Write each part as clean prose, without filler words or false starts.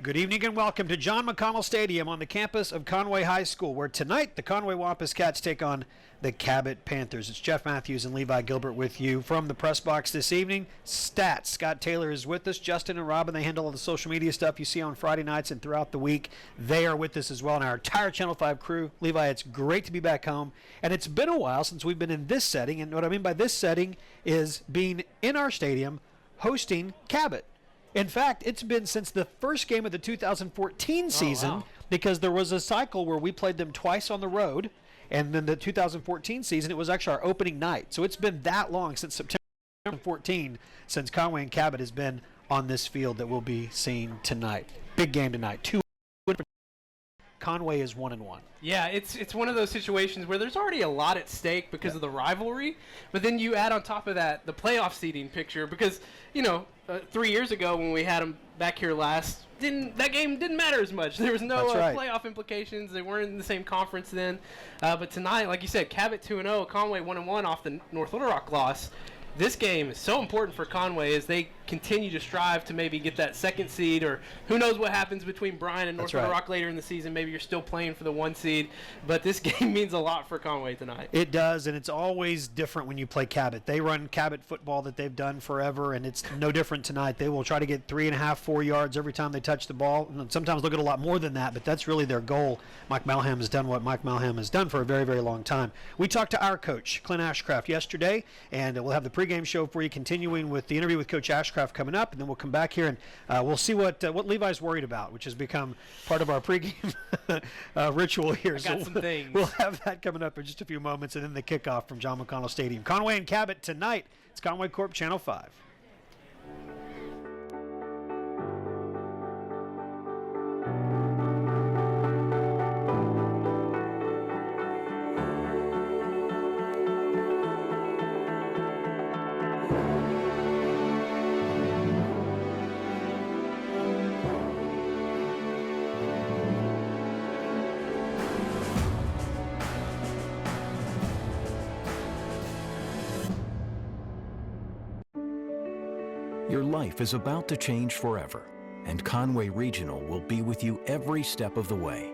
Good evening and welcome to John McConnell Stadium on the campus of Conway High School, where tonight the Conway Wampus Cats take on the Cabot Panthers. It's Jeff Matthews and Levi Gilbert with you from the press box this evening. Stats, Scott Taylor is with us. Justin and Robin, they handle all the social media stuff you see on Friday nights and throughout the week. They are with us as well, and our entire Channel 5 crew. Levi, it's great to be back home, and it's been a while since we've been in this setting, and what I mean by this setting is being in our stadium hosting Cabot. In fact, it's been since the first game of the 2014 season, because there was a cycle where we played them twice on the road, and then the 2014 season, it was actually our opening night. So it's been that long, since September 2014, since Conway and Cabot has been on this field that we'll be seeing tonight. Big game tonight. Conway is 1-1. Yeah, it's one of those situations where there's already a lot at stake because of the rivalry, but then you add on top of that the playoff seeding picture because, 3 years ago when we had them back here last, that game didn't matter as much. There was no playoff implications. They weren't in the same conference then. But tonight, like you said, Cabot 2-0, Conway 1-1 off the North Little Rock loss. This game is so important for Conway as they continue to strive to maybe get that second seed, or who knows what happens between Bryan and North Little Rock later in the season. Maybe you're still playing for the 1 seed, but this game means a lot for Conway tonight. It does, and it's always different when you play Cabot. They run Cabot football that they've done forever, and it's no different tonight. They will try to get 3.5, 4 yards every time they touch the ball, and sometimes they'll get a lot more than that, but that's really their goal. Mike Malham has done what Mike Malham has done for a very, very long time. We talked to our coach, Clint Ashcraft, yesterday, and we'll have the pregame show for you, continuing with the interview with Coach Ashcraft coming up, and then we'll come back here and we'll see what Levi's worried about, which has become part of our pregame ritual here. I got some things. We'll have that coming up in just a few moments, and then the kickoff from John McConnell Stadium. Conway and Cabot tonight. It's Conway Corp Channel 5. Your life is about to change forever, and Conway Regional will be with you every step of the way.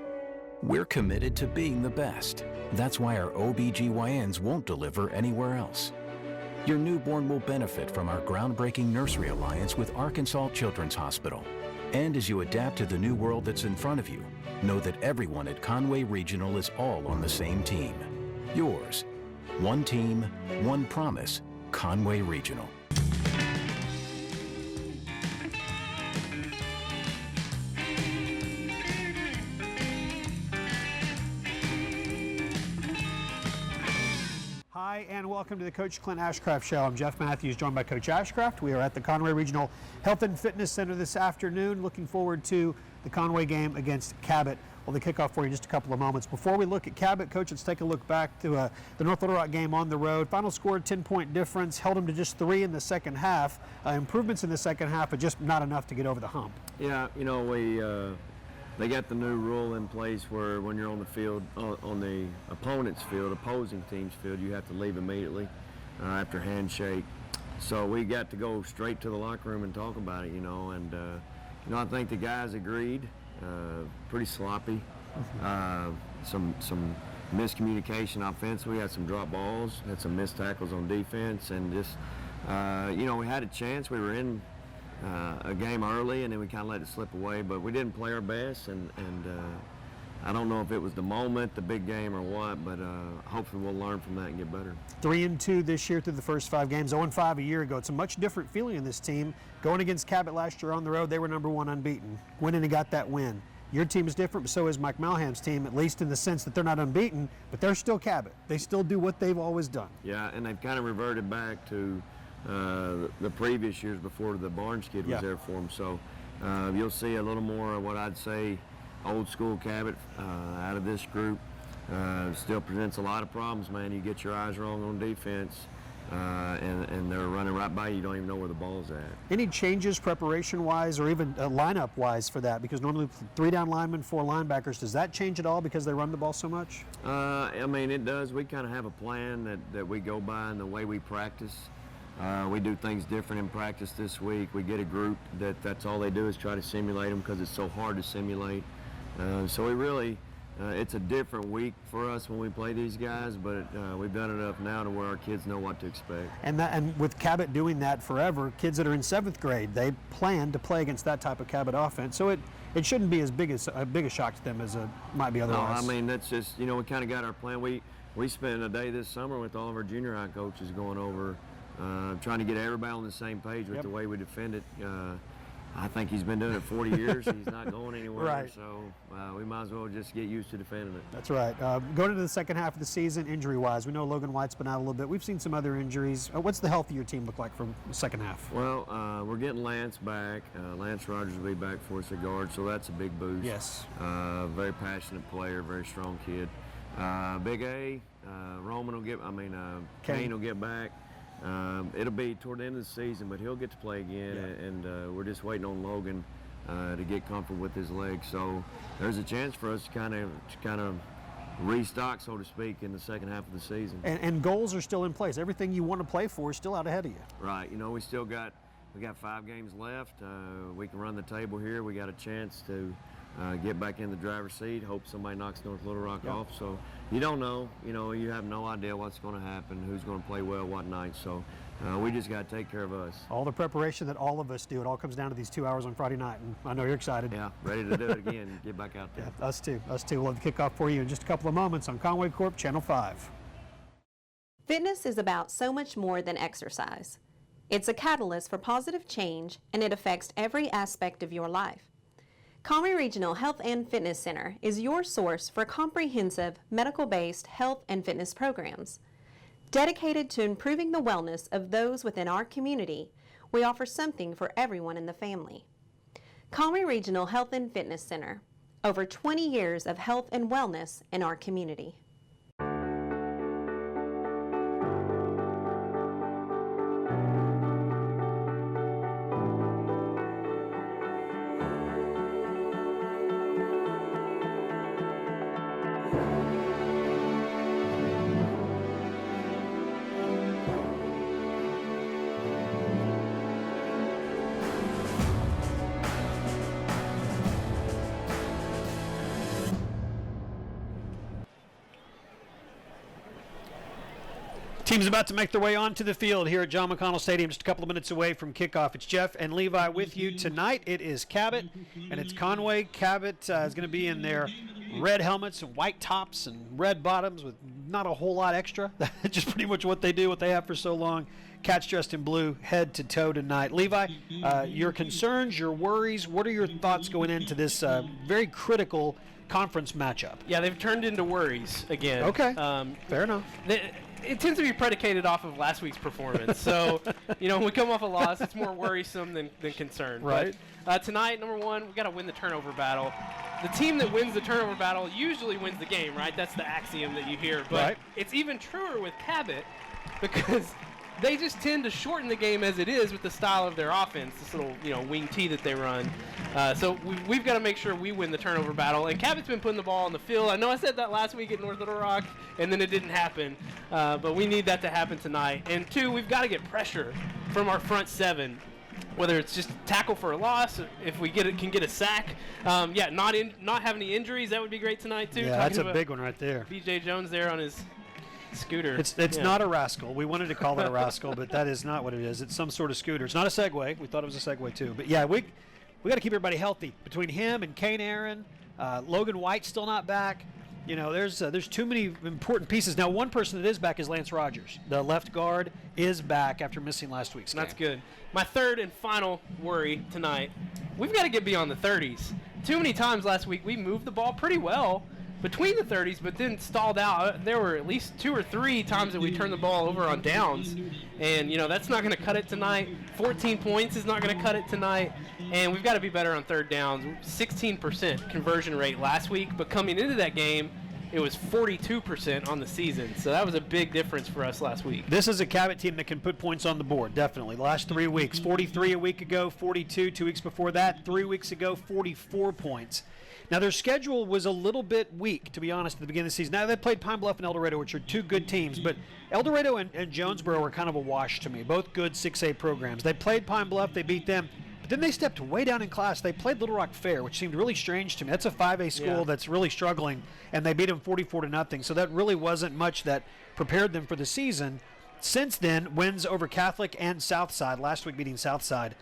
We're committed to being the best. That's why our OBGYNs won't deliver anywhere else. Your newborn will benefit from our groundbreaking nursery alliance with Arkansas Children's Hospital. And as you adapt to the new world that's in front of you, know that everyone at Conway Regional is all on the same team. Yours. One team, one promise. Conway Regional. Hi, and welcome to the Coach Clint Ashcraft Show. I'm Jeff Matthews, joined by Coach Ashcraft. We are at the Conway Regional Health and Fitness Center this afternoon. Looking forward to the Conway game against Cabot. We'll the kickoff for you in just a couple of moments. Before we look at Cabot, Coach, let's take a look back to the North Little Rock game on the road. Final score, 10-point difference. Held them to just 3 in the second half. Improvements in the second half, but just not enough to get over the hump. Yeah, they got the new rule in place where when you're on the field, on the opponent's field, opposing team's field, you have to leave immediately after handshake. So we got to go straight to the locker room and talk about it, and I think the guys agreed. Pretty sloppy. Some miscommunication offensively. We had some drop balls, had some missed tackles on defense, and just we had a chance. We were in a game early, and then we kind of let it slip away, but we didn't play our best, and I don't know if it was the moment, the big game, or what, but hopefully we'll learn from that and get better. 3-2 this year through the first 5 games, 0-5 a year ago. It's a much different feeling in this team. Going against Cabot last year on the road, they were number 1 unbeaten. Went in and got that win. Your team is different, but so is Mike Malham's team, at least in the sense that they're not unbeaten, but they're still Cabot. They still do what they've always done. Yeah, and they've kind of reverted back to the previous years before the Barnes kid was there for them. So you'll see a little more of what I'd say old school Cabot out of this group. Still presents a lot of problems, man. You get your eyes wrong on defense, and they're running right by you. You don't even know where the ball's at. Any changes preparation-wise or even lineup-wise for that? Because normally 3 down linemen, 4 linebackers. Does that change at all because they run the ball so much? I mean, it does. We kind of have a plan that we go by and the way we practice. We do things different in practice this week. We get a group that's all they do is try to simulate them because it's so hard to simulate. So we really, it's a different week for us when we play these guys, but we've done it enough now to where our kids know what to expect. And with Cabot doing that forever, kids that are in 7th grade, they plan to play against that type of Cabot offense. So it shouldn't be as big a shock to them as it might be otherwise. No, I mean, that's just, we kind of got our plan. We spent a day this summer with all of our junior high coaches going over, trying to get everybody on the same page with the way we defend it. I think he's been doing it 40 years. He's not going anywhere. Right. So we might as well just get used to defending it. That's right. Going into the second half of the season, injury-wise, we know Logan White's been out a little bit. We've seen some other injuries. What's the health of your team look like from the second half? Well, we're getting Lance back. Lance Rogers will be back for us at guard, so that's a big boost. Yes. Very passionate player, very strong kid. Big A, Roman will Kane will get back. It'll be toward the end of the season, but he'll get to play again, and we're just waiting on Logan to get comfortable with his legs. So there's a chance for us to kind of restock, so to speak, in the second half of the season. And goals are still in place. Everything you want to play for is still out ahead of you. Right. We got 5 games left. We can run the table here. We got a chance to get back in the driver's seat. Hope somebody knocks North Little Rock off. So you don't know. You have no idea what's going to happen, who's going to play well what night. So we just got to take care of us. All the preparation that all of us do, it all comes down to these 2 hours on Friday night, and I know you're excited. Yeah, ready to do it again. Get back out there. Yeah, us too. We'll have the kickoff for you in just a couple of moments on Conway Corp Channel 5. Fitness is about so much more than exercise. It's a catalyst for positive change, and it affects every aspect of your life. Conway Regional Health and Fitness Center is your source for comprehensive medical-based health and fitness programs. Dedicated to improving the wellness of those within our community, we offer something for everyone in the family. Conway Regional Health and Fitness Center, over 20 years of health and wellness in our community. Team's about to make their way onto the field here at John McConnell Stadium, just a couple of minutes away from kickoff. It's Jeff and Levi with you tonight. It is Cabot, and it's Conway. Cabot is going to be in their red helmets and white tops and red bottoms with not a whole lot extra. That's just pretty much what they do, what they have for so long. Cats dressed in blue, head to toe tonight. Levi, your concerns, your worries, what are your thoughts going into this very critical conference matchup? Yeah, they've turned into worries again. Okay, fair enough. It tends to be predicated off of last week's performance. So, when we come off a loss, it's more worrisome than concern. Right. But, tonight, number one, we got to win the turnover battle. The team that wins the turnover battle usually wins the game, right? That's the axiom that you hear. But it's even truer with Cabot because they just tend to shorten the game as it is with the style of their offense, this little, wing T that they run. So we've got to make sure we win the turnover battle. And Cabot's been putting the ball on the field. I know I said that last week at North Little Rock, and then it didn't happen. But we need that to happen tonight. And two, we've got to get pressure from our front seven, whether it's just tackle for a loss, if we can get a sack. Not have any injuries, that would be great tonight too. Yeah, that's a big one right there. B.J. Jones there on his scooter. It's not a rascal. We wanted to call it a rascal, but that is not what it is. It's some sort of scooter. It's not a Segway. We thought it was a Segway too. But yeah, we got to keep everybody healthy. Between him and Kane Aaron, Logan White still not back. There's too many important pieces. Now, one person that is back is Lance Rogers. The left guard is back after missing last week's game. That's good. My third and final worry tonight, we've got to get beyond the 30s. Too many times last week we moved the ball pretty well between the 30s, but then stalled out. There were at least 2 or 3 times that we turned the ball over on downs, and that's not going to cut it tonight. 14 points is not going to cut it tonight, and we've got to be better on third downs. 16% conversion rate last week, but coming into that game, it was 42% on the season. So that was a big difference for us last week. This is a Cabot team that can put points on the board, definitely. The last 3 weeks, 43 a week ago, 42 2 weeks before that, 3 weeks ago, 44 points. Now, their schedule was a little bit weak, to be honest, at the beginning of the season. Now, they played Pine Bluff and El Dorado, which are two good teams, but El Dorado and Jonesboro were kind of a wash to me, both good 6A programs. They played Pine Bluff, they beat them, but then they stepped way down in class. They played Little Rock Fair, which seemed really strange to me. That's a 5A school that's really struggling, and they beat them 44-0, so that really wasn't much that prepared them for the season. Since then, wins over Catholic and Southside, last week beating Southside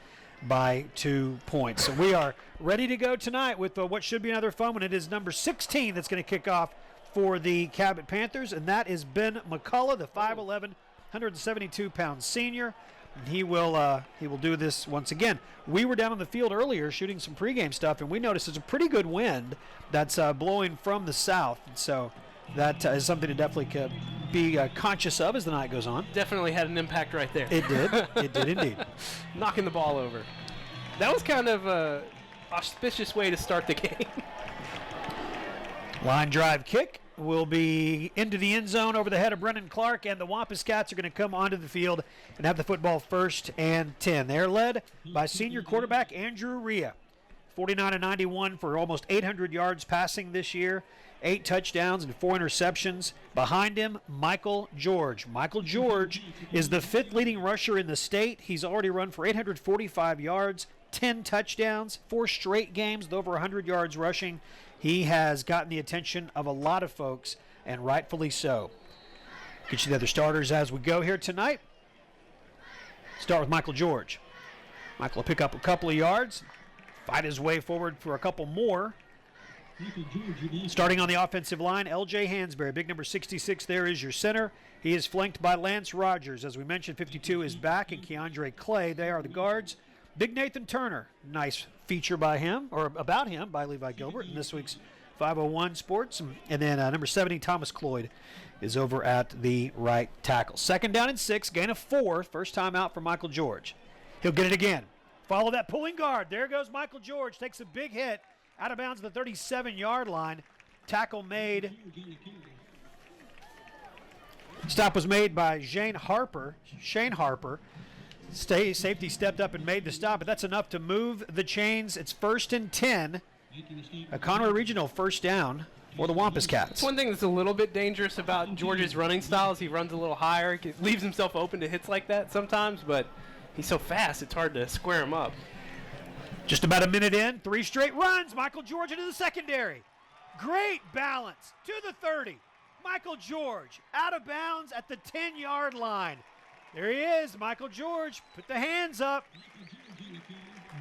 by 2 points. So we are ready to go tonight with what should be another fun one. It is number 16 that's going to kick off for the Cabot Panthers, and that is Ben McCullough, the 5'11", 172-pound senior. And he will do this once again. We were down on the field earlier shooting some pregame stuff, and we noticed there's a pretty good wind that's blowing from the south. And so that is something to definitely be conscious of as the night goes on. Definitely had an impact right there. It did. It did indeed. Knocking the ball over. That was kind of a auspicious way to start the game. Line drive kick will be into the end zone over the head of Brennan Clark, and the Wampus Cats are going to come onto the field and have the football 1st and 10. They're led by senior quarterback Andrew Rhea, 49-91 for almost 800 yards passing this year, 8 touchdowns and 4 interceptions. Behind him, Michael George. Michael George is the 5th leading rusher in the state. He's already run for 845 yards, 10 touchdowns, 4 straight games with over 100 yards rushing. He has gotten the attention of a lot of folks, and rightfully so. Get you the other starters as we go here tonight. Start with Michael George. Michael will pick up a couple of yards, fight his way forward for a couple more. Starting on the offensive line, L.J. Hansberry, big number 66 there is your center. He is flanked by Lance Rogers. As we mentioned, 52 is back, and Keandre Clay. They are the guards. Big Nathan Turner, nice feature by him, or about him, by Levi Gilbert in this week's 501 Sports. And then number 70, Thomas Cloyd, is over at the right tackle. 2nd down and 6, gain of 4, first time out for Michael George. He'll get it again. Follow that pulling guard. There goes Michael George, takes a big hit, out of bounds at the 37-yard line. Tackle made. Stop was made by Shane Harper. Safety stepped up and made the stop, but that's enough to move the chains. It's 1st and 10. A Conway Regional 1st down for the Wampus Cats. One thing that's a little bit dangerous about George's running style is he runs a little higher. He leaves himself open to hits like that sometimes, but he's so fast it's hard to square him up. Just about a minute in, 3 straight runs. Michael George into the secondary. Great balance to the 30. Michael George out of bounds at the 10-yard line. There he is, Michael George. Put the hands up.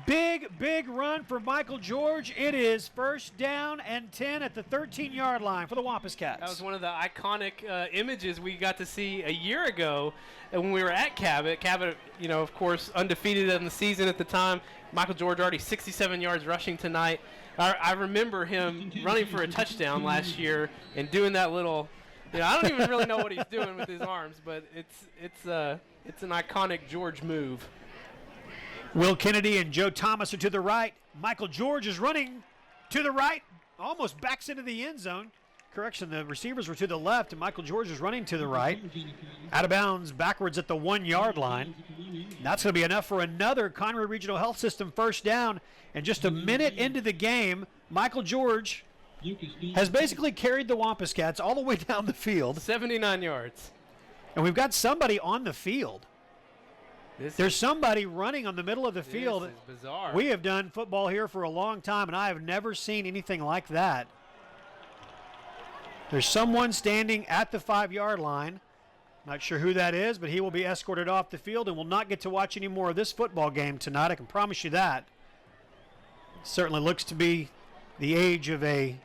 Big run for Michael George. It is 1st down and 10 at the 13-yard line for the Wampus Cats. That was one of the iconic images we got to see a year ago when we were at Cabot. Cabot, of course, undefeated in the season at the time. Michael George already 67 yards rushing tonight. I remember him running for a touchdown last year and doing that little, I don't even really know what he's doing with his arms, but it's an iconic George move. Will Kennedy and Joe Thomas are to the right. Michael George is running to the right, almost backs into the end zone. Correction, the receivers were to the left, and Michael George is running to the right. Out of bounds, backwards at the 1-yard line. That's going to be enough for another Conway Regional Health System 1st down. And just a minute into the game, Michael George has basically carried the Wampus Cats all the way down the field. 79 yards. And we've got somebody on the field. There's somebody running on the middle of the field. This is bizarre. We have done football here for a long time, and I have never seen anything like that. There's someone standing at the 5-yard line. Not sure who that is, but he will be escorted off the field and will not get to watch any more of this football game tonight. I can promise you that. Certainly looks to be the age of a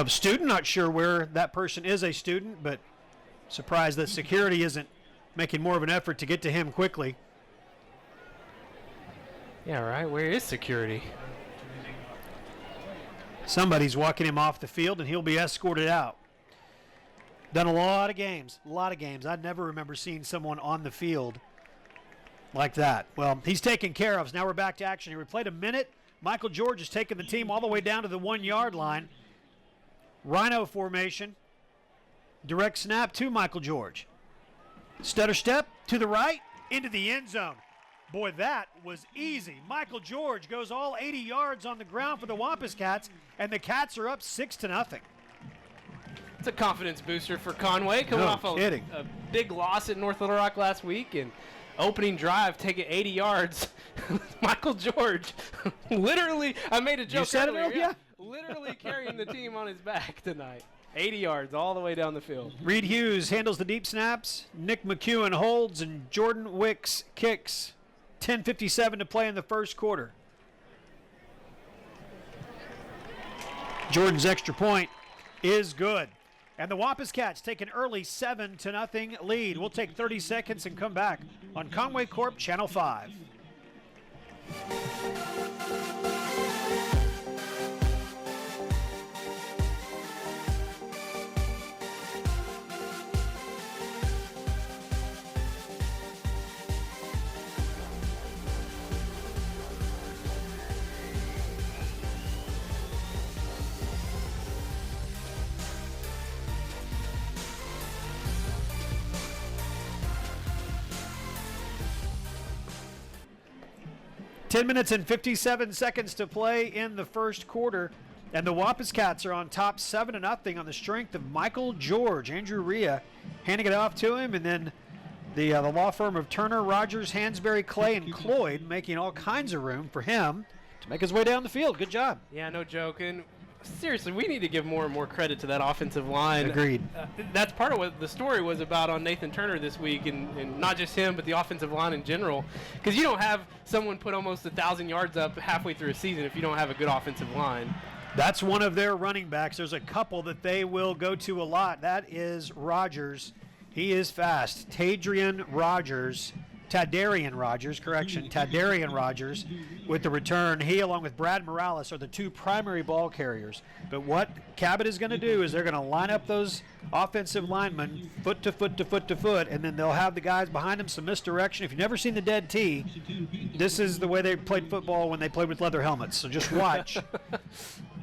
student. Not sure where that person is a student, but surprised that security isn't making more of an effort to get to him quickly. Yeah, right. Where is security? Somebody's walking him off the field, and he'll be escorted out. Done a lot of games. I'd never remember seeing someone on the field like that. Well, he's taken care of. So now we're back to action here. We played a minute. Michael George has taken the team all the way down to the 1-yard line. Rhino formation. Direct snap to Michael George. Stutter step to the right, into the end zone. Boy, that was easy. Michael George goes all 80 yards on the ground for the Wampus Cats, and the Cats are up 6-0. It's a confidence booster for Conway, coming off a big loss at North Little Rock last week, and opening drive taking 80 yards. Michael George, literally, I made a joke. You said earlier, it, yeah. Literally carrying the team on his back tonight. 80 yards all the way down the field. Reed Hughes handles the deep snaps. Nick McEwen holds, and Jordan Wicks kicks. 10:57 to play in the first quarter. Jordan's extra point is good. And the Wampus Cats take an early 7-0 lead. We'll take 30 seconds and come back on Conway Corp Channel 5. Ten minutes and 57 seconds to play in the first quarter, and the Wampus Cats are on top 7-0 on the strength of Michael George. Andrew Rhea handing it off to him, and then the law firm of Turner, Rogers, Hansberry, Clay, and Cloyd making all kinds of room for him to make his way down the field. Good job. Yeah, no joke. And seriously, we need to give more and more credit to that offensive line. Agreed. That's part of what the story was about on Nathan Turner this week, and not just him, but the offensive line in general. Because you don't have someone put almost 1,000 yards up halfway through a season if you don't have a good offensive line. That's one of their running backs. There's a couple that they will go to a lot. That is Rogers. He is fast. Tadarian Rogers with the return. He, along with Brad Morales, are the two primary ball carriers. But what Cabot is going to do is they're going to line up those offensive linemen foot to foot to foot to foot, and then they'll have the guys behind them some misdirection. If you've never seen the dead tee, this is the way they played football when they played with leather helmets. So just watch.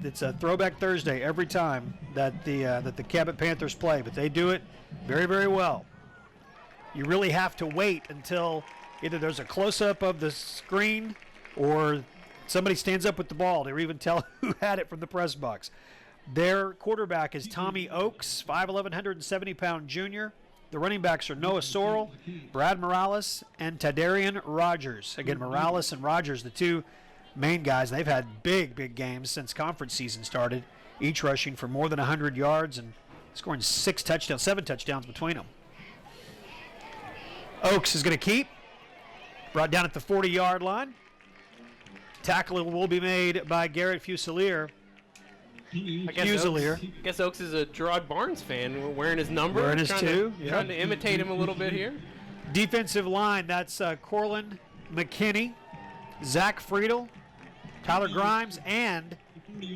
It's a throwback Thursday every time that the Cabot Panthers play, but they do it very, very well. You really have to wait until either there's a close-up of the screen or somebody stands up with the ball to even tell who had it from the press box. Their quarterback is Tommy Oakes, 5'11", 170-pound junior. The running backs are Noah Sorrell, Brad Morales, and Tadarian Rogers. Again, Morales and Rogers, the two main guys. They've had big games since conference season started, each rushing for more than 100 yards and scoring 7 touchdowns between them. Oakes is going to keep. Brought down at the 40-yard line. Tackle will be made by Garrett Fusilier. I guess Oakes is a Gerard Barnes fan, wearing his number. Wearing his two. Trying to imitate him a little bit here. Defensive line, that's Corlin McKinney, Zach Friedel, Tyler Grimes, and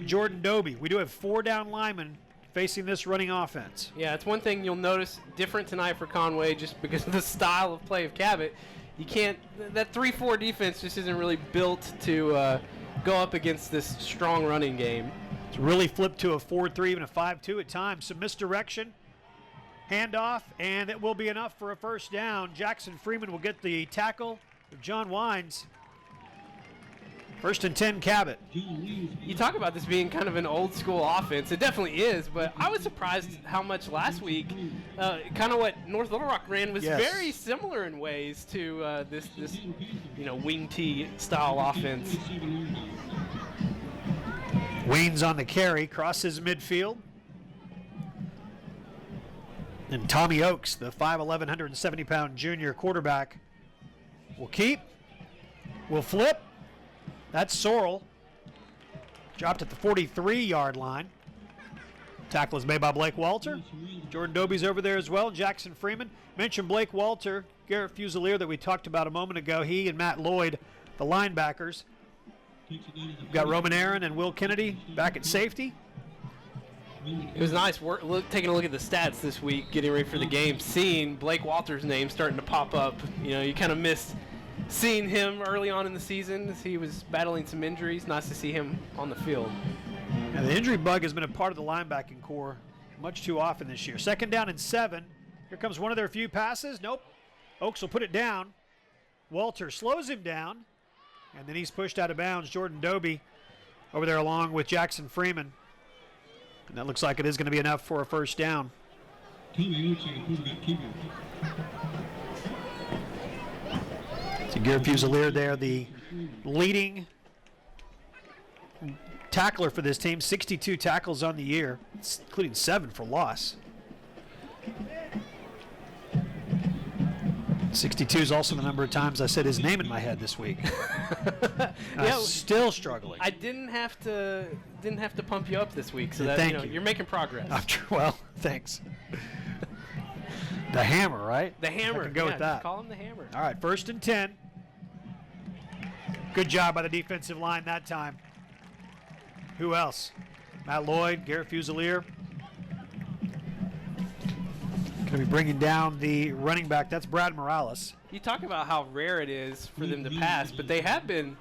Jordan Doby. We do have 4 down linemen facing this running offense. Yeah, it's one thing you'll notice different tonight for Conway just because of the style of play of Cabot. You can't, that 3-4 defense just isn't really built to go up against this strong running game. It's really flipped to a 4-3, even a 5-2 at times. Some misdirection, handoff, and it will be enough for a first down. Jackson Freeman will get the tackle of John Wines. 1st and 10, Cabot. You talk about this being kind of an old school offense. It definitely is, but I was surprised how much last week, kind of what North Little Rock ran was very similar in ways to this wing tee style offense. Weens on the carry, crosses midfield. And Tommy Oakes, the 5'11", 170-pound junior quarterback, will keep, will flip. That's Sorrell. Dropped at the 43-yard line. Tackle is made by Blake Walter. Jordan Doby's over there as well. Jackson Freeman. Mentioned Blake Walter, Garrett Fusilier that we talked about a moment ago. He and Matt Lloyd, the linebackers. We've got Roman Aaron and Will Kennedy back at safety. It was nice taking a look at the stats this week, getting ready for the game, seeing Blake Walter's name starting to pop up. You kind of missed seeing him early on in the season as he was battling some injuries. Nice to see him on the field. And the injury bug has been a part of the linebacking core much too often this year. 2nd down and 7. Here comes one of their few passes. Nope. Oaks will put it down. Walter slows him down, and then he's pushed out of bounds. Jordan Doby over there along with Jackson Freeman. And that looks like it is going to be enough for a first down. So Garrett Fusilier there, the leading tackler for this team. 62 tackles on the year, including 7 for loss. 62 is also the number of times I said his name in my head this week. I'm still struggling. I didn't have to pump you up this week, so that Thank you. You're making progress. Well, thanks. The hammer, right? The hammer. I can go with that. Just call him the hammer. All right, 1st and 10. Good job by the defensive line that time. Who else? Matt Lloyd, Garrett Fusilier. Going to be bringing down the running back. That's Brad Morales. You talk about how rare it is for them to pass, but they have been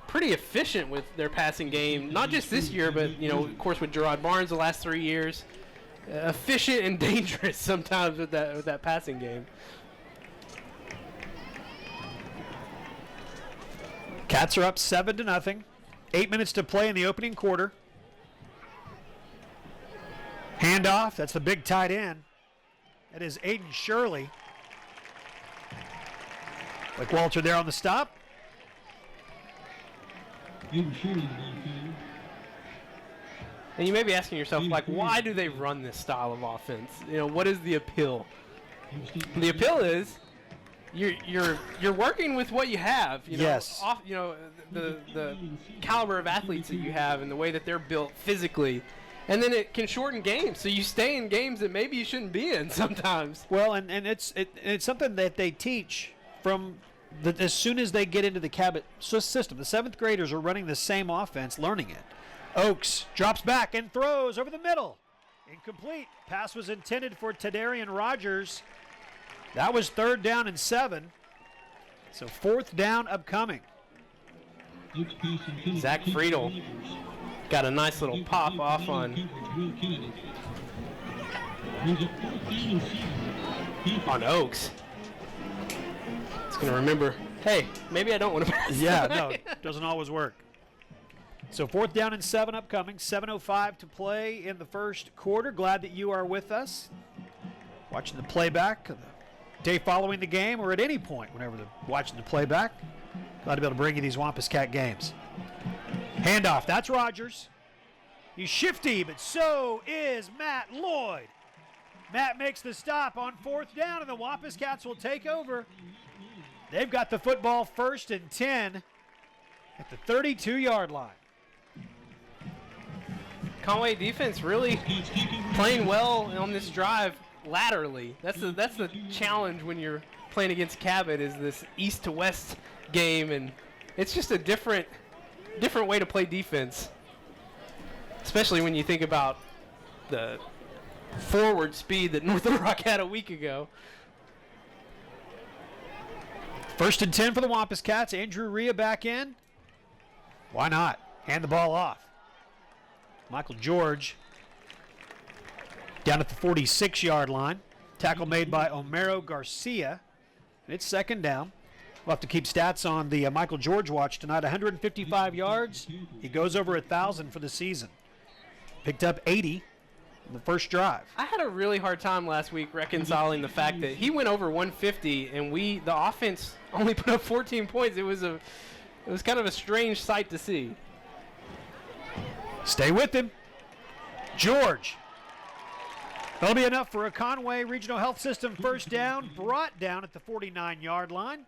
pretty efficient with their passing game. Not just this year, but of course, with Gerard Barnes the last 3 years. Efficient and dangerous sometimes with that passing game. Cats are up 7-0. 8 minutes to play in the opening quarter. Handoff. That's the big tight end. That is Aiden Shirley. Like Walter there on the stop. And you may be asking yourself, why do they run this style of offense? What is the appeal? The appeal is you're working with what you have. Yes. The caliber of athletes that you have and the way that they're built physically. And then it can shorten games, so you stay in games that maybe you shouldn't be in sometimes. Well, and it's something that they teach from as soon as they get into the Cabot system. The 7th graders are running the same offense, learning it. Oaks drops back and throws over the middle. Incomplete. Pass was intended for Tadarian Rogers. That was 3rd down and 7. So 4th down upcoming. Zach Friedel got a nice little pop off on Oaks. It's going to remember, hey, maybe I don't want to pass. Yeah, no, it doesn't always work. So 4th down and 7 upcoming. 7:05 to play in the first quarter. Glad that you are with us. Watching the playback the day following the game or at any point whenever they're watching the playback. Glad to be able to bring you these Wampus Cat games. Handoff, that's Rogers. He's shifty, but so is Matt Lloyd. Matt makes the stop on 4th down, and the Wampus Cats will take over. They've got the football 1st and 10 at the 32-yard line. Conway defense really playing well on this drive laterally. That's the challenge when you're playing against Cabot, is this east to west game, and it's just a different way to play defense, especially when you think about the forward speed that Northern Rock had a week ago. 1st and 10 for the Wampus Cats. Andrew Rhea back in. Why not? Hand the ball off. Michael George down at the 46-yard line. Tackle made by Omero Garcia. It's 2nd down. We'll have to keep stats on the Michael George watch tonight. 155 yards. He goes over 1,000 for the season. Picked up 80 in the first drive. I had a really hard time last week reconciling the fact that he went over 150 and the offense only put up 14 points. It was kind of a strange sight to see. Stay with him. George. That'll be enough for a Conway Regional Health System first down, brought down at the 49-yard line.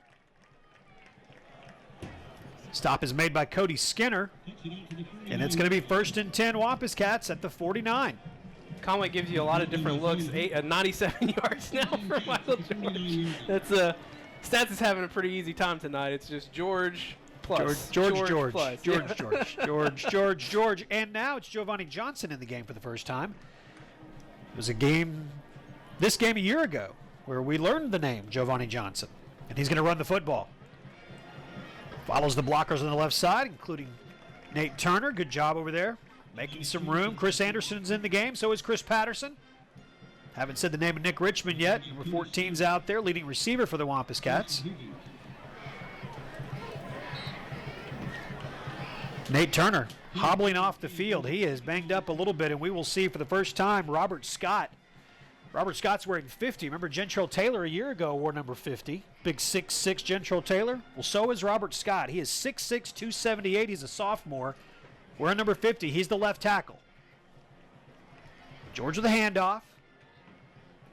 Stop is made by Cody Skinner, and it's going to be 1st and 10 Wampus Cats at the 49. Conway gives you a lot of different looks. 97 yards now for Michael George. That's Stats is having a pretty easy time tonight. It's just George plus George plus. George. And now it's Giovanni Johnson in the game for the first time. It was this game a year ago, where we learned the name Giovanni Johnson, and he's going to run the football. Follows the blockers on the left side, including Nate Turner. Good job over there making some room. Chris Anderson's in the game, so is Chris Patterson. Haven't said the name of Nick Richmond yet. Number 14's out there, leading receiver for the Wampus Cats. Nate Turner hobbling off the field. He is banged up a little bit, and we will see for the first time Robert Scott. Robert Scott's wearing 50. Remember Gentrell Taylor a year ago wore number 50. Big 6'6" Gentrell Taylor. Well, so is Robert Scott. He is 6'6", 278. He's a sophomore. Wearing number 50. He's the left tackle. George with a handoff.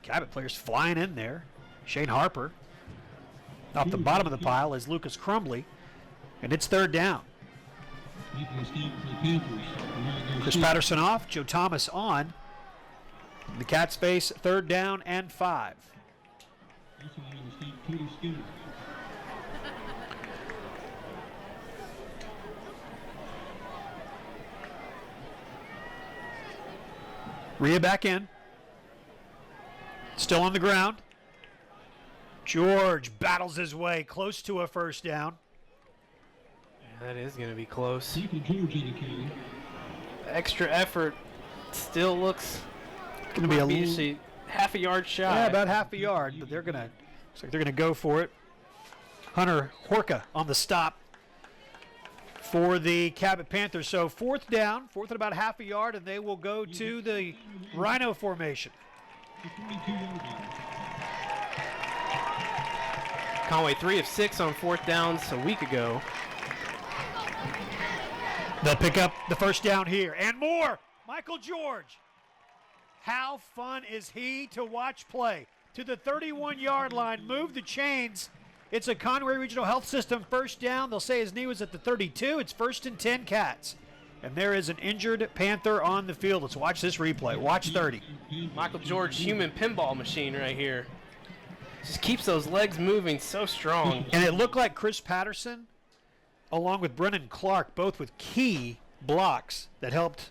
Cabot players flying in there. Shane Harper. Off the bottom of the pile is Lucas Crumbly. And it's third down. Chris Patterson off. Joe Thomas on. The Cats face third down and 5. Rhea back in. Still on the ground. George battles his way close to a first down. That is going to be close. Extra effort still looks Going to be a half a yard shy. Yeah, about half a yard, but looks like they're gonna go for it. Hunter Horka on the stop for the Cabot Panthers. So fourth down, fourth and about half a yard, and they will go to the Rhino formation. Conway 3 of 6 on fourth downs a week ago. They'll pick up the first down here and more. Michael George. How fun is he to watch play? To the 31-yard line, move the chains. It's a Conway Regional Health System first down. They'll say his knee was at the 32. It's 1st and 10 Cats. And there is an injured Panther on the field. Let's watch this replay. Watch 30. Michael George, human pinball machine right here. Just keeps those legs moving so strong. And it looked like Chris Patterson, along with Brennan Clark, both with key blocks that helped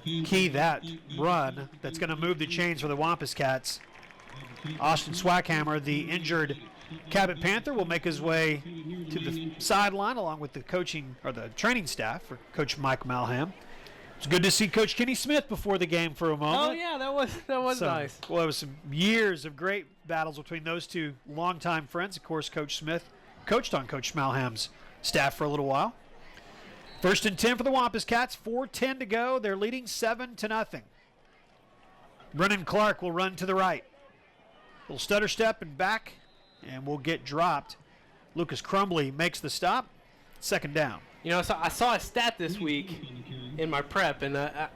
key that run that's going to move the chains for the Wampus Cats. Austin Swackhammer, the injured Cabot Panther, will make his way to the sideline along with the coaching or the training staff for Coach Mike Malham. It's good to see Coach Kenny Smith before the game for a moment. Oh yeah, that was nice. Well, it was some years of great battles between those two longtime friends. Of course, Coach Smith coached on Coach Malham's staff for a little while. 1st and 10 for the Wampus Cats. 4:10 to go. They're leading 7-0. Brennan Clark will run to the right. Little stutter step and back, and will get dropped. Lucas Crumbly makes the stop. 2nd down. You know, so I saw a stat this week in my prep, and I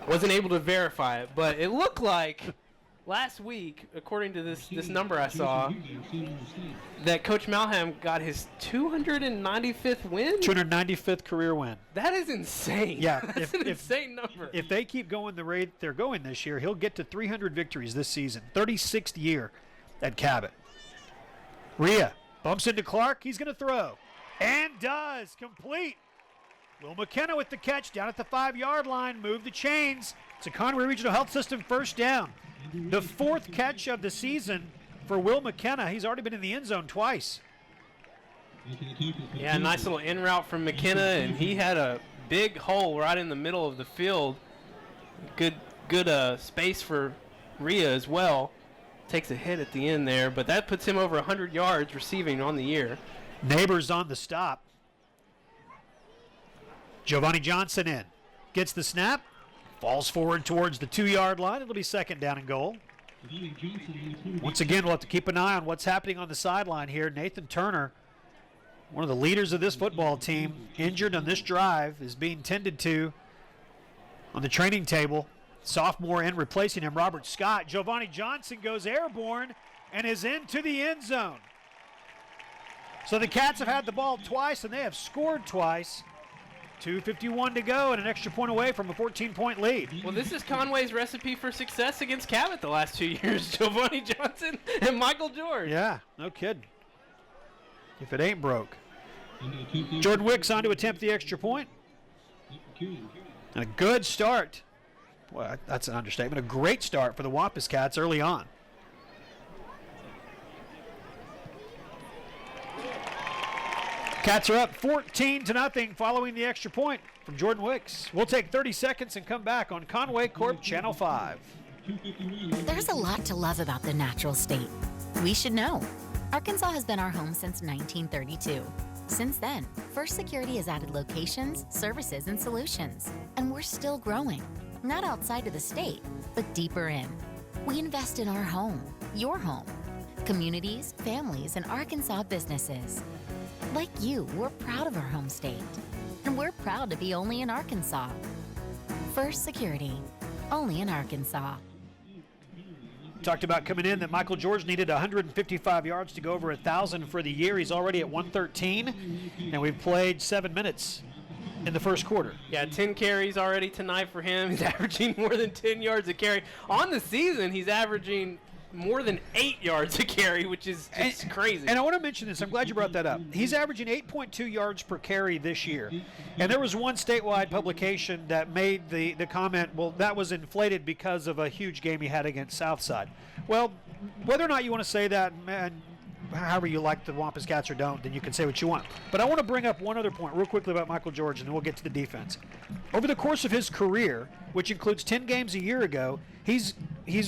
wasn't able to verify it, but it looked like last week, according to this number I saw, that Coach Malham got his 295th win? 295th career win. That is insane. Yeah. That's an insane number. If they keep going the rate they're going this year, he'll get to 300 victories this season. 36th year at Cabot. Rhea bumps into Clark. He's going to throw. And does. Complete. Will McKenna with the catch down at the 5-yard line. Move the chains. It's a Conway Regional Health System first down. The 4th catch of the season for Will McKenna. He's already been in the end zone twice. Yeah, nice little in route from McKenna, and he had a big hole right in the middle of the field. Good space for Rhea as well. Takes a hit at the end there, but that puts him over 100 yards receiving on the year. Neighbors on the stop. Giovanni Johnson in. Gets the snap. Falls forward towards the 2-yard line. It'll be 2nd down and goal. Once again, we'll have to keep an eye on what's happening on the sideline here. Nathan Turner, one of the leaders of this football team, injured on this drive, is being tended to on the training table. Sophomore in replacing him, Robert Scott. Giovanni Johnson goes airborne and is into the end zone. So the Cats have had the ball twice, and they have scored twice. 2:51 to go and an extra point away from a 14-point lead. Well, this is Conway's recipe for success against Cabot the last 2 years. Giovanni Johnson and Michael George. Yeah, no kidding. If it ain't broke. Jordan Wicks on to attempt the extra point. And a good start. Well, that's an understatement. A great start for the Wampus Cats early on. Cats are up 14-0 following the extra point from Jordan Wicks. We'll take 30 seconds and come back on Conway Corp Channel 5. There's a lot to love about the natural state. We should know. Arkansas has been our home since 1932. Since then, First Security has added locations, services, and solutions. And we're still growing. Not outside of the state, but deeper in. We invest in our home, your home, communities, families, and Arkansas businesses. Like you, we're proud of our home state. And we're proud to be only in Arkansas. First Security, only in Arkansas. Talked about coming in that Michael George needed 155 yards to go over 1,000 for the year. He's already at 113, and we've played 7 minutes in the first quarter. Yeah, 10 carries already tonight for him. He's averaging more than 10 yards a carry. On the season, he's averaging more than 8 yards a carry, which is just crazy. And I want to mention this. I'm glad you brought that up. He's averaging 8.2 yards per carry this year. And there was one statewide publication that made the comment, well, that was inflated because of a huge game he had against Southside. Well, whether or not you want to say that, man, however you like the Wampus Cats or don't, then you can say what you want. But I want to bring up one other point real quickly about Michael George, and then we'll get to the defense. Over the course of his career, which includes 10 games a year ago, he's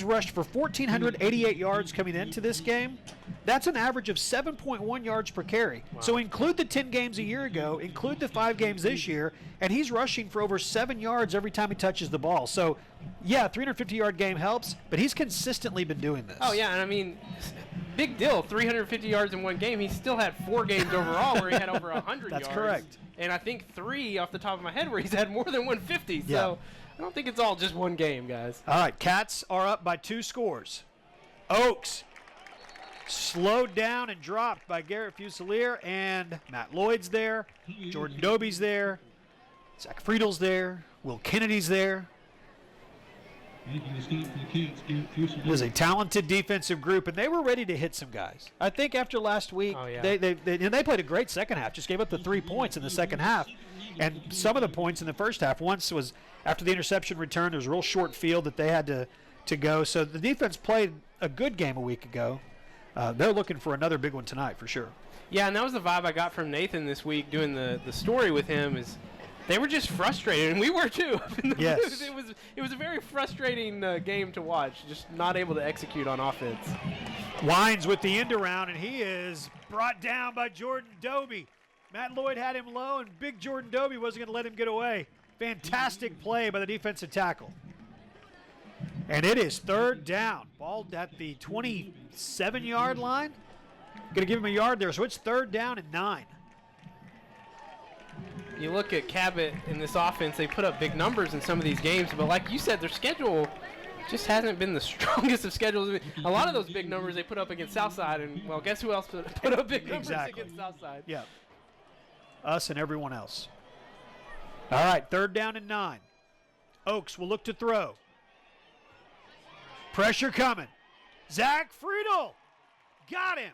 rushed for 1,488 yards coming into this game. That's an average of 7.1 yards per carry. Wow. So include the 10 games a year ago, include the 5 games this year, and he's rushing for over 7 yards every time he touches the ball. So, yeah, 350-yard game helps, but he's consistently been doing this. Oh, yeah, and I mean, big deal, 350 yards in one game. He still had 4 games overall where he had over 100 yards. That's correct. And I think 3 off the top of my head where he's had more than 150. Yeah. So I don't think it's all just one game, guys. All right, Cats are up by 2 scores. Oaks slowed down and dropped by Garrett Fusilier, and Matt Lloyd's there. Jordan Doby's there. Zach Friedel's there. Will Kennedy's there. It was a talented defensive group, and they were ready to hit some guys. I think after last week, they played a great second half, just gave up the 3 points in the second half. And some of the points in the first half, once was after the interception return, there was a real short field that they had to go. So the defense played a good game a week ago. They're looking for another big one tonight for sure. Yeah, and that was the vibe I got from Nathan this week doing the story with him is they were just frustrated, and we were too. Yes. It was a very frustrating game to watch, just not able to execute on offense. Wines with the end around, and he is brought down by Jordan Doby. Matt Lloyd had him low, and big Jordan Doby wasn't going to let him get away. Fantastic play by the defensive tackle. And it is third down. Ball at the 27-yard line. Going to give him a yard there, so it's third down and 9. You look at Cabot in this offense, they put up big numbers in some of these games, but like you said, their schedule just hasn't been the strongest of schedules. A lot of those big numbers they put up against Southside, and, well, guess who else put up big numbers against Southside? Yeah. Us and everyone else. All right, third down and 9. Oaks will look to throw. Pressure coming. Zach Friedel got him.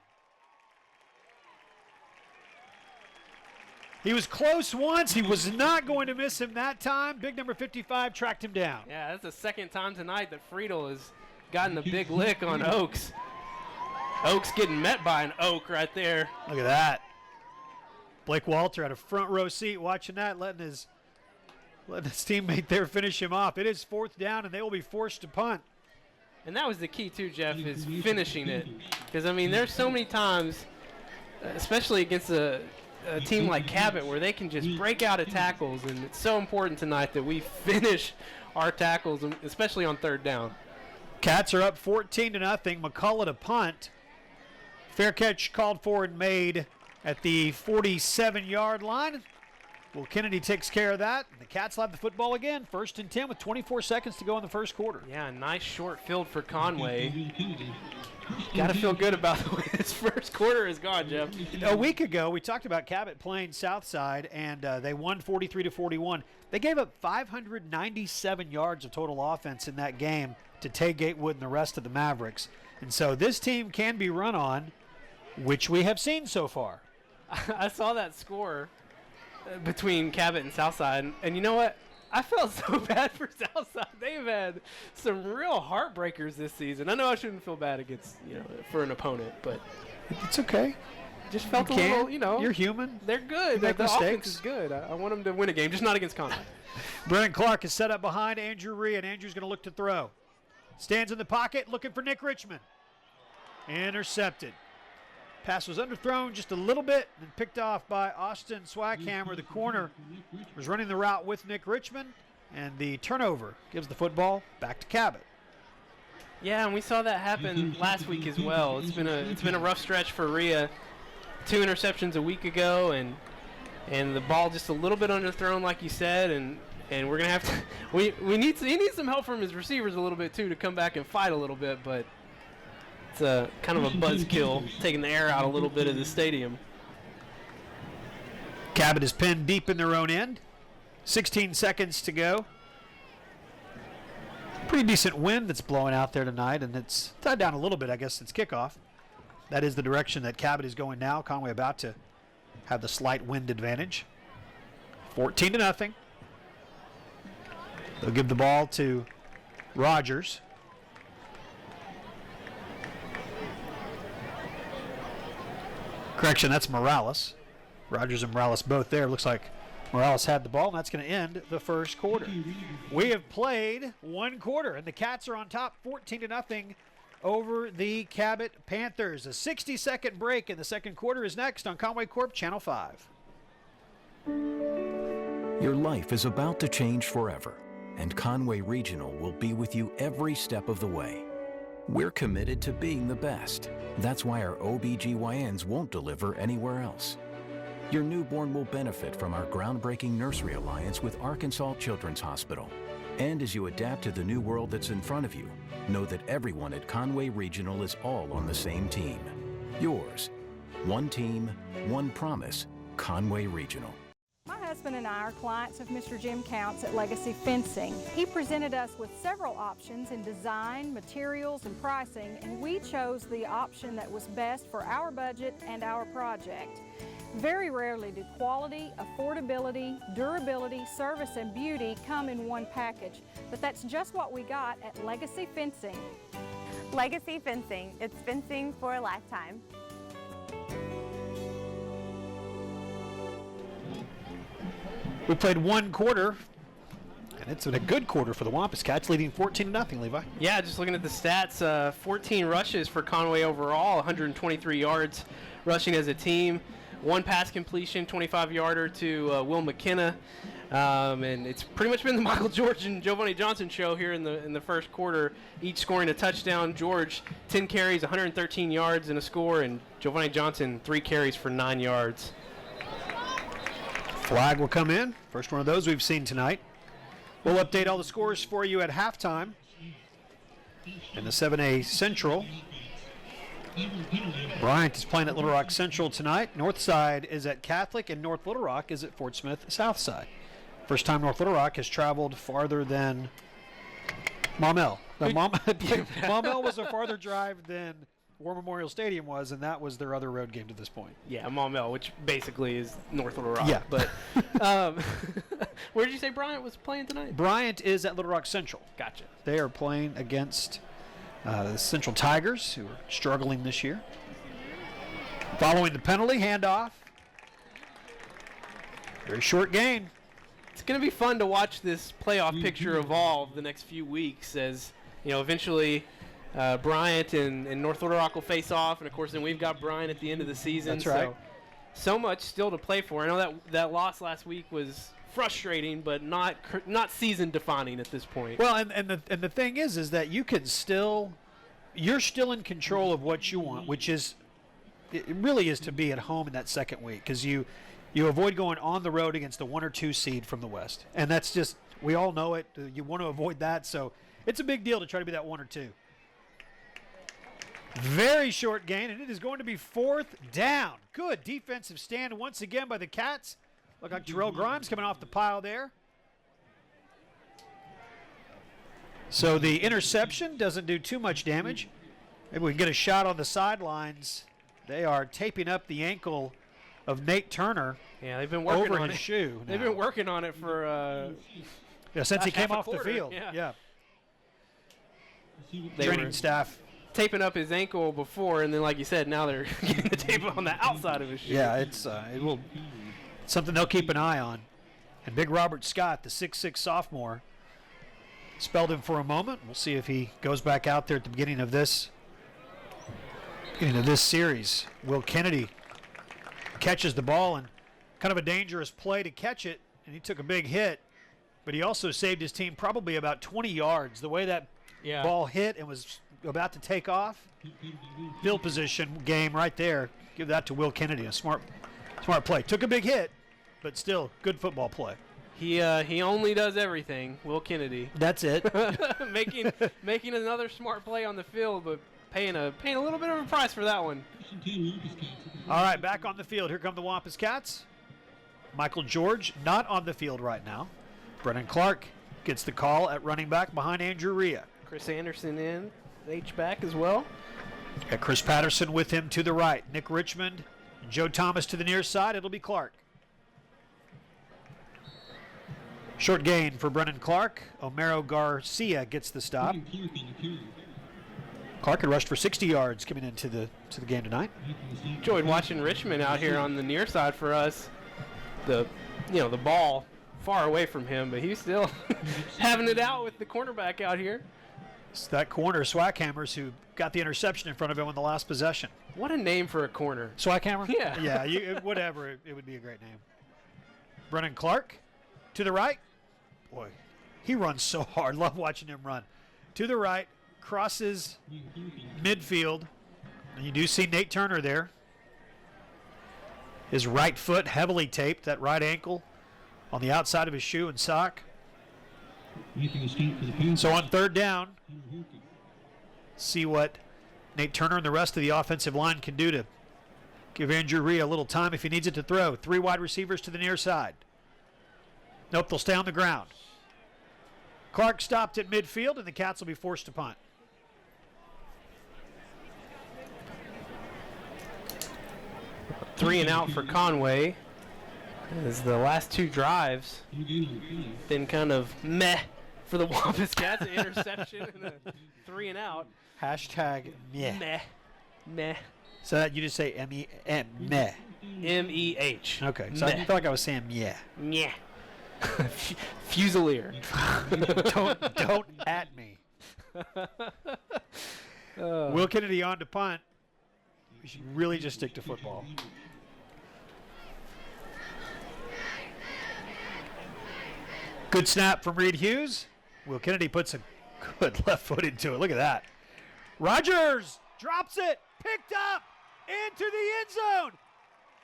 He was close once. He was not going to miss him that time. Big number 55 tracked him down. Yeah, that's the second time tonight that Friedel has gotten a big lick on Oaks. Oaks getting met by an Oak right there. Look at that. Blake Walter had a front row seat watching that, letting his teammate there finish him off. It is fourth down, and they will be forced to punt. And that was the key, too, Jeff, is finishing it. Because, I mean, there's so many times, especially against a team like Cabot, where they can just break out of tackles. And it's so important tonight that we finish our tackles, especially on third down. Cats are up 14-0. McCullough to punt. Fair catch called for and made at the 47-yard line. Well, Kennedy takes care of that. The Cats will have the football again. 1st and 10 with 24 seconds to go in the first quarter. Yeah, nice short field for Conway. Got to feel good about the way this first quarter has gone, Jeff. A week ago, we talked about Cabot playing Southside, and they won 43-41. They gave up 597 yards of total offense in that game to Tay Gatewood and the rest of the Mavericks. And so this team can be run on, which we have seen so far. I saw that score between Cabot and Southside, and you know what? I felt so bad for Southside. They've had some real heartbreakers this season. I know I shouldn't feel bad against, for an opponent, but it's okay. just felt You a can. little, You're human. they're good. You make the offense mistakes. is good. I want them to win a game, just not against Conway. Brennan Clark is set up behind Andrew Rhea, and Andrew's going to look to throw. Stands in the pocket, looking for Nick Richmond. Intercepted. Pass was underthrown just a little bit and picked off by Austin Swaghammer. The corner was running the route with Nick Richmond, and the turnover gives the football back to Cabot. Yeah, and we saw that happen last week as well. It's been a rough stretch for Rhea. 2 interceptions a week ago, and the ball just a little bit underthrown, like you said, and we're gonna have to. He needs some help from his receivers a little bit too to come back and fight a little bit, but it's a kind of a buzzkill, taking the air out a little bit of the stadium. Cabot is pinned deep in their own end. 16 seconds to go. Pretty decent wind that's blowing out there tonight, and it's died down a little bit, I guess, since kickoff. That is the direction that Cabot is going now. Conway about to have the slight wind advantage. 14-0. They'll give the ball to Rogers. Correction, that's Morales. Rogers and Morales both there. Looks like Morales had the ball, and that's going to end the first quarter. We have played 1 quarter, and the Cats are on top 14-0 over the Cabot Panthers. A 60-second break in the second quarter is next on Conway Corp Channel 5. Your life is about to change forever, and Conway Regional will be with you every step of the way. We're committed to being the best. That's why our OBGYNs won't deliver anywhere else. Your newborn will benefit from our groundbreaking nursery alliance with Arkansas Children's Hospital. And as you adapt to the new world that's in front of you, know that everyone at Conway Regional is all on the same team. Yours. One team, one promise. Conway Regional. My husband and I are clients of Mr. Jim Counts at Legacy Fencing. He presented us with several options in design, materials, and pricing, and we chose the option that was best for our budget and our project. Very rarely do quality, affordability, durability, service, and beauty come in one package, but that's just what we got at Legacy Fencing. Legacy Fencing, it's fencing for a lifetime. We played 1 quarter, and it's been a good quarter for the Wampus Cats, leading 14-0, Levi. Yeah, just looking at the stats, 14 rushes for Conway overall, 123 yards rushing as a team. 1 pass completion, 25-yarder to Will McKenna. And it's pretty much been the Michael George and Giovanni Johnson show here in the first quarter, each scoring a touchdown. George, 10 carries, 113 yards and a score, and Giovanni Johnson, 3 carries for 9 yards. Flag will come in. First one of those we've seen tonight. We'll update all the scores for you at halftime. In the 7A Central, Bryant is playing at Little Rock Central tonight. Northside is at Catholic, and North Little Rock is at Fort Smith Southside. First time North Little Rock has traveled farther than Maumelle. Maumelle was a farther drive than War Memorial Stadium was, and that was their other road game to this point. Yeah, Maumelle, which basically is North Little Rock. Yeah. But where did you say Bryant was playing tonight? Bryant is at Little Rock Central. Gotcha. They are playing against the Central Tigers, who are struggling this year. Following the penalty, handoff. Very short gain. It's going to be fun to watch this playoff picture evolve the next few weeks as, eventually Bryant and North Little Rock will face off. And, of course, then we've got Bryant at the end of the season. That's right. So much still to play for. I know that loss last week was frustrating, but not season defining at this point. Well, and the thing is that you're still in control of what you want, which is it really is to be at home in that second week, because you avoid going on the road against the 1 or 2 seed from the West, and that's just, we all know it. You want to avoid that, so it's a big deal to try to be that 1 or 2. Very short gain, and it is going to be 4th down. Good defensive stand once again by the Cats. Look like Terrell Grimes coming off the pile there. So the interception doesn't do too much damage. Maybe we can get a shot on the sidelines. They are taping up the ankle of Nate Turner. Yeah, they've been working over on his it. shoe. They've been working on it for since he came half a off the quarter, field. yeah. Training staff taping up his ankle before, and then, like you said, now they're getting the tape on the outside of his shoe. Yeah, it's something they'll keep an eye on. And Big Robert Scott, the 6'6" sophomore, spelled him for a moment. We'll see if he goes back out there at the beginning of this series. Will Kennedy catches the ball, and kind of a dangerous play to catch it, and he took a big hit, but he also saved his team probably about 20 yards. The way that ball hit and was about to take off, field position game right there. Give that to Will Kennedy, a smart play. Took a big hit, but still good football play. He only does everything, Will Kennedy. That's it. making another smart play on the field, but paying a little bit of a price for that one. All right, back on the field. Here come the Wampus Cats. Michael George not on the field right now. Brennan Clark gets the call at running back behind Andrew Rhea. Chris Anderson in, H-back as well. Got Chris Patterson with him to the right. Nick Richmond, Joe Thomas to the near side. It'll be Clark. Short gain for Brennan Clark. Omero Garcia gets the stop. Clark had rushed for 60 yards coming into the game tonight. Enjoyed watching Richmond out here on the near side for us. The ball far away from him, but he's still having it out with the cornerback out here. It's that corner, Swackhammers, who got the interception in front of him on the last possession. What a name for a corner. Swackhammer? Yeah. Yeah, whatever. It would be a great name. Brennan Clark to the right. Boy, he runs so hard. Love watching him run. To the right, crosses midfield. And you do see Nate Turner there. His right foot heavily taped, that right ankle on the outside of his shoe and sock. So on third down, see what Nate Turner and the rest of the offensive line can do to give Andrew Rhea a little time if he needs it to throw. 3 wide receivers to the near side. Nope, they'll stay on the ground. Clark stopped at midfield, and the Cats will be forced to punt. Three and out for Conway. As the last 2 drives been kind of meh for the Wampus Cats. An interception and a 3 and out. Hashtag meh. Meh. So that you just say M-E-M, meh. M-E-H. Okay, so I felt like I was saying yeah. Meh. Fusilier. Don't at me. Will Kennedy on to punt. We should really just stick to football. Good snap from Reed Hughes. Will Kennedy puts a good left foot into it. Look at that. Rogers drops it. Picked up into the end zone.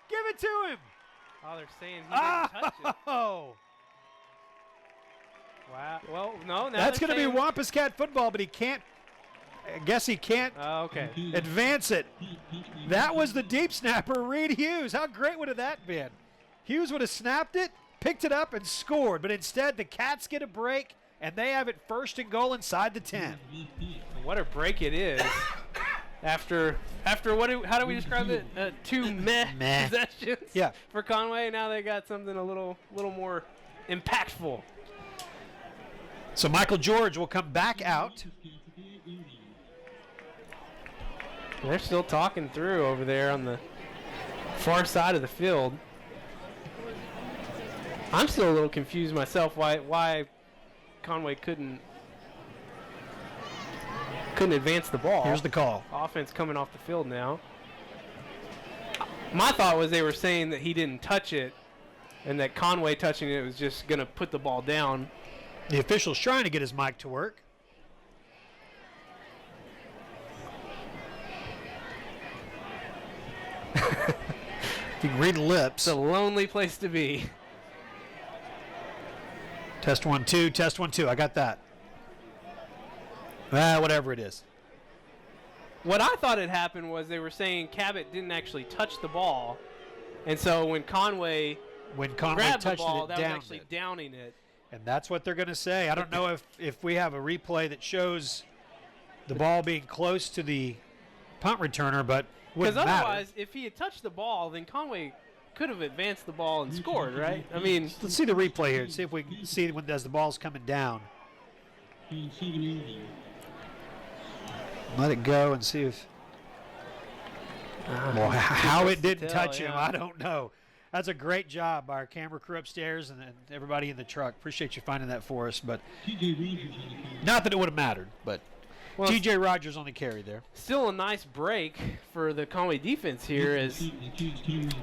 Give it to him. Oh, they're saying he didn't touch it. Oh. Wow. Well, no. Now That's going to be saying... Wampus Cat football, but he can't. I guess he can't okay. advance it. That was the deep snapper, Reed Hughes. How great would have that been? Hughes would have snapped it, picked it up, and scored. But instead, the Cats get a break, and they have it 1st and goal inside the 10. What a break it is. After how do we describe it? 2 meh possessions for Conway. Now they got something a little more impactful. So Michael George will come back out. They're still talking through over there on the far side of the field. I'm still a little confused myself why Conway couldn't advance the ball. Here's the call. Offense coming off the field now. My thought was they were saying that he didn't touch it and that Conway touching it was just going to put the ball down. The official's trying to get his mic to work. You can read lips. It's a lonely place to be. Test 1 2. Test 1 2. I got that. Whatever it is. What I thought had happened was they were saying Cabot didn't actually touch the ball, and so when Conway grabbed the ball, that was actually downing it. And that's what they're going to say. I don't know if we have a replay that shows the ball being close to the punt returner, but wouldn't matter. Because otherwise, if he had touched the ball, then Conway could have advanced the ball and scored, right? I mean, let's see the replay here. See if we can see as the ball's coming down. Let it go and see if. Well, how it didn't touch him, I don't know. That's a great job by our camera crew upstairs and everybody in the truck. Appreciate you finding that for us. But not that it would have mattered, but T.J. Rogers on the carry there. Still a nice break for the Conway defense here, as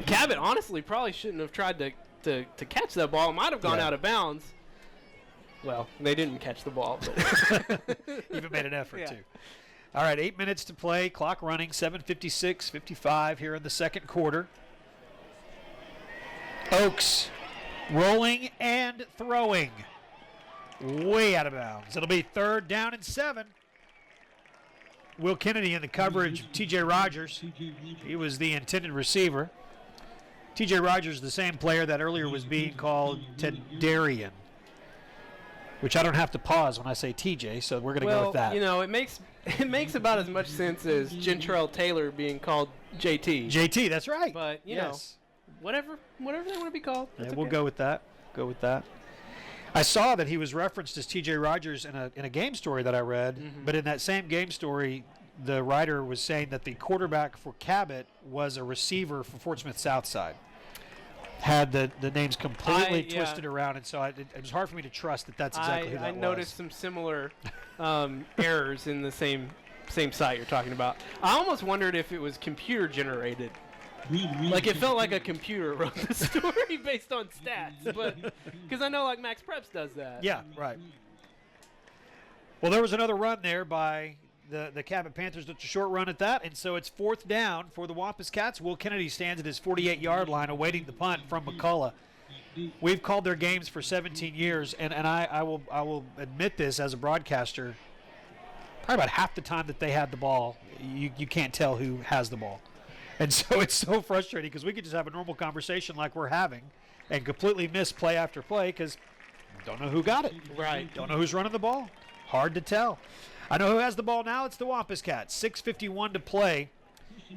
Cabot honestly probably shouldn't have tried to catch that ball. It might have gone out of bounds. Well, they didn't catch the ball. But even made an effort to. All right, 8 minutes to play. Clock running, 7:56, 55 here in the second quarter. Oaks rolling and throwing. Way out of bounds. It'll be 3rd down and 7. Will Kennedy in the coverage of T.J. Rogers. He was the intended receiver. T.J. Rogers, the same player that earlier was being called Tedarian, which I don't have to pause when I say TJ, so we're going to go with that. You know, it makes about as much sense as Gentrell Taylor being called JT. JT, that's right. But, you know, whatever they want to be called. Yeah, we'll go with that. I saw that he was referenced as T.J. Rogers in a game story that I read, but in that same game story, the writer was saying that the quarterback for Cabot was a receiver for Fort Smith Southside. Had the names completely twisted around, and so it was hard for me to trust that that's exactly who that was. I noticed some similar errors in the same site you're talking about. I almost wondered if it was computer generated. Like, it felt like a computer wrote the story based on stats, but because I know, like, Max Preps does that. Yeah, right. Well, there was another run there by the Cabot Panthers. It's a short run at that, and so it's 4th down for the Wampus Cats. Will Kennedy stands at his 48-yard line awaiting the punt from McCullough. We've called their games for 17 years, and I will admit this as a broadcaster, probably about half the time that they had the ball, you can't tell who has the ball. And so it's so frustrating because we could just have a normal conversation like we're having and completely miss play after play because don't know who got it. Right. Don't know who's running the ball. Hard to tell. I know who has the ball now. It's the Wampus Cats. 6:51 to play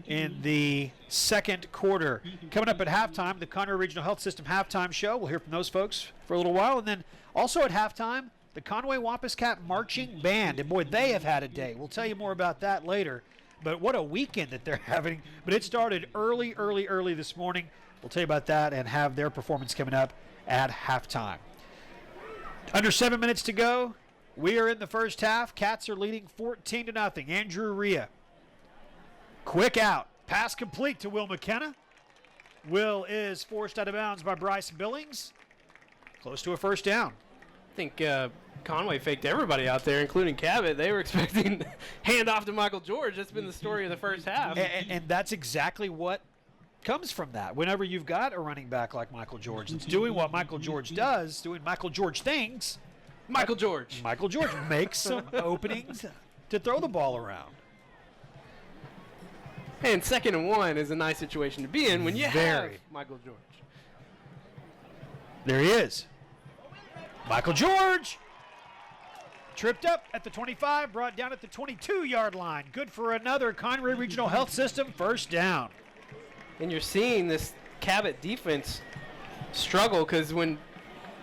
in the second quarter. Coming up at halftime, the Conway Regional Health System halftime show. We'll hear from those folks for a little while. And then also at halftime, the Conway Wampus Cat Marching Band. And boy, they have had a day. We'll tell you more about that later. But what a weekend that they're having. But it started early this morning. We'll tell you about that and have their performance coming up at halftime. Under 7 minutes to go. We are in the first half. Cats are leading 14-0. Andrew Rhea. Quick out. Pass complete to Will McKenna. Will is forced out of bounds by Bryce Billings. Close to a first down. I think Conway faked everybody out there, including Cabot. They were expecting handoff to Michael George. That's been the story of the first half. And that's exactly what comes from that. Whenever you've got a running back like Michael George, it's doing what Michael George does, doing Michael George things. Michael George makes some openings to throw the ball around. And 2nd and 1 is a nice situation to be in when you have Michael George. There he is. Michael George tripped up at the 25, brought down at the 22-yard line. Good for another Conway Regional Health System first down. And you're seeing this Cabot defense struggle because when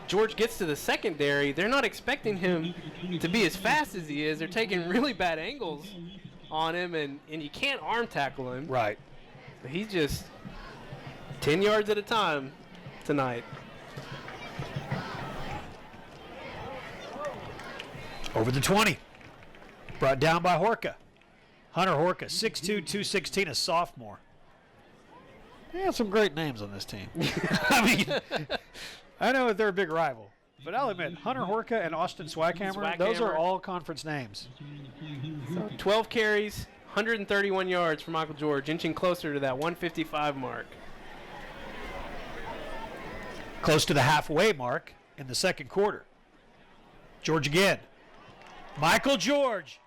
George gets to the secondary, they're not expecting him to be as fast as he is. They're taking really bad angles on him, and you can't arm tackle him. Right. But he's just 10 yards at a time tonight. Over the 20. Brought down by Horka. Hunter Horka, 6'2", 216, a sophomore. Yeah, some great names on this team. I mean, I know that they're a big rival, but I'll admit, Hunter Horka and Austin Swackhammer, those are all conference names. So 12 carries, 131 yards for Michael George, inching closer to that 155 mark. Close to the halfway mark in the second quarter. George again. Michael George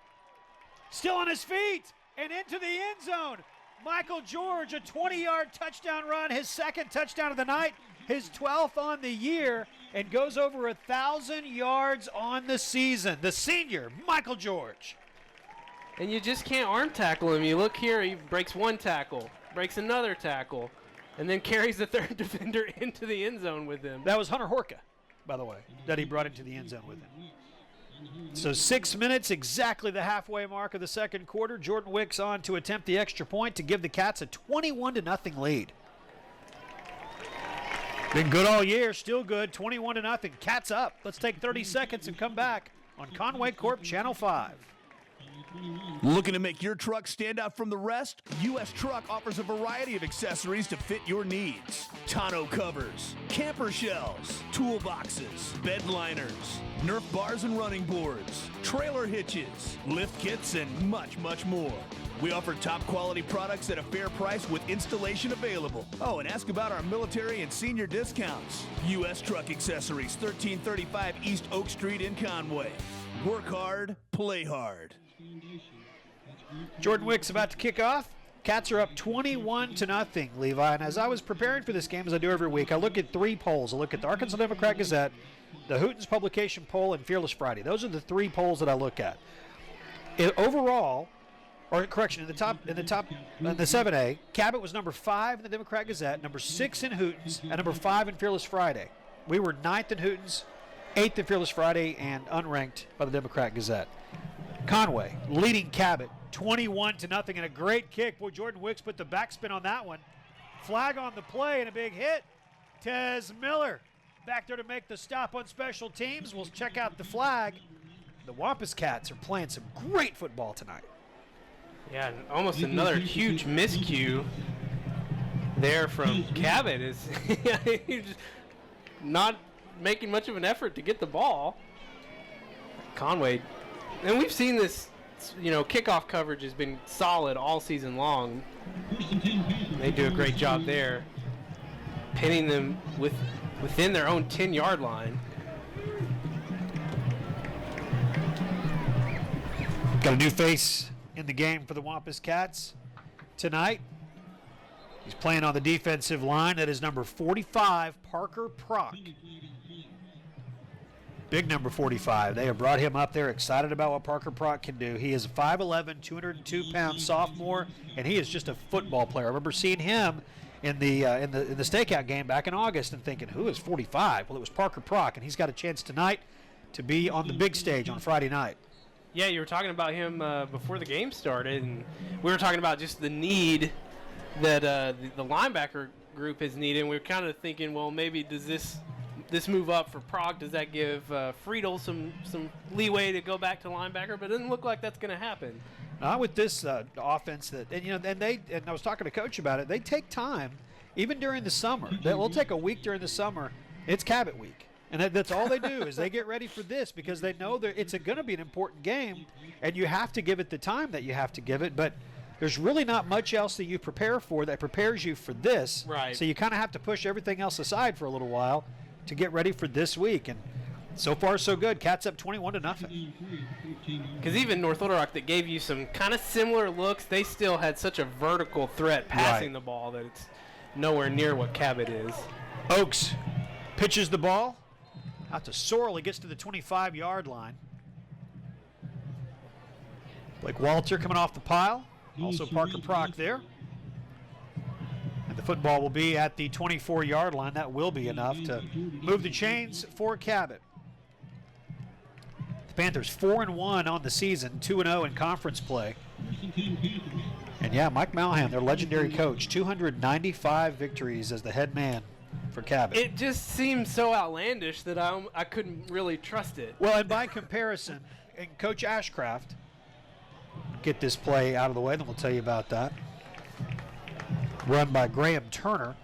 still on his feet and into the end zone. Michael George, a 20-yard touchdown run, his second touchdown of the night, his 12th on the year, and goes over 1,000 yards on the season. The senior, Michael George. And you just can't arm tackle him. You look here, he breaks one tackle, breaks another tackle, and then carries the third defender into the end zone with him. That was Hunter Horka, by the way, that he brought into the end zone with him. So 6 minutes, exactly the halfway mark of the second quarter. Jordan Wicks on to attempt the extra point to give the Cats a 21-0 lead. Been good all year, still good, 21-0. Cats up. Let's take 30 seconds and come back on Conway Corp Channel 5. Looking to make your truck stand out from the rest? U.S. Truck offers a variety of accessories to fit your needs. Tonneau covers, camper shells, toolboxes, bed liners, Nerf bars and running boards, trailer hitches, lift kits, and much, much more. We offer top quality products at a fair price with installation available. Oh, and ask about our military and senior discounts. U.S. Truck Accessories, 1335 East Oak Street in Conway. Work hard, play hard. Jordan Wicks about to kick off. Cats are up 21-0, Levi. And as I was preparing for this game, as I do every week, I look at 3 polls. I look at the Arkansas Democrat Gazette, the Hooten's Publication poll, and Fearless Friday. Those are the 3 polls that I look at. Overall, or correction, in the 7A, Cabot was number 5 in the Democrat Gazette, number 6 in Hooten's, and number 5 in Fearless Friday. We were 9th in Hooten's, 8th in Fearless Friday, and unranked by the Democrat Gazette. Conway leading Cabot 21-0, and a great kick. Boy, Jordan Wicks put the backspin on that one. Flag on the play and a big hit. Tez Miller back there to make the stop on special teams. We'll check out the flag. The Wampus Cats are playing some great football tonight. Yeah, and almost another huge miscue there from Cabot. Is he's just not making much of an effort to get the ball. Conway, and we've seen this, kickoff coverage has been solid all season long. They do a great job there, pinning them within their own 10-yard line. Got a new face in the game for the Wampus Cats tonight. He's playing on the defensive line. That is number 45, Parker Prock. Big number 45. They have brought him up there, excited about what Parker Prock can do. He is a 5'11", 202-pound sophomore, and he is just a football player. I remember seeing him in the stakeout game back in August and thinking, who is 45? Well, it was Parker Prock, and he's got a chance tonight to be on the big stage on Friday night. Yeah, you were talking about him before the game started, and we were talking about just the need that the linebacker group has needed. And we were kind of thinking, well, maybe does this move up for Prague, does that give Friedel some leeway to go back to linebacker? But it doesn't look like that's going to happen. Not with this offense and I was talking to Coach about it. They take time, even during the summer. They'll take a week during the summer. It's Cabot week. And that's all they do is they get ready for this because they know that it's going to be an important game, and you have to give it the time that you have to give it. But there's really not much else that you prepare for that prepares you for this. Right. So you kind of have to push everything else aside for a little while to get ready for this week. And so far, so good. Cats up 21-0. Because even North Little Rock, that gave you some kind of similar looks, they still had such a vertical threat passing the ball that it's nowhere near what Cabot is. Oaks pitches the ball out to Sorrell. He gets to the 25-yard line. Blake Walter coming off the pile. Also Parker Prock there. And the football will be at the 24-yard line. That will be enough to move the chains for Cabot. The Panthers 4-1 on the season, 2-0 in conference play. And yeah, Mike Malhan, their legendary coach, 295 victories as the head man for Cabot. It just seems so outlandish that I couldn't really trust it. Well, and by comparison, and Coach Ashcraft, get this play out of the way, then we'll tell you about that. Run by Graham Turner.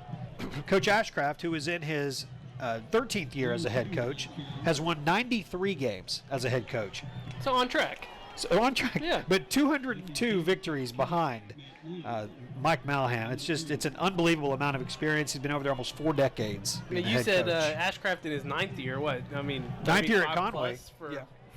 Coach Ashcraft, who is in his 13th year as a head coach, has won 93 games as a head coach. So on track. So on track, yeah. But 202 victories behind Mike Malhan. It's an unbelievable amount of experience. He's been over there almost 4 decades. You said Ashcraft in his 9th year. What? I mean, 9th year at Conway.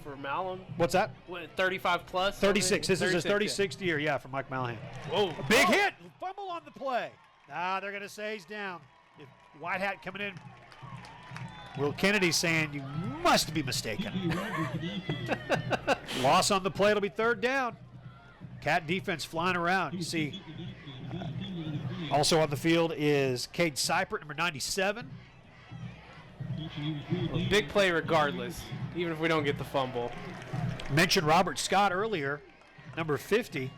For Malhan. What's that? What, 35 plus? 36. This is his 36, 36th year, for Mike Malhan. Whoa. A big hit. Fumble on the play. They're going to say he's down. If White Hat coming in. Will Kennedy saying, you must be mistaken. Loss on the play. It'll be 3rd down. Cat defense flying around. You see, also on the field is Cade Seipert, number 97. A big play regardless, even if we don't get the fumble. Mentioned Robert Scott earlier, number 50.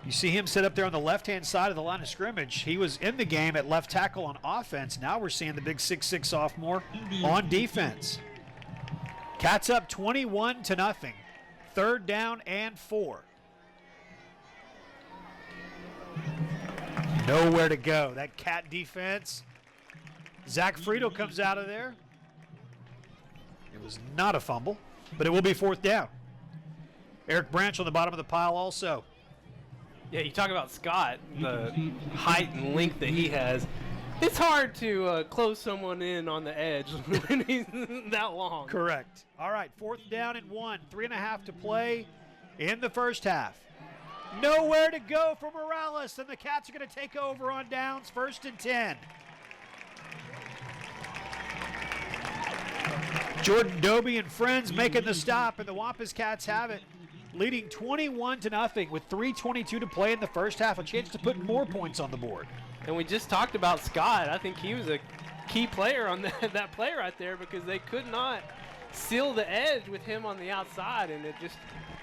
You see him sit up there on the left-hand side of the line of scrimmage. He was in the game at left tackle on offense. Now we're seeing the big 6'6" sophomore on defense. Cats up 21-0. 3rd down and 4. Nowhere to go. That Cat defense. Zach Friedel comes out of there. It was not a fumble, but it will be 4th down. Eric Branch on the bottom of the pile also. Yeah, you talk about Scott, the height and length that he has. It's hard to close someone in on the edge when he's that long. Correct. All right, 4th down and 1. 3.5 to play in the first half. Nowhere to go for Morales, and the Cats are going to take over on downs, 1st and 10. Jordan Doby and friends making the stop, and the Wampus Cats have it, leading 21-0 with 3:22 to play in the first half. A chance to put more points on the board. And we just talked about Scott. I think he was a key player on that play right there because they could not seal the edge with him on the outside, and it just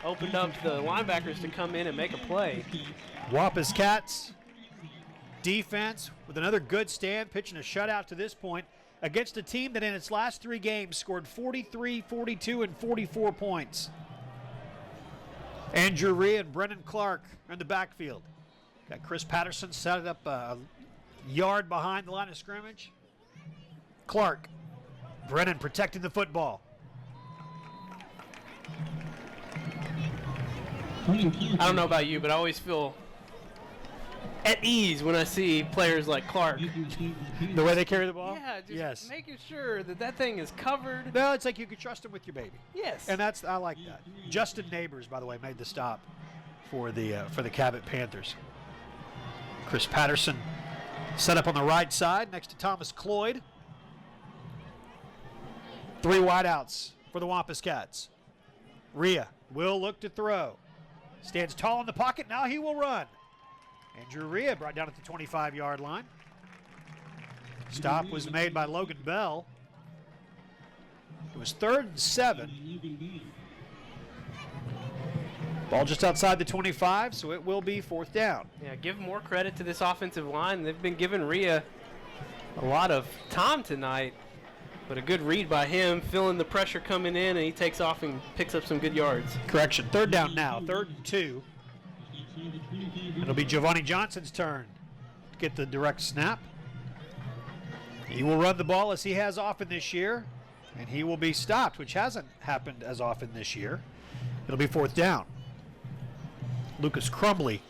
opened up the linebackers to come in and make a play. Wampus Cats defense with another good stand, pitching a shutout to this point against a team that in its last 3 games scored 43, 42, and 44 points. Andrew Rhea and Brennan Clark are in the backfield. Got Chris Patterson set up a yard behind the line of scrimmage. Clark, Brennan protecting the football. I don't know about you, but I always feel at ease when I see players like Clark. The way they carry the ball? Yeah, just yes. making sure that thing is covered. No, it's like you can trust him with your baby. Yes. And I like that. Justin Neighbors, by the way, made the stop for the Cabot Panthers. Chris Patterson set up on the right side next to Thomas Cloyd. 3 wideouts for the Wampus Cats. Rhea will look to throw. Stands tall in the pocket. Now he will run. Andrew Rhea brought down at the 25-yard line. Stop was made by Logan Bell. It was 3rd and 7. Ball just outside the 25, so it will be 4th down. Yeah, give more credit to this offensive line. They've been giving Rhea a lot of time tonight, but a good read by him, feeling the pressure coming in, and he takes off and picks up some good yards. Correction, 3rd down now, 3rd and 2. It'll be Giovanni Johnson's turn to get the direct snap. He will run the ball as he has often this year, and he will be stopped, which hasn't happened as often this year. It'll be 4th down. Lucas Crumbly,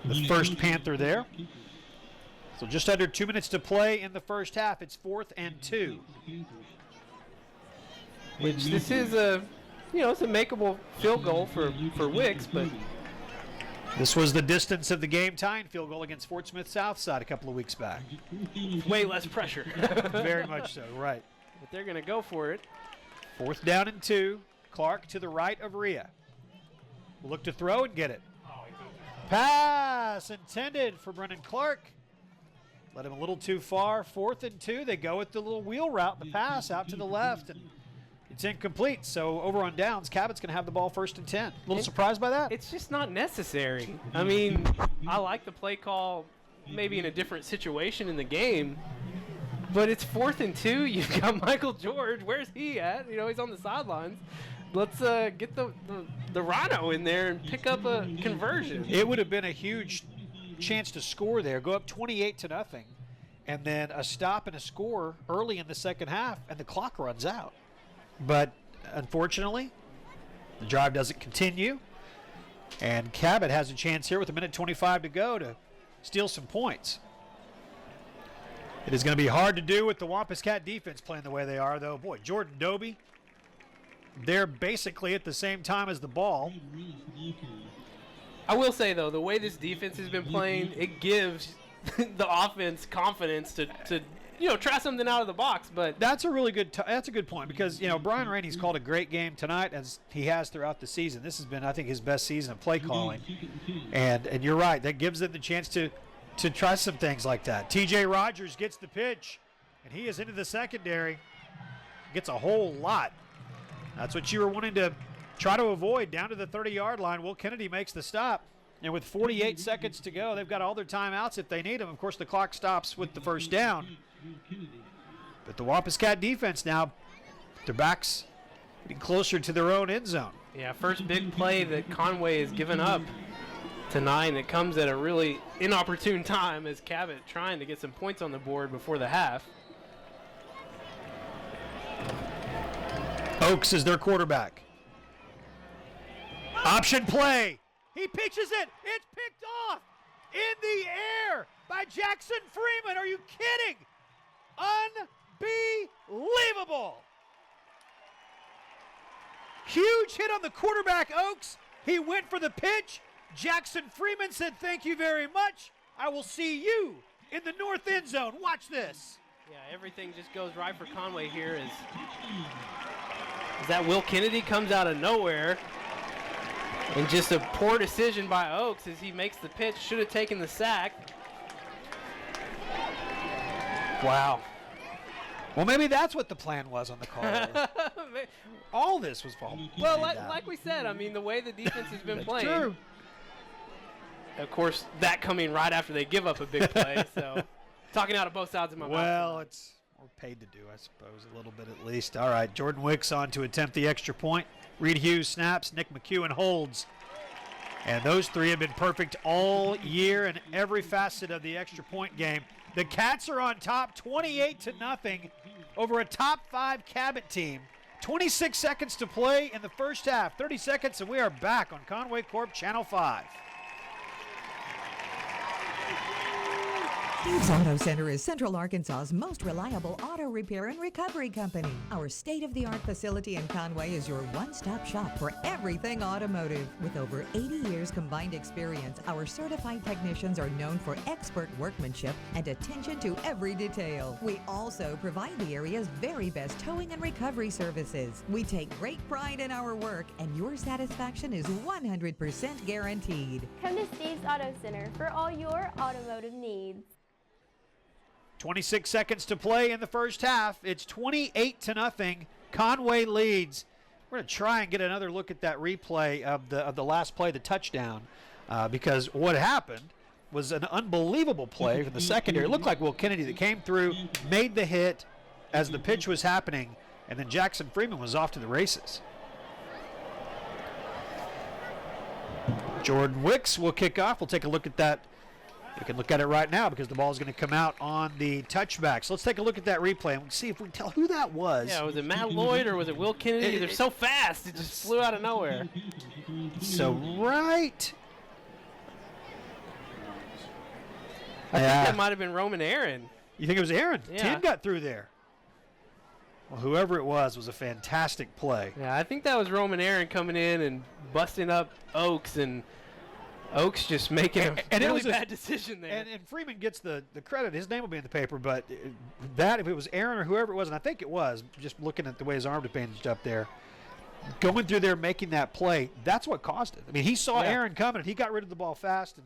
the first Panther there. So just under 2 minutes to play in the first half. It's 4th and 2. Which this is it's a makeable field goal for Wicks, but this was the distance of the game tying field goal against Fort Smith Southside a couple of weeks back. way less pressure. Very much so, right. But they're going to go for it. 4th down and 2. Clark to the right of Rhea. Will look to throw and get it. Pass intended for Brennan Clark. Let him a little too far. 4th and 2. They go with the little wheel route, the pass out to the left, and it's incomplete. So over on downs, Cabot's going to have the ball 1st and 10. A little surprised by that? It's just not necessary. I mean, I like the play call maybe in a different situation in the game, but it's 4th and 2. You've got Michael George. Where's he at? He's on the sidelines. Let's get the Rhino in there and pick up a conversion. It would have been a huge chance to score there. Go up 28-0, and then a stop and a score early in the second half, and the clock runs out. But unfortunately, the drive doesn't continue, and Cabot has a chance here with 1:25 to go to steal some points. It is going to be hard to do with the Wampus Cat defense playing the way they are, though. Boy, Jordan Doby, they're basically at the same time as the ball. I will say, though, the way this defense has been playing, it gives the offense confidence to try something out of the box. But that's a really good that's a good point because, Brian Rainey's called a great game tonight as he has throughout the season. This has been, I think, his best season of play calling. And you're right. That gives them the chance to try some things like that. TJ Rogers gets the pitch, and he is into the secondary. gets a whole lot. That's what you were wanting to try to avoid, down to the 30-yard line. Will Kennedy makes the stop. And with 48 seconds to go, they've got all their timeouts if they need them. Of course, the clock stops with the first down. But the Wampus Cat defense now, their backs getting closer to their own end zone. Yeah, first big play that Conway has given up tonight, and it comes at a really inopportune time as Cabot trying to get some points on the board before the half. Oaks is their quarterback. Option play. He pitches it. It's picked off in the air by Jackson Freeman. Are you kidding? Unbelievable. Huge hit on the quarterback, Oaks. He went for the pitch. Jackson Freeman said, "Thank you very much. I will see you in the north end zone." Watch this. Yeah, everything just goes right for Conway here as that Will Kennedy comes out of nowhere. And just a poor decision by Oaks as he makes the pitch. Should have taken the sack. Wow. Well, maybe that's what the plan was on the call. All this was falling. Well, like we said, I mean, the way the defense has been playing. True. Of course, that coming right after they give up a big play. So, talking out of both sides of my mouth. Well, it's we're paid to do, I suppose, a little bit at least. All right, Jordan Wicks on to attempt the extra point. Reed Hughes snaps, Nick McEwen holds. And those three have been perfect all year in every facet of the extra point game. The Cats are on top 28-0 over a top 5 Cabot team. 26 seconds to play in the first half. 30 seconds and we are back on Conway Corp Channel 5. Steve's Auto Center is Central Arkansas's most reliable auto repair and recovery company. Our state-of-the-art facility in Conway is your one-stop shop for everything automotive. With over 80 years combined experience, our certified technicians are known for expert workmanship and attention to every detail. We also provide the area's very best towing and recovery services. We take great pride in our work, and your satisfaction is 100% guaranteed. Come to Steve's Auto Center for all your automotive needs. 26 seconds to play in the first half. It's 28-0. Conway leads. We're going to try and get another look at that replay of the last play, the touchdown, because what happened was an unbelievable play from the secondary. It looked like Will Kennedy that came through, made the hit as the pitch was happening, and then Jackson Freeman was off to the races. Jordan Wicks will kick off. We'll take a look at that. We can look at it right now because the ball is going to come out on the touchback. So let's take a look at that replay and see if we can tell who that was. Yeah, was it Matt Lloyd or was it Will Kennedy? They're so fast, it just flew out of nowhere. So right. I think that might have been Roman Aaron. You think it was Aaron? Yeah. 10 got through there. Well, whoever it was a fantastic play. Yeah, I think that was Roman Aaron coming in and busting up Oaks, and Oaks just making a really bad decision there. And Freeman gets the credit. His name will be in the paper, but that, if it was Aaron or whoever it was, and I think it was, just looking at the way his arm was bandaged up there, going through there making that play, that's what caused it. I mean, he saw Aaron coming, and he got rid of the ball fast, and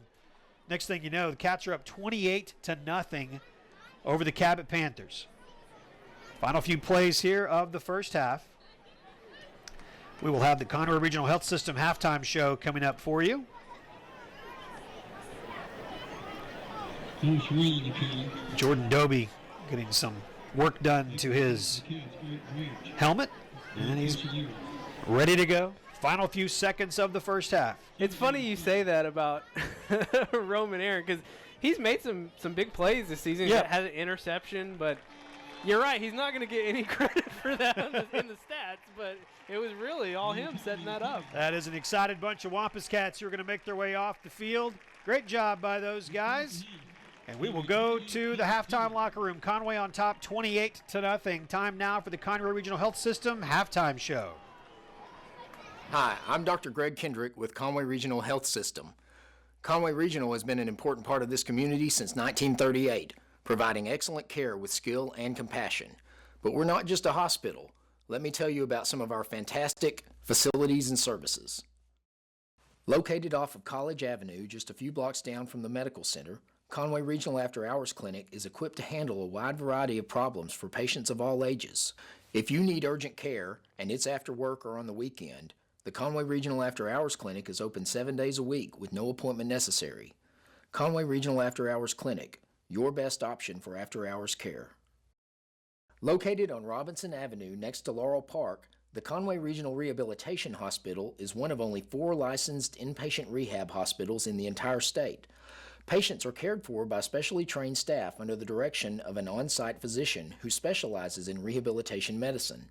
next thing you know, the Cats are up 28-0 over the Cabot Panthers. Final few plays here of the first half. We will have the Conway Regional Health System halftime show coming up for you. Jordan Doby getting some work done to his helmet, and he's ready to go. Final few seconds of the first half. It's funny you say that about Roman Aaron because he's made some big plays this season. Yep. He has an interception, but you're right. He's not going to get any credit for that in the stats, but it was really all him setting that up. That is an excited bunch of Wampus Cats who are going to make their way off the field. Great job by those guys. And we will go to the halftime locker room. Conway on top 28-0. Time now for the Conway Regional Health System halftime show. Hi, I'm Dr. Greg Kendrick with Conway Regional Health System. Conway Regional has been an important part of this community since 1938, providing excellent care with skill and compassion. But we're not just a hospital. Let me tell you about some of our fantastic facilities and services. Located off of College Avenue, just a few blocks down from the medical center, Conway Regional After Hours Clinic is equipped to handle a wide variety of problems for patients of all ages. If you need urgent care and it's after work or on the weekend, the Conway Regional After Hours Clinic is open 7 days a week with no appointment necessary. Conway Regional After Hours Clinic, your best option for after-hours care. Located on Robinson Avenue next to Laurel Park, the Conway Regional Rehabilitation Hospital is one of only 4 licensed inpatient rehab hospitals in the entire state. Patients are cared for by specially trained staff under the direction of an on-site physician who specializes in rehabilitation medicine.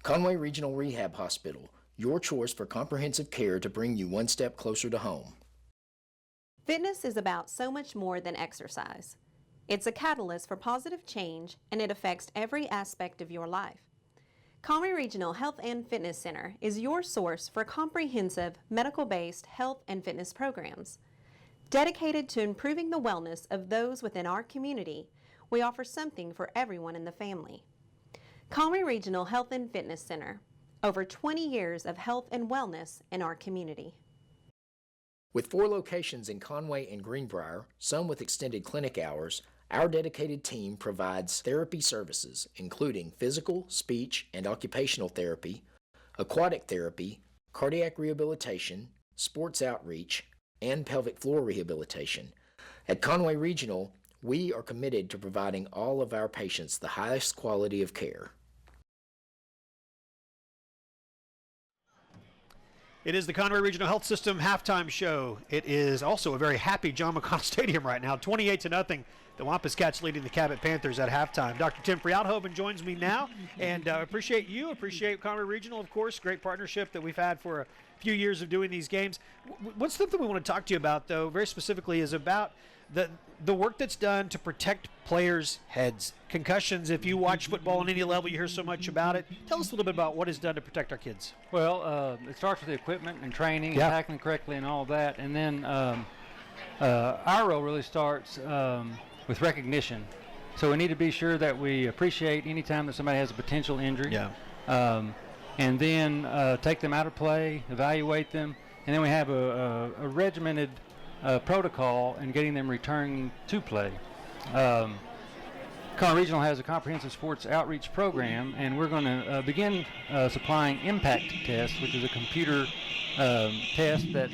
Conway Regional Rehab Hospital, your choice for comprehensive care to bring you one step closer to home. Fitness is about so much more than exercise. It's a catalyst for positive change, and it affects every aspect of your life. Conway Regional Health and Fitness Center is your source for comprehensive medical-based health and fitness programs. Dedicated to improving the wellness of those within our community, we offer something for everyone in the family. Conway Regional Health and Fitness Center, over 20 years of health and wellness in our community. With 4 locations in Conway and Greenbrier, some with extended clinic hours, our dedicated team provides therapy services, including physical, speech, and occupational therapy, aquatic therapy, cardiac rehabilitation, sports outreach, and pelvic floor rehabilitation. At Conway Regional, we are committed to providing all of our patients the highest quality of care. It is the Conway Regional Health System halftime show. It is also a very happy John McConnell Stadium right now, 28-0. The Wampus Cats leading the Cabot Panthers at halftime. Dr. Tim Frialhoven joins me now, and appreciate Conway Regional, of course. Great partnership that we've had for a few years of doing these games. What's something we want to talk to you about, though, very specifically, is about the work that's done to protect players' heads. Concussions, if you watch football on any level, you hear so much about it. Tell us a little bit about what is done to protect our kids. Well, it starts with the equipment and training and tackling correctly and all that. And then our role really starts with recognition. So we need to be sure that we appreciate any time that somebody has a potential injury. Yeah. And then take them out of play, evaluate them, and then we have a regimented protocol in getting them returning to play. Conway Regional has a comprehensive sports outreach program, and we're going to begin supplying impact tests, which is a computer test that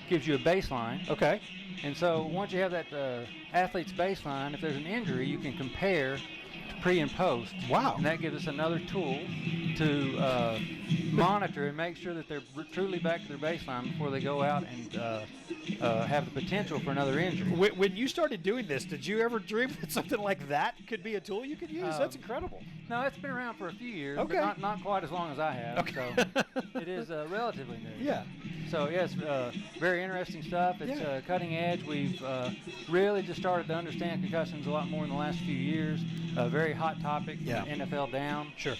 gives you a baseline. Okay. And so once you have that athlete's baseline, if there's an injury, you can compare to pre and post. Wow. And that gives us another tool to monitor and make sure that they're truly back to their baseline before they go out and have the potential for another injury. When you started doing this, did you ever dream that something like that could be a tool you could use? That's incredible. No, it's been around for a few years, okay, but not quite as long as I have. Okay. So it is relatively new. Yeah. So yes, very interesting stuff. It's cutting edge. We've really just started to understand concussions a lot more in the last few years. Very hot topic. NFL down. Sure.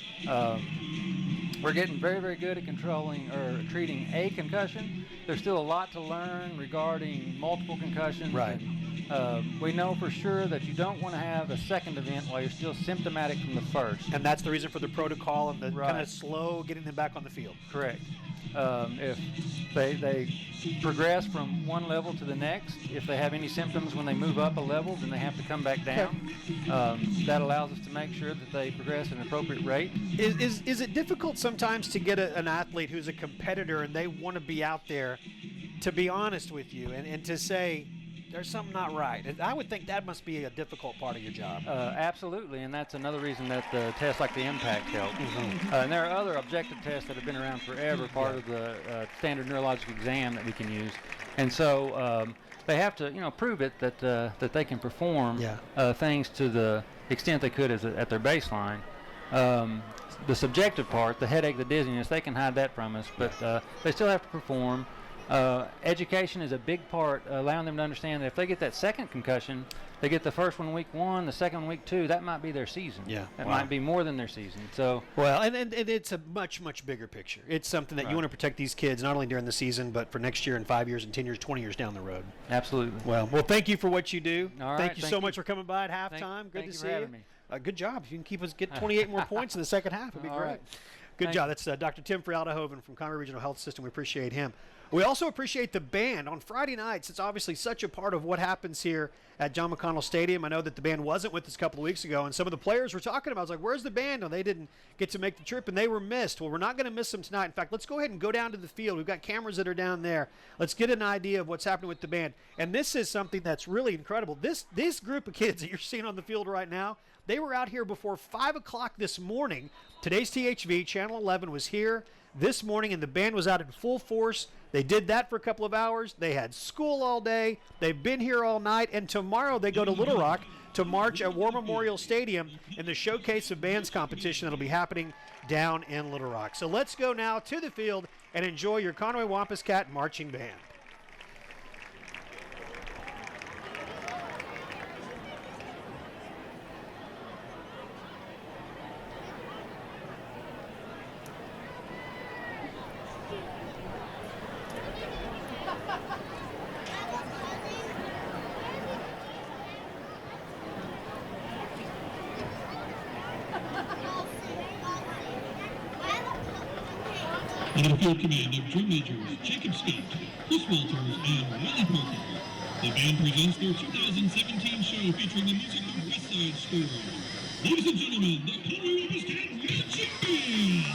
We're getting very, very good at controlling or treating a concussion. There's still a lot to learn regarding multiple concussions. Right. And, we know for sure that you don't want to have a second event while you're still symptomatic from the first. And that's the reason for the protocol and the kind of slow getting them back on the field. Correct. If they progress from one level to the next, if they have any symptoms when they move up a level, then they have to come back down. That allows us to make sure that they progress at an appropriate rate. Is it difficult sometimes to get an athlete who's a competitor and they want to be out there, to be honest with you and to say, there's something not right? And I would think that must be a difficult part of your job. Absolutely, and that's another reason that the tests like the impact help. Mm-hmm. And there are other objective tests that have been around forever, part of the standard neurologic exam that we can use. And so they have to, prove it that they can perform things to the extent they could at their baseline. The subjective part, the headache, the dizziness, they can hide that from us, but they still have to perform. Education is a big part, allowing them to understand that if they get that second concussion, they get the first one week 1, the second one week 2, that might be their season. Yeah. That might be more than their season. So well, and it's a much, much bigger picture. It's something that you want to protect these kids not only during the season, but for next year and 5 years and 10 years, 20 years down the road. Absolutely. Well, thank you for what you do. All right, thank you so much for coming by at halftime. Good to see you. Thank you for having me. Good job. If you can keep us get 28 more points in the second half, it'd be great. Right. Good job. That's Dr. Tim Frialdahoven from Conway Regional Health System. We appreciate him. We also appreciate the band on Friday nights. It's obviously such a part of what happens here at John McConnell Stadium. I know that the band wasn't with us a couple of weeks ago, and some of the players were talking about, I was like, where's the band? No, they didn't get to make the trip, and they were missed. Well, we're not going to miss them tonight. In fact, let's go ahead and go down to the field. We've got cameras that are down there. Let's get an idea of what's happening with the band. And this is something that's really incredible. This group of kids that you're seeing on the field right now, they were out here before 5 o'clock this morning. Today's THV, Channel 11, was here this morning, and the band was out in full force. They did that for a couple of hours. They had school all day. They've been here all night, and tomorrow they go to Little Rock to march at War Memorial Stadium in the Showcase of Bands competition that'll be happening down in Little Rock. So let's go now to the field and enjoy your Conway Wampus Cat Marching Band. Under the field command of drum majors Jacob Scott, Chris Walters, and Willie Parker, the band presents their 2017 show featuring the music of West Side Story. Ladies and gentlemen, the Conway Wampus Cat Marching Band!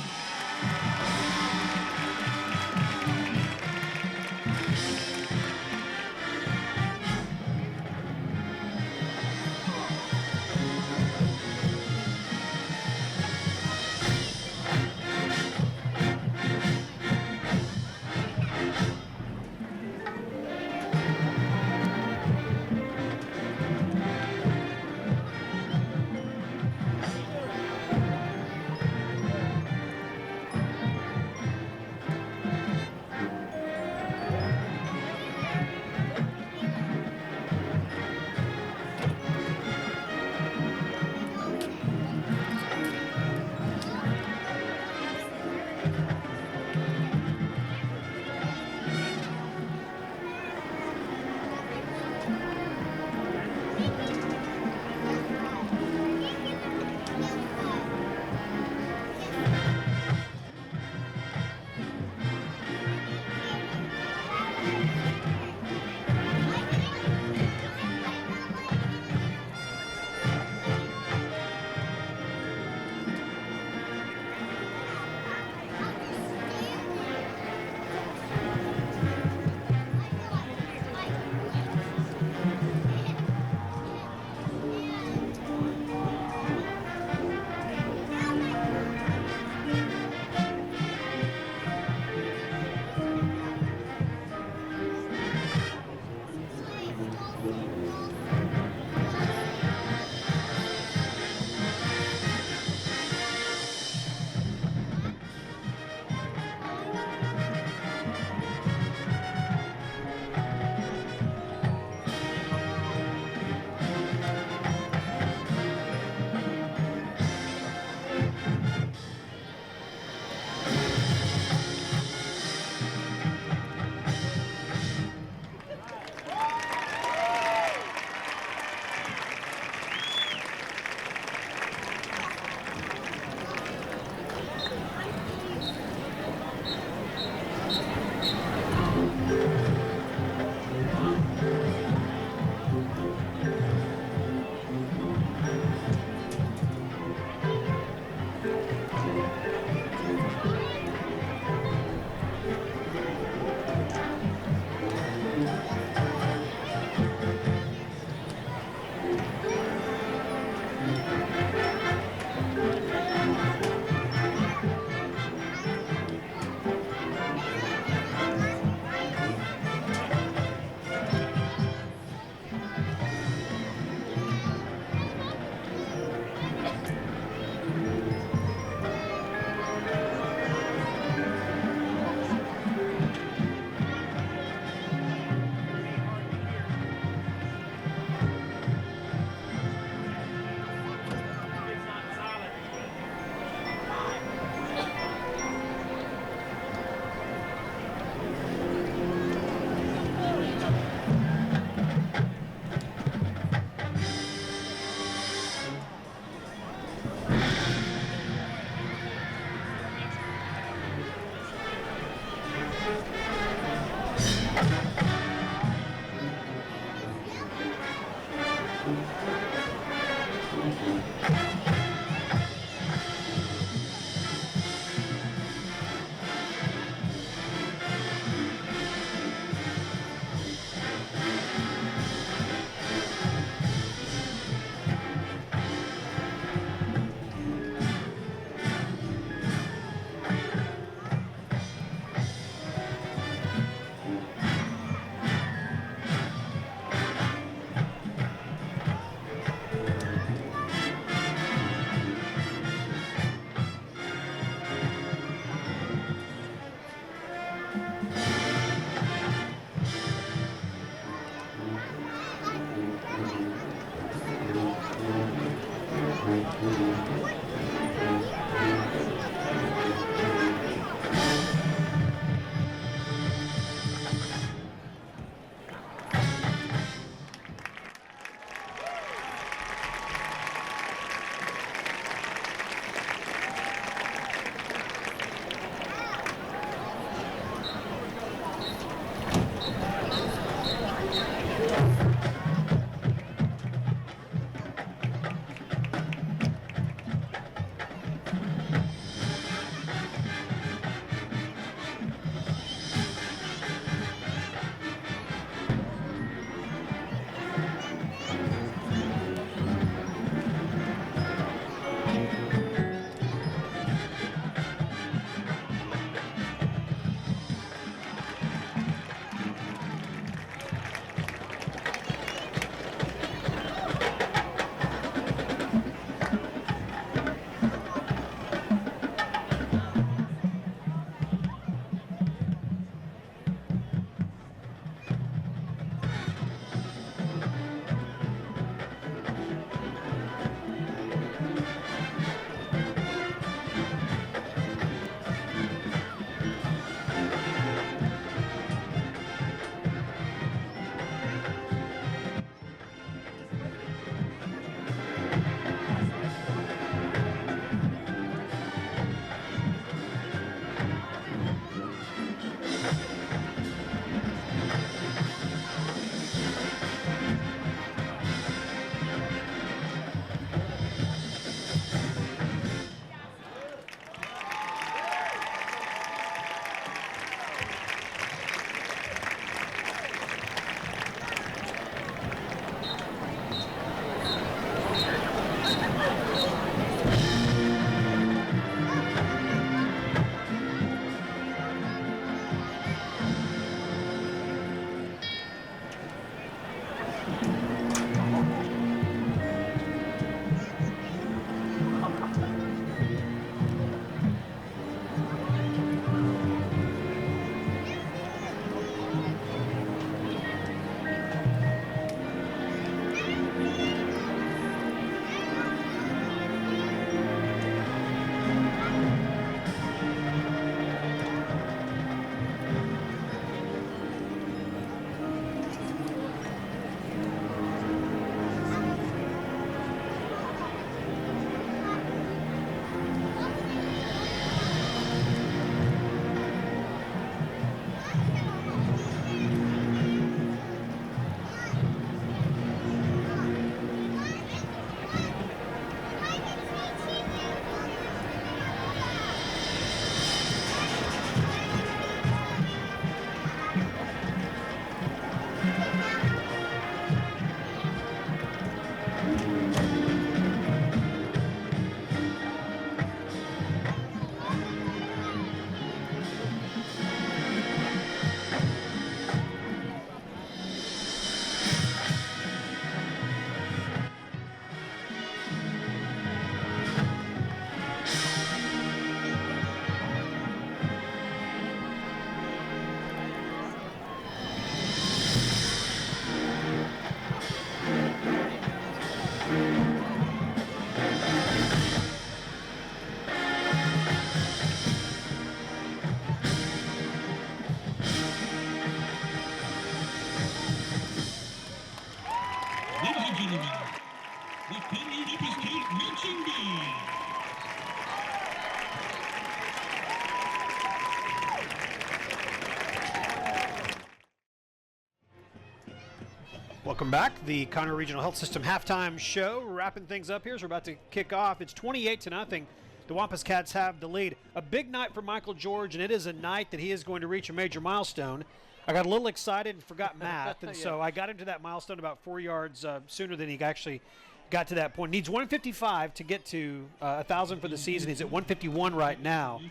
Welcome back. The Conway Regional Health System halftime show. Wrapping things up here as we're about to kick off. It's 28-0. The Wampus Cats have the lead. A big night for Michael George, and it is a night that he is going to reach a major milestone. I got a little excited and forgot math, and so I got him to that milestone about 4 yards sooner than he actually got to that point. Needs 155 to get to 1,000 for the season. He's at 151 right now.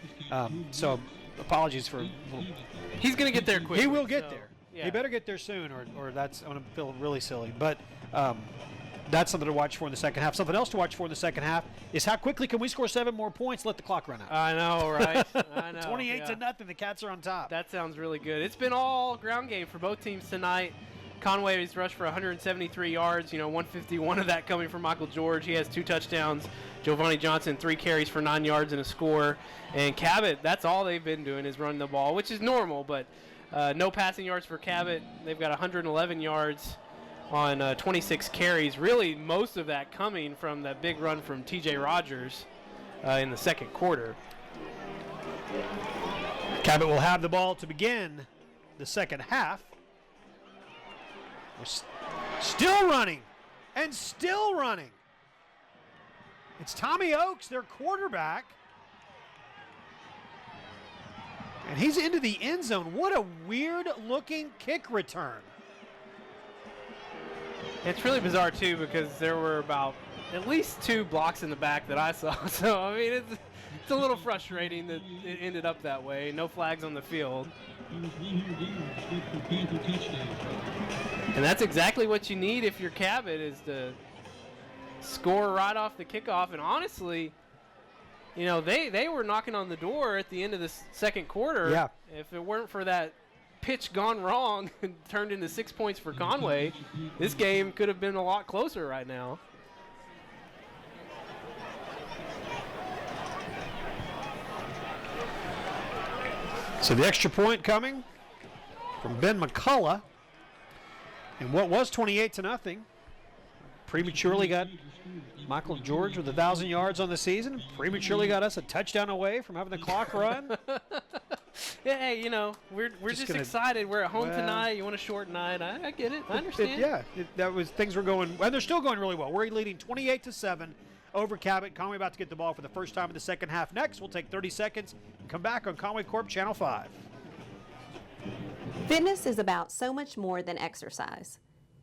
So apologies for... He's going to get there quickly. He will get there. Yeah. He better get there soon, or that's I'm going to feel really silly. But that's something to watch for in the second half. Something else to watch for in the second half is how quickly can we score 7 more points, let the clock run out. I know, right? I know. 28-0. The Cats are on top. That sounds really good. It's been all ground game for both teams tonight. Conway has rushed for 173 yards, 151 of that coming from Michael George. He has 2 touchdowns. Giovanni Johnson, 3 carries for 9 yards and a score. And Cabot, that's all they've been doing is running the ball, which is normal, but no passing yards for Cabot. They've got 111 yards on 26 carries. Really, most of that coming from that big run from T.J. Rogers in the second quarter. Cabot will have the ball to begin the second half. We're still running and still running. It's Tommy Oakes, their quarterback. And he's into the end zone. What a weird-looking kick return. It's really bizarre, too, because there were about at least 2 blocks in the back that I saw. So, I mean, it's a little frustrating that it ended up that way. No flags on the field. And that's exactly what you need if you're Cabot, is to score right off the kickoff. And honestly, they were knocking on the door at the end of the second quarter. Yeah. If it weren't for that pitch gone wrong and turned into 6 points for Conway, this game could have been a lot closer right now. So the extra point coming from Ben McCullough. And what was 28-0 prematurely got Michael George with 1,000 yards on the season. Prematurely got us a touchdown away from having the clock run. Yeah, hey, we're just excited. We're at home tonight. You want a short night. I get it. I understand. Things were going, and they're still going really well. We're leading 28-7 over Cabot. Conway about to get the ball for the first time in the second half. Next, we'll take 30 seconds and come back on Conway Corp Channel 5. Fitness is about so much more than exercise.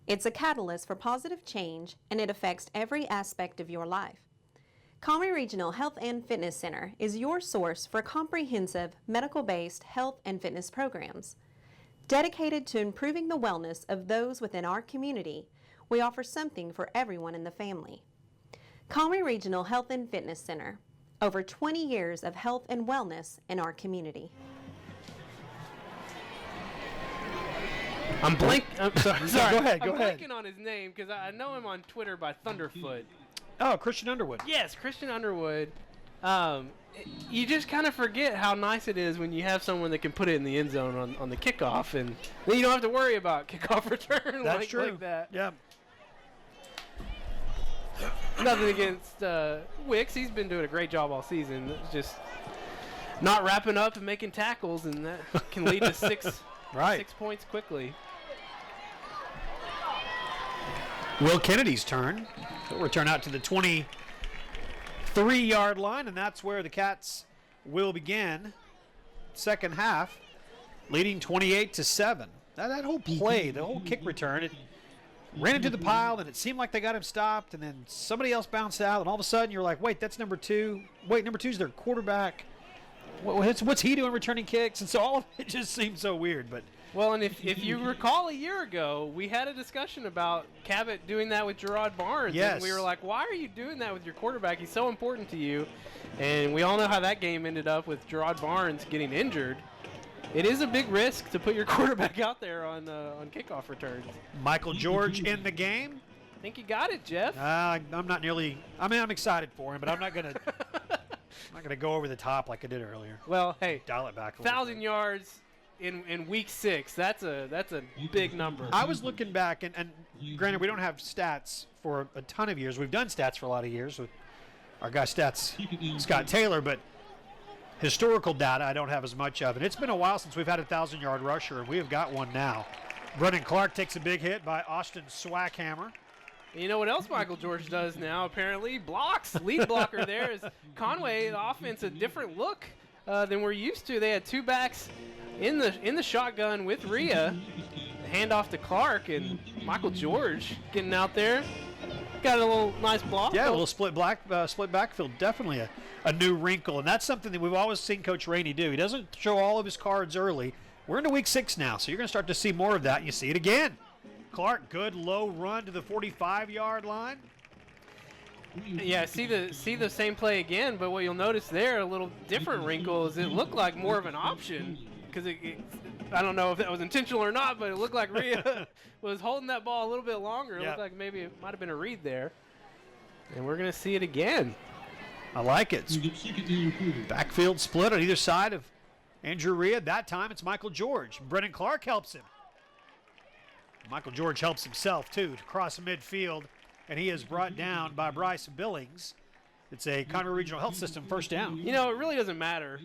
It's a catalyst for positive change, and it affects every aspect of your life. Conway Regional Health and Fitness Center is your source for comprehensive medical-based health and fitness programs. Dedicated to improving the wellness of those within our community, we offer something for everyone in the family. Conway Regional Health and Fitness Center, over 20 years of health and wellness in our community. I'm sorry. Go ahead. I'm blanking on his name because I know him on Twitter by Thunderfoot. Oh, Christian Underwood. Yes, Christian Underwood. You just kind of forget how nice it is when you have someone that can put it in the end zone on the kickoff, and then you don't have to worry about kickoff return. That's true. Like that. Yeah. Nothing against Wicks. He's been doing a great job all season. It's just not wrapping up and making tackles, and that can lead to 6 points quickly. Will Kennedy's turn. He'll return out to the 23-yard line, and that's where the Cats will begin second half, leading 28-7. That whole play, the whole kick return, it ran into the pile, and it seemed like they got him stopped, and then somebody else bounced out, and all of a sudden you're like, wait, that's number 2. Wait, number 2's their quarterback. What's he doing returning kicks? And so all of it just seemed so weird. But well, and if you recall a year ago, we had a discussion about Cabot doing that with Gerard Barnes. Yes. And we were like, why are you doing that with your quarterback? He's so important to you. And we all know how that game ended up with Gerard Barnes getting injured. It is a big risk to put your quarterback out there on kickoff returns. Michael George in the game. I think you got it, Jeff. I'm not nearly. I mean, I'm excited for him, but I'm not gonna. I'm not gonna go over the top like I did earlier. Well, hey, dial it back. 1,000 yards in week 6. That's a big number. I was looking back, and granted, we don't have stats for a ton of years. We've done stats for a lot of years with our guy Stats Scott Taylor, but historical data I don't have as much of. And it's been a while since we've had a 1,000-yard rusher, and we have got one now. Brennan Clark takes a big hit by Austin Swackhammer. You know what else Michael George does now, apparently? Blocks. Lead blocker there is Conway. The offense, a different look than we're used to. They had two backs in the shotgun with Rhea. Handoff to Clark, and Michael George getting out there. Got a little nice block. Yeah, a little split backfield. Definitely a new wrinkle, and that's something that we've always seen Coach Rainey do. He doesn't show all of his cards early. We're into week 6 now, so you're going to start to see more of that, and you see it again. Clark, good low run to the 45-yard line. Yeah, see the same play again, but what you'll notice there, a little different wrinkle, is it looked like more of an option because I don't know if that was intentional or not, but it looked like Rhea was holding that ball a little bit longer. It looked like maybe it might have been a read there, and we're going to see it again. I like it. Backfield split on either side of Andrew Rhea. That time it's Michael George. Brennan Clark helps him. Michael George helps himself, too, to cross midfield, and he is brought down by Bryce Billings. It's a Conway Regional Health System first down. You know, it really doesn't matter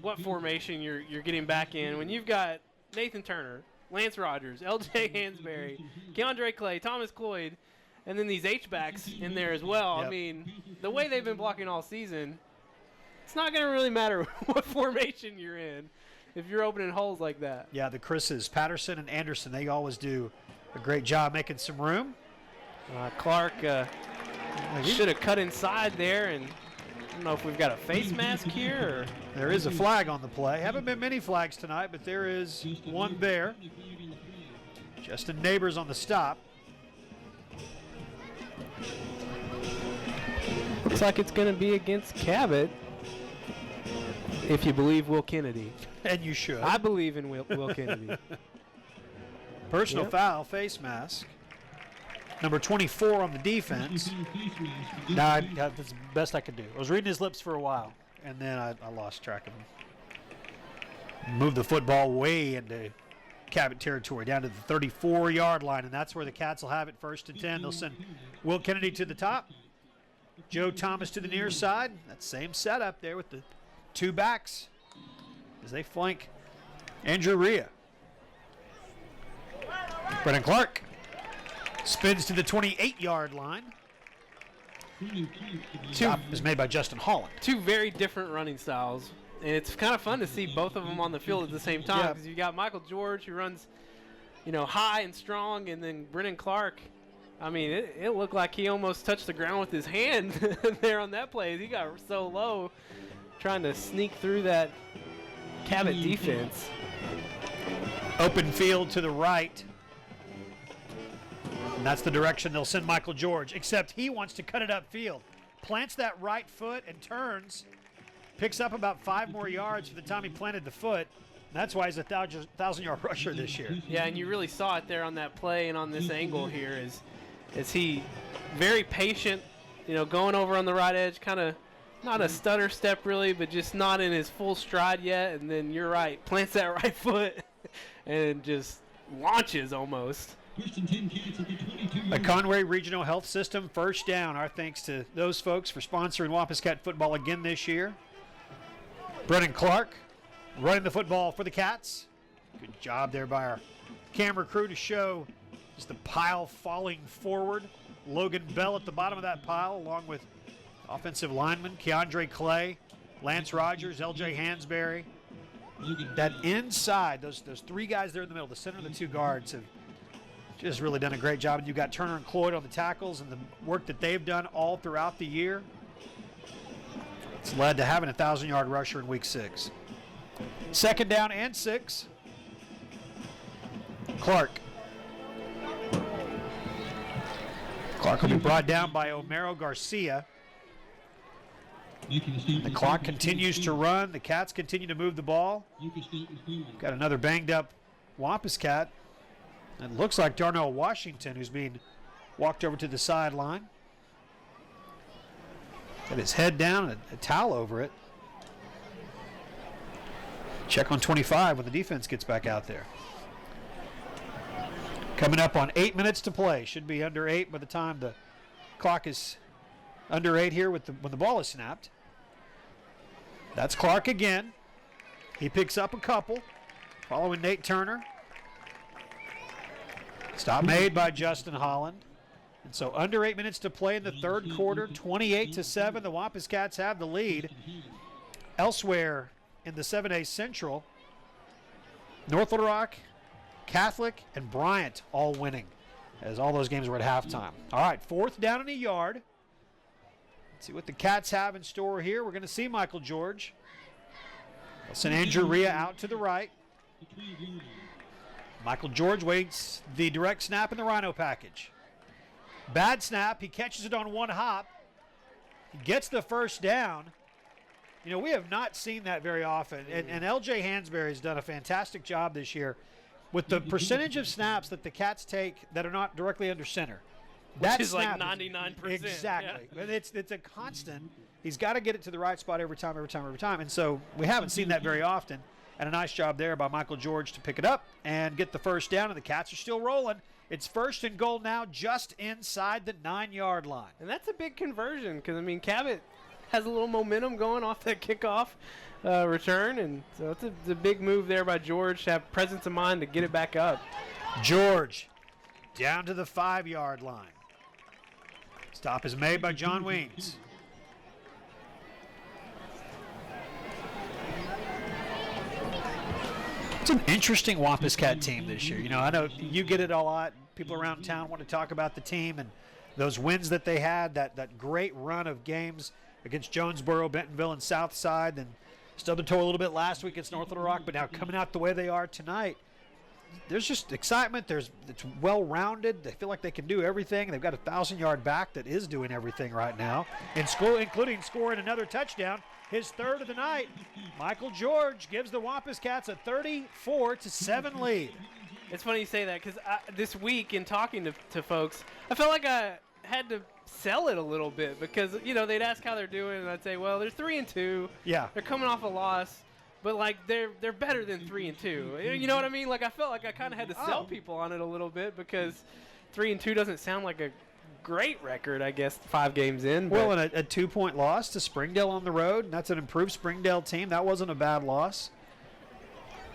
what formation you're getting back in. When you've got Nathan Turner, Lance Rogers, L.J. Hansberry, Keandre Clay, Thomas Cloyd, and then these H-backs in there as well. Yep. I mean, the way they've been blocking all season, it's not going to really matter what formation you're in if you're opening holes like that. Yeah, the Chris's, Patterson and Anderson, they always do a great job making some room. Clark should have cut inside there, and I don't know if we've got a face mask here. Or there is a flag on the play. Haven't been many flags tonight, but there is one there. Justin Neighbors on the stop. Looks like it's going to be against Cabot, if you believe Will Kennedy. And you should. I believe in Will Kennedy. Personal foul, face mask. Number 24 on the defense. That's the best I could do. I was reading his lips for a while, and then I lost track of him. Moved the football way into Cabot territory, down to the 34-yard line, and that's where the Cats will have it, 1st and 10. They'll send Will Kennedy to the top. Joe Thomas to the near side. That same setup there with the two backs as they flank Andrew Rhea. Brennan Clark spins to the 28-yard line. Stop is made by Justin Holland. Two very different running styles, and it's kind of fun to see both of them on the field at the same time because you got Michael George who runs, high and strong, and then Brennan Clark. I mean, it looked like he almost touched the ground with his hand there on that play. He got so low trying to sneak through that Cabot defense. Open field to the right. And that's the direction they'll send Michael George, except he wants to cut it upfield. Plants that right foot and turns. Picks up about 5 more yards for the time he planted the foot. That's why he's a 1,000-yard rusher this year. Yeah, and you really saw it there on that play and on this angle here is he very patient, going over on the right edge, kind of not a stutter step really, but just not in his full stride yet. And then you're right, plants that right foot and just launches almost. A Conway Regional Health System first down. Our thanks to those folks for sponsoring Wampus Cat football again this year. Brennan Clark running the football for the Cats. Good job there by our camera crew to show just the pile falling forward. Logan Bell at the bottom of that pile, along with offensive lineman Keandre Clay, Lance Rogers, L.J. Hansberry. That inside, those 3 guys there in the middle, the center and the 2 guards, have just really done a great job. And you've got Turner and Cloyd on the tackles and the work that they've done all throughout the year. It's led to having a 1,000-yard rusher in week 6. Second down and 6. Clark will be brought down by Omero Garcia. The clock continues to run. The Cats continue to move the ball. Got another banged up Wampus Cat. It looks like Darnell Washington, who's being walked over to the sideline. Got his head down and a towel over it. Check on 25 when the defense gets back out there. Coming up on 8 minutes to play. Should be under 8 by the time the clock is under 8 here when the ball is snapped. That's Clark again. He picks up a couple, following Nate Turner. Stop made by Justin Holland. And so under 8 minutes to play in the third quarter, 28-7. The Wampus Cats have the lead. Elsewhere in the 7A Central, North Little Rock, Catholic, and Bryant all winning, as all those games were at halftime. All right, fourth down in a yard. Let's see what the Cats have in store here. We're going to see Michael George. They'll send Andrew Rhea out to the right. Michael George waits the direct snap in the Rhino package. Bad snap. He catches it on one hop. He gets the first down. You know, we have not seen that very often. And L.J. Hansberry has done a fantastic job this year with the percentage of snaps that the Cats take that are not directly under center. Which is like 99%. Exactly. Yeah. And it's a constant. He's got to get it to the right spot every time. And so we haven't seen that very often. And a nice job there by Michael George to pick it up and get the first down. And the Cats are still rolling. It's first and goal now just inside the 9-yard line. And that's a big conversion because, I mean, Cabot has a little momentum going off that kickoff return. And so it's a big move there by George to have presence of mind to get it back up. George down to the 5-yard line. Stop is made by John Weems. It's an interesting Wampus Cat team this year. You know, I know you get it a lot. People around town want to talk about the team and those wins that they had, that great run of games against Jonesboro, Bentonville, and Southside, and stubbed their toe a little bit last week against North Little Rock, but now coming out the way they are tonight, there's just excitement. It's well-rounded. They feel like they can do everything. They've got a 1,000-yard back that is doing everything right now, including scoring another touchdown. His third of the night. Michael George gives the Wampus Cats a 34-7 lead. It's funny you say that because this week in talking to folks, I felt like I had to sell it a little bit because, you know, they'd ask how they're doing, and I'd say, well, they're 3-2. Yeah. They're coming off a loss, but, like, they're better than 3-2. You know what I mean? Like, I felt like I kind of had to sell people on it a little bit because 3-2 doesn't sound like a great record, I guess, 5 games in. Well, and a 2-point loss to Springdale on the road, and that's an improved Springdale team. That wasn't a bad loss.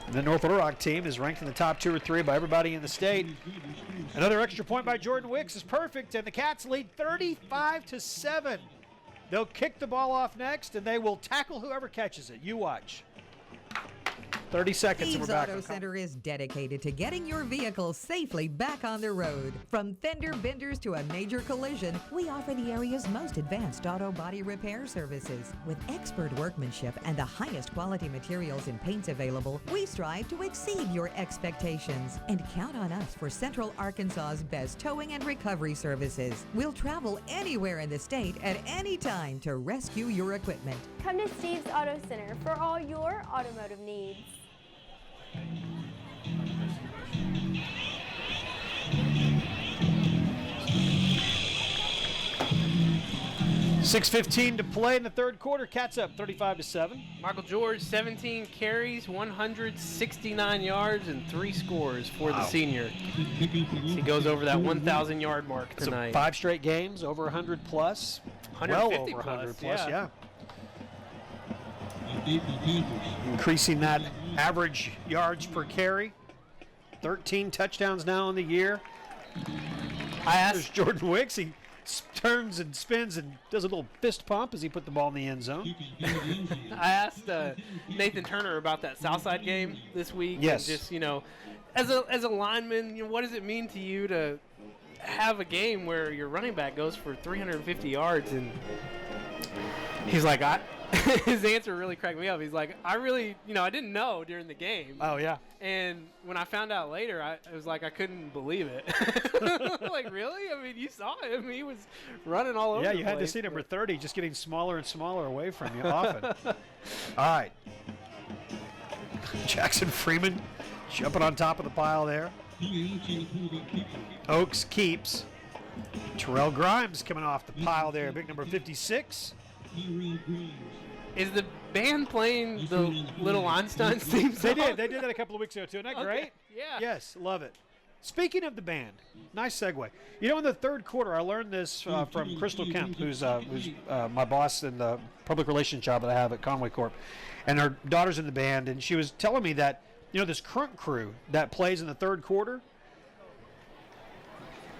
And the North Little Rock team is ranked in the top 2 or 3 by everybody in the state. Another extra point by Jordan Wicks is perfect, and the Cats lead 35-7. They'll kick the ball off next, and they will tackle whoever catches it. You watch. 30 seconds and we're Steve's back. Auto Center is dedicated to getting your vehicle safely back on the road. From fender benders to a major collision, we offer the area's most advanced auto body repair services. With expert workmanship and the highest quality materials and paints available, we strive to exceed your expectations. And count on us for Central Arkansas's best towing and recovery services. We'll travel anywhere in the state at any time to rescue your equipment. Come to Steve's Auto Center for all your automotive needs. 6:15 to play in the third quarter. Cats up 35-7. Michael George, 17 carries, 169 yards, and 3 scores for the senior. He goes over that 1,000-yard mark tonight. So 5 straight games, over 100 plus. 150 well over 100 plus, yeah. Increasing that average yards per carry. 13 touchdowns now in the year. There's Jordan Wicks. He turns and spins and does a little fist pump as he put the ball in the end zone. I asked Nathan Turner about that Southside game this week. Yes. And just, you know, as a lineman, you know, what does it mean to you to have a game where your running back goes for 350 yards? And he's like, his answer really cracked me up. He's like, I didn't know during the game. Oh, yeah. And when I found out later, it was like I couldn't believe it. Like, really? I mean, you saw him. He was running all over the place. Yeah, you had to see number 30 just getting smaller and smaller away from you often. All right. Jackson Freeman jumping on top of the pile there. Oaks keeps. Terrell Grimes coming off the pile there. Big number 56. Is the band playing the Little Einstein theme song? They did that a couple of weeks ago too. Isn't that great? Yeah. Yes, love it. Speaking of the band, nice segue. You know, in the third quarter, I learned this from Crystal Kemp, who's my boss in the public relations job that I have at Conway Corp, and her daughter's in the band, and she was telling me that, you know, this crunk crew that plays in the third quarter,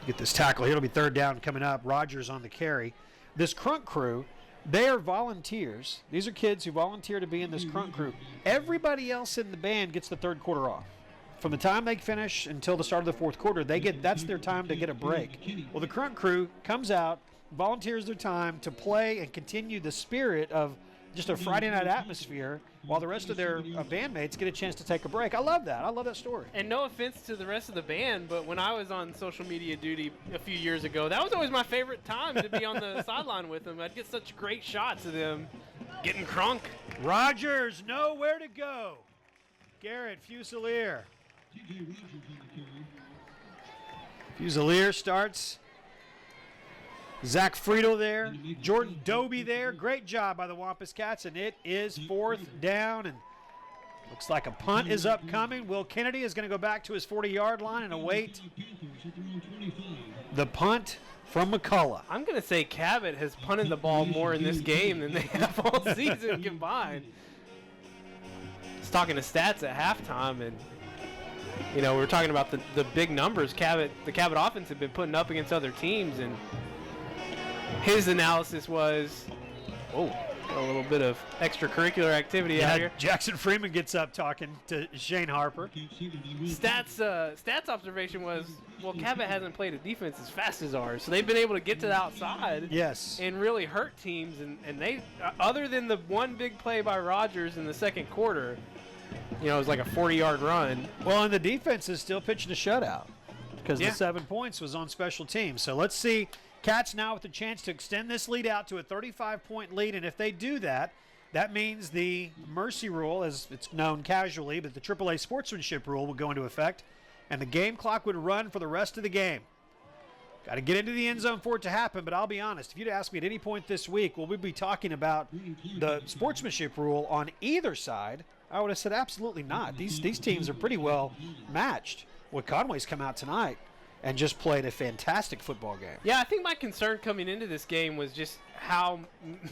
Get this tackle here. It'll be third down coming up. Rogers on the carry. This Crunk crew, they are volunteers. These are kids who volunteer to be in this Crunk crew. Everybody else in the band gets the third quarter off. From the time they finish until the start of the fourth quarter, that's their time to get a break. Well, the Crunk crew comes out, volunteers their time to play and continue the spirit of just a Friday night atmosphere while the rest of their bandmates get a chance to take a break. I love that. I love that story. And no offense to the rest of the band, but when I was on social media duty a few years ago, that was always my favorite time to be on the sideline with them. I'd get such great shots of them getting crunk. Rogers, nowhere to go. Garrett Fusilier. Fusilier starts. Zach Friedel there, Jordan Doby there. Great job by the Wampus Cats, and it is fourth down, and looks like a punt is upcoming. Will Kennedy is going to go back to his 40-yard line and await the punt from McCullough. I'm going to say Cabot has punted the ball more in this game than they have all season combined. I was talking to Stats at halftime, and we were talking about the big numbers the Cabot offense had been putting up against other teams, and his analysis was, a little bit of extracurricular activity out here. Jackson Freeman gets up talking to Shane Harper. Stats observation was, Cabot hasn't played a defense as fast as ours, so they've been able to get to the outside, yes, and really hurt teams. And they, other than the one big play by Rogers in the second quarter, it was like a 40-yard run. Well, and the defense is still pitching a shutout because the 7 points was on special teams. So let's see. Cats now with a chance to extend this lead out to a 35-point lead, and if they do that, that means the mercy rule, as it's known casually, but the AAA sportsmanship rule will go into effect, and the game clock would run for the rest of the game. Got to get into the end zone for it to happen, but I'll be honest, if you'd asked me at any point this week, will we be talking about the sportsmanship rule on either side, I would have said absolutely not. These teams are pretty well matched. Well, Conway's come out tonight and just played a fantastic football game. Yeah, I think my concern coming into this game was just how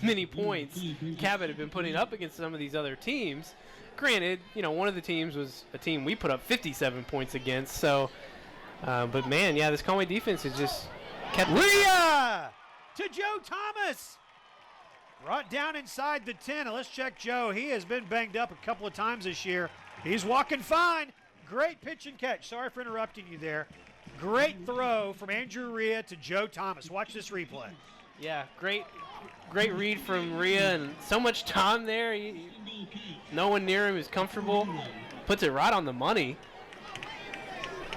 many points Cabot had been putting up against some of these other teams. Granted, one of the teams was a team we put up 57 points against. So, but man, this Conway defense has just kept. Rhea to Joe Thomas. Brought down inside the 10. Now let's check Joe. He has been banged up a couple of times this year. He's walking fine. Great pitch and catch. Sorry for interrupting you there. Great throw from Andrew Rhea to Joe Thomas. Watch this replay. Yeah, great read from Rhea, and so much time there. No one near him is comfortable. Puts it right on the money.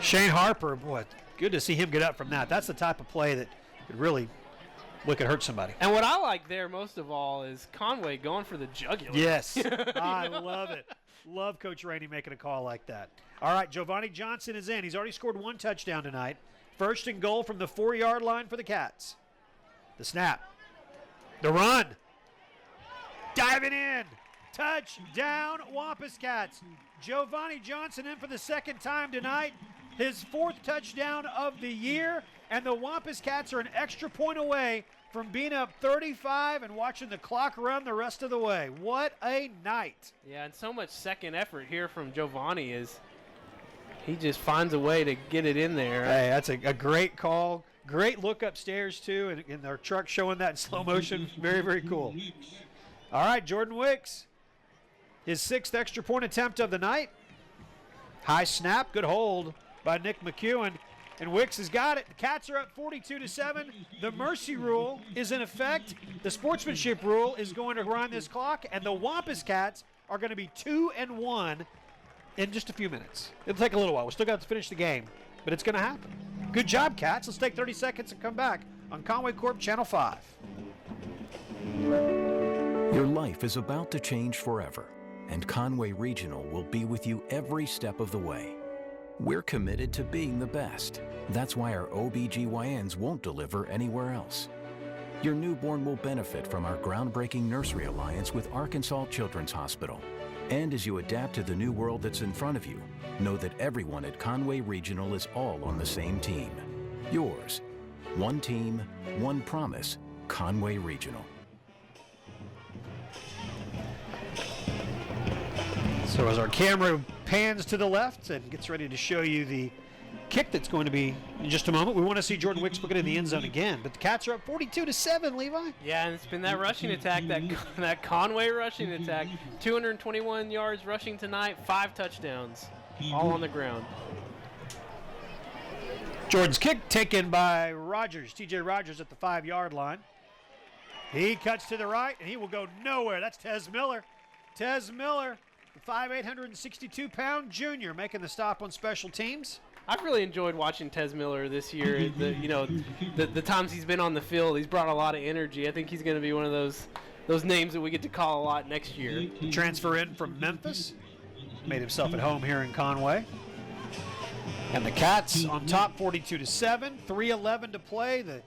Shane Harper, boy, good to see him get up from that. That's the type of play that could hurt somebody. And what I like there most of all is Conway going for the jugular. Yes, I love it. Love Coach Rainey making a call like that. All right, Giovanni Johnson is in. He's already scored one touchdown tonight. First and goal from the 4-yard line for the Cats. The snap. The run. Diving in. Touchdown, Wampus Cats. Giovanni Johnson in for the second time tonight. His fourth touchdown of the year. And the Wampus Cats are an extra point away from being up 35 and watching the clock run the rest of the way. What a night. Yeah, and so much second effort here from Giovanni is he just finds a way to get it in there. Hey, that's a great call. Great look upstairs, too, and their truck showing that in slow motion. Very, very cool. All right, Jordan Wicks. His sixth extra point attempt of the night. High snap, good hold by Nick McEwen. And Wicks has got it. The Cats are up 42-7. The mercy rule is in effect. The sportsmanship rule is going to run this clock, and the Wampus Cats are going to be 2-1 in just a few minutes. It'll take a little while. We still got to finish the game, but it's going to happen. Good job, Cats. Let's take 30 seconds and come back on Conway Corp Channel 5. Your life is about to change forever, and Conway Regional will be with you every step of the way. We're committed to being the best. That's why our OBGYNs won't deliver anywhere else. Your newborn will benefit from our groundbreaking nursery alliance with Arkansas Children's Hospital. And as you adapt to the new world that's in front of you, know that everyone at Conway Regional is all on the same team. Yours. One team, one promise. Conway Regional. So as our camera pans to the left and gets ready to show you the kick that's going to be in just a moment. We want to see Jordan Wicks put it in the end zone again, but the Cats are up 42-7, Levi. Yeah, and it's been that rushing attack, that Conway rushing attack. 221 yards rushing tonight, 5 touchdowns, all on the ground. Jordan's kick taken by Rogers, TJ Rogers at the 5-yard line. He cuts to the right, and he will go nowhere. That's Tez Miller. Tez Miller, the 5'8", 162-pound junior, making the stop on special teams. I've really enjoyed watching Tez Miller this year. The times he's been on the field, he's brought a lot of energy. I think he's going to be one of those names that we get to call a lot next year. Transfer in from Memphis. Made himself at home here in Conway. And the Cats on top 42-7, 3:11 to play. The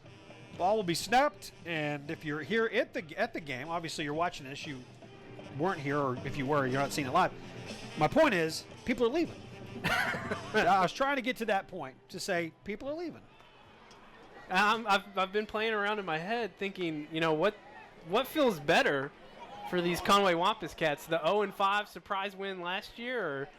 ball will be snapped, and if you're here at the game, obviously you're watching this, you weren't here, or if you were, you're not seeing it live. My point is, people are leaving. I was trying to get to that point to say people are leaving. I've been playing around in my head thinking, what feels better for these Conway Wampus Cats, the 0-5 surprise win last year, or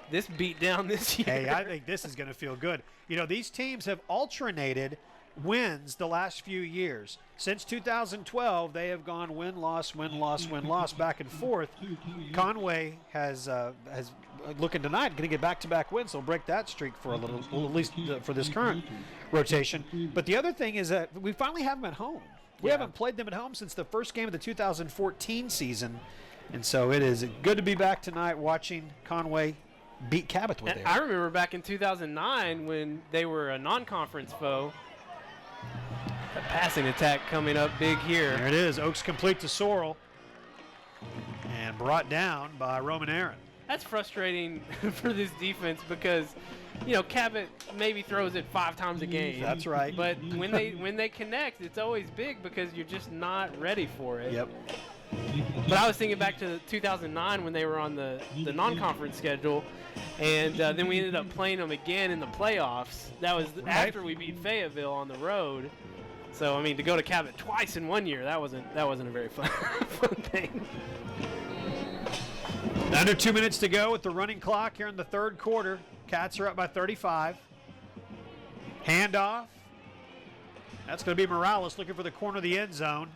this beat down this year? Hey, I think this is going to feel good. These teams have alternated wins the last few years. Since 2012, they have gone win-loss, win-loss, win-loss, back and forth. Conway has looking tonight, going to get back-to-back wins. They'll break that streak for a little, well, at least for this current rotation. But the other thing is that we finally have them at home. We haven't played them at home since the first game of the 2014 season. And so it is good to be back tonight watching Conway beat Cabot with it. I remember back in 2009 when they were a non-conference foe. A passing attack coming up big here. There it is. Oaks complete to Sorrell. And brought down by Roman Aaron. That's frustrating for this defense because, Cabot maybe throws it 5 times a game. That's right. But when they connect, it's always big because you're just not ready for it. Yep. But I was thinking back to 2009 when they were on the non-conference schedule, and then we ended up playing them again in the playoffs. That was after we beat Fayetteville on the road. So to go to Cabot twice in 1 year, that wasn't a very fun thing. Under 2 minutes to go with the running clock here in the third quarter. Cats are up by 35. Handoff. That's going to be Morales looking for the corner of the end zone.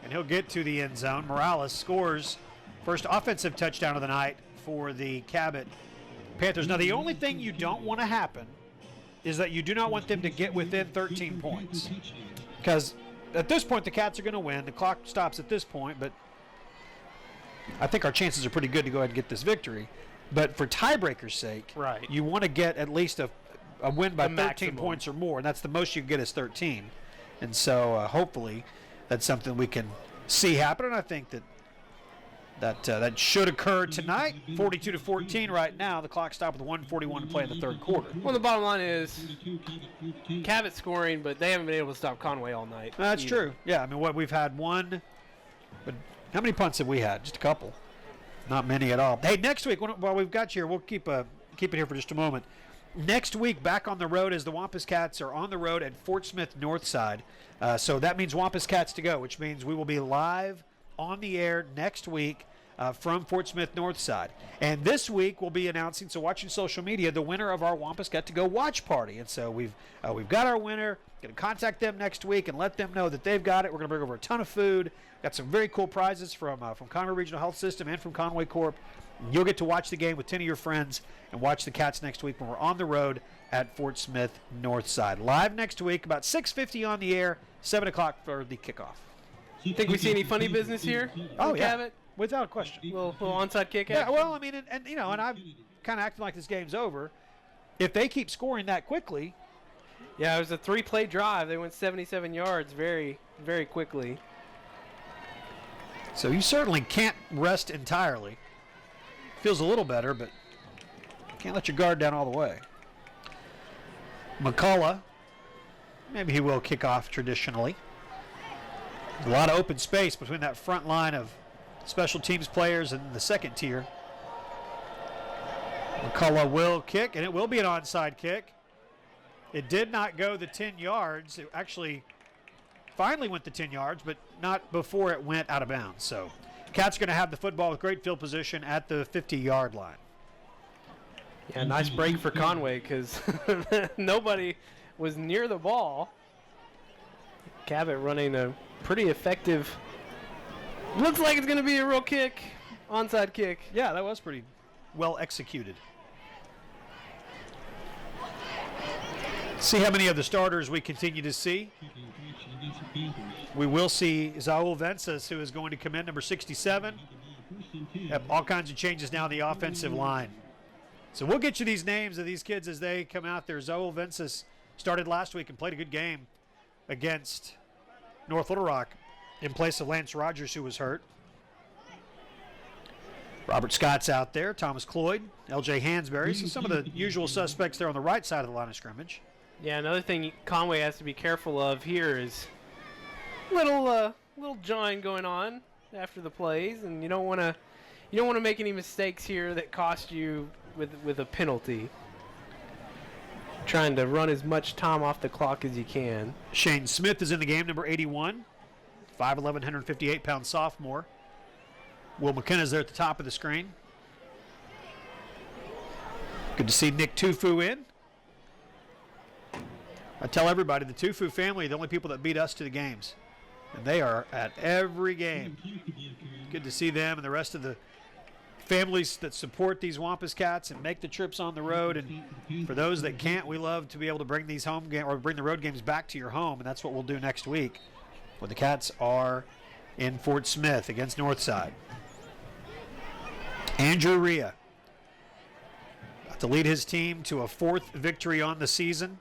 And he'll get to the end zone. Morales scores first offensive touchdown of the night for the Cabot Panthers. Now, the only thing you don't want to happen is that you do not want them to get within 13 points. Because at this point, the Cats are going to win. The clock stops at this point, but I think our chances are pretty good to go ahead and get this victory. But for tiebreaker's sake, you want to get at least a win by 13 points or more, and that's the most you can get is 13. And so hopefully that's something we can see happen, and I think that should occur tonight. 42-14 right now. The clock stopped with 1:41 to play in the third quarter. Well, the bottom line is Cabot scoring, but they haven't been able to stop Conway all night. That's true. Yeah, we've had one, but how many punts have we had? Just a couple. Not many at all. Hey, next week, while we've got you here, we'll keep it here for just a moment. Next week, back on the road as the Wampus Cats are on the road at Fort Smith Northside. So that means Wampus Cats to go, which means we will be live on the air next week from Fort Smith Northside. And this week we'll be announcing, so watching social media, the winner of our Wampus Got to Go watch party. And so we've got our winner. Going to contact them next week and let them know that they've got it. We're going to bring over a ton of food. Got some very cool prizes from Conway Regional Health System and from Conway Corp. You'll get to watch the game with 10 of your friends and watch the Cats next week when we're on the road at Fort Smith Northside. Live next week, about 6:50 on the air, 7 o'clock for the kickoff. Think we see any funny business here? Oh, yeah. Cabot? Without question. Little onside kick Yeah, action? well, and I've kind of acting like this game's over. If they keep scoring that quickly. Yeah, it was a 3-play drive. They went 77 yards very, very quickly. So you certainly can't rest entirely. Feels a little better, but can't let your guard down all the way. McCullough, maybe he will kick off traditionally. A lot of open space between that front line of special teams players and the second tier. McCullough will kick, and it will be an onside kick. It did not go the 10 yards. It actually finally went the 10 yards, but not before it went out of bounds. So Cats going to have the football with great field position at the 50-yard line. Yeah, nice break for Conway because nobody was near the ball. Cabot running a pretty effective, looks like it's going to be a real kick, onside kick. Yeah, that was pretty well executed. See how many of the starters we continue to see. We will see Zaul Vences, who is going to come in, number 67. Have all kinds of changes now in the offensive line. So we'll get you these names of these kids as they come out there. Zaul Vences started last week and played a good game against North Little Rock in place of Lance Rogers, who was hurt. Robert Scott's out there, Thomas Cloyd, L.J. Hansberry. So some of the usual suspects there on the right side of the line of scrimmage. Yeah, another thing Conway has to be careful of here is little jawing going on after the plays, and you don't want to make any mistakes here that cost you with a penalty. Trying to run as much time off the clock as you can. Shane Smith is in the game, number 81, 5'11", 158-pound sophomore. Will McKenna's there at the top of the screen. Good to see Nick Tufu in. I tell everybody, the Tufu family are the only people that beat us to the games. And they are at every game. Good to see them and the rest of the families that support these Wampus Cats and make the trips on the road. And for those that can't, we love to be able to bring these home game or bring the road games back to your home, and that's what we'll do next week when the Cats are in Fort Smith against Northside. Andrew Rhea about to lead his team to a 4th victory on the season.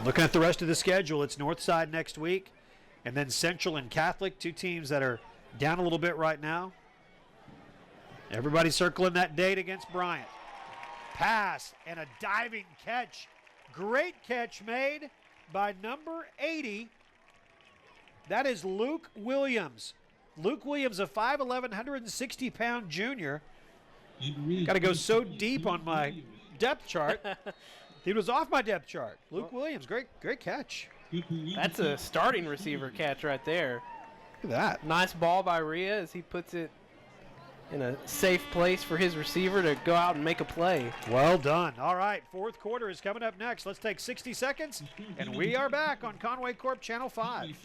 Looking at the rest of the schedule, it's Northside next week, and then Central and Catholic, 2 teams that are down a little bit right now. Everybody circling that date against Bryant. Pass and a diving catch. Great catch made by number 80. That is Luke Williams. Luke Williams, a 5'11", 160-pound junior. Got to go so deep on my depth chart. He was off my depth chart. Luke Williams, great catch. That's a starting receiver catch right there. Look at that. Nice ball by Rhea as he puts it in a safe place for his receiver to go out and make a play. Well done. All right, 4th quarter is coming up next. Let's take 60 seconds, and we are back on Conway Corp Channel 5.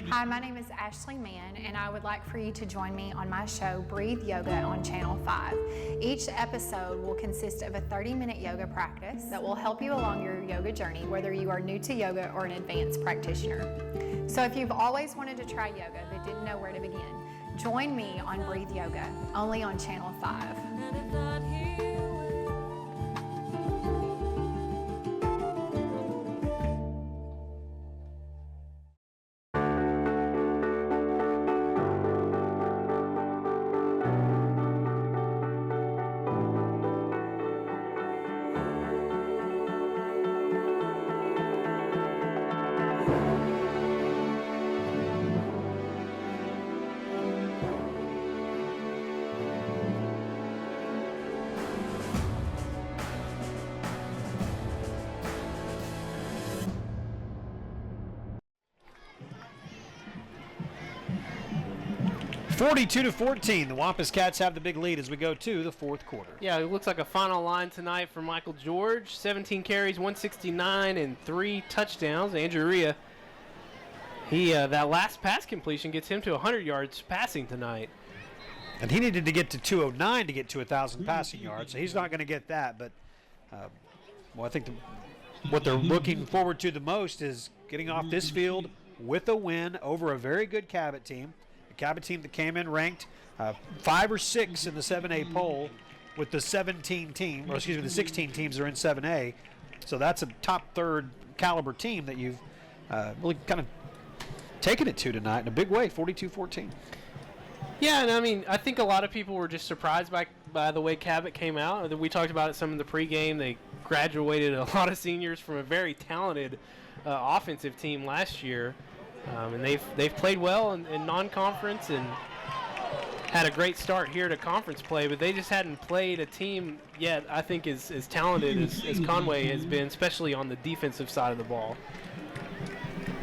Hi, my name is Ashley Mann, and I would like for you to join me on my show, Breathe Yoga, on Channel 5. Each episode will consist of a 30-minute yoga practice that will help you along your yoga journey, whether you are new to yoga or an advanced practitioner. So if you've always wanted to try yoga but didn't know where to begin, join me on Breathe Yoga, only on Channel 5. 42-14, the Wampus Cats have the big lead as we go to the 4th quarter. Yeah, it looks like a final line tonight for Michael George. 17 carries, 169, and 3 touchdowns. Andrew Rhea, that last pass completion gets him to 100 yards passing tonight. And he needed to get to 209 to get to 1,000 passing yards, so he's not going to get that. But, I think what they're looking forward to the most is getting off this field with a win over a very good Cabot team. Cabot team that came in ranked 5 or 6 in the 7A poll with the 16 teams that are in 7A. So that's a top 3rd caliber team that you've really kind of taken it to tonight in a big way, 42-14. Yeah, and I mean, I think a lot of people were just surprised by the way Cabot came out. We talked about it some in the pregame. They graduated a lot of seniors from a very talented offensive team last year. And they've played well in non-conference and had a great start here to conference play, but they just hadn't played a team yet I think as talented as Conway has been, especially on the defensive side of the ball.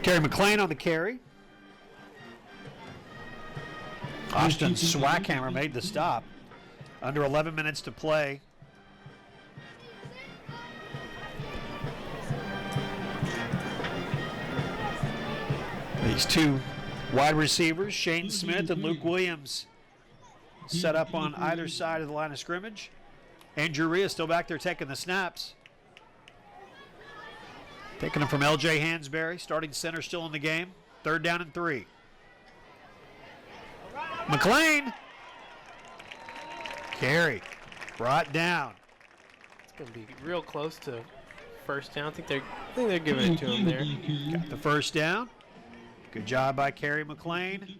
Kerry McLean on the carry. Austin Swackhammer made the stop. Under 11 minutes to play. These two wide receivers, Shane Smith and Luke Williams, set up on either side of the line of scrimmage. Andrew Rhea still back there taking the snaps. Taking them from L.J. Hansberry, starting center still in the game. 3rd down and 3. McLean. Carey brought down. It's going to be real close to first down. I think they're giving it to him there. Got the first down. Good job by Carey McLean.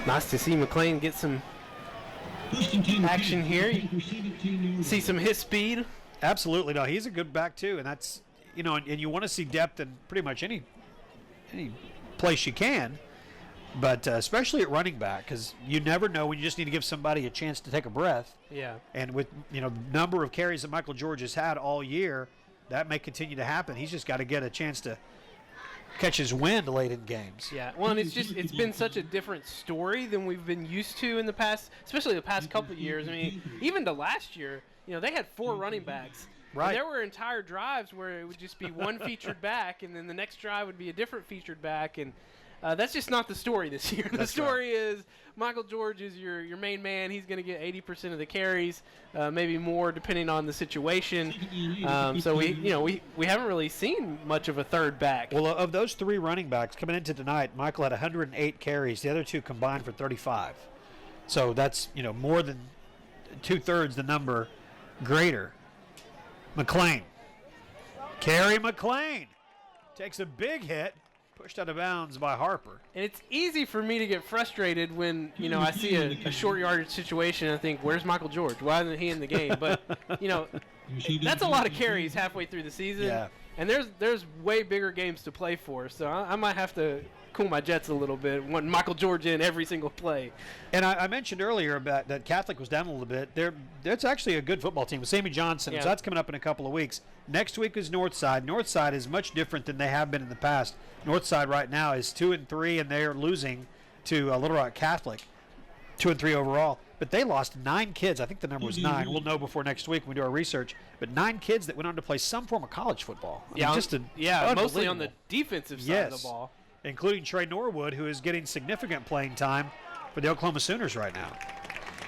Nice to see McLean get some action here. You see some his speed. Absolutely. No, he's a good back too, and that's, you know, and you want to see depth in pretty much any place you can, but especially at running back, because you never know when you just need to give somebody a chance to take a breath. Yeah. And with, you know, the number of carries that Michael George has had all year, that may continue to happen. He's just got to get a chance to catch his wind late in games. Yeah, well, and it's been such a different story than we've been used to in the past, especially the past couple of years. I mean, even to last year, you know, they had 4 running backs. Right. And there were entire drives where it would just be one featured back, and then the next drive would be a different featured back, and that's just not the story this year. The story is Michael George is your main man. He's going to get 80% of the carries, maybe more depending on the situation. So we haven't really seen much of a third back. Well, of those 3 running backs coming into tonight, Michael had 108 carries. The other 2 combined for 35. So that's, you know, more than 2/3 the number greater. McLean. Carey McLean takes a big hit. Pushed out of bounds by Harper. And it's easy for me to get frustrated when, you know, I see a short yardage situation and I think, where's Michael George? Why isn't he in the game? But, you know, that's a lot of carries halfway through the season. Yeah. And there's way bigger games to play for. So I might have to cool my jets a little bit, want Michael George in every single play. And I mentioned earlier about that Catholic was down a little bit. That's actually a good football team with Sammy Johnson. Yeah. So that's coming up in a couple of weeks. Next week is Northside. Northside is much different than they have been in the past. Northside right now is 2-3, and they're losing to Little Rock Catholic, 2-3 overall. But they lost 9 kids. I think the number was 9. We'll know before next week when we do our research. But 9 kids that went on to play some form of college football. I mean, mostly on the defensive side of the ball. Including Trey Norwood, who is getting significant playing time for the Oklahoma Sooners right now.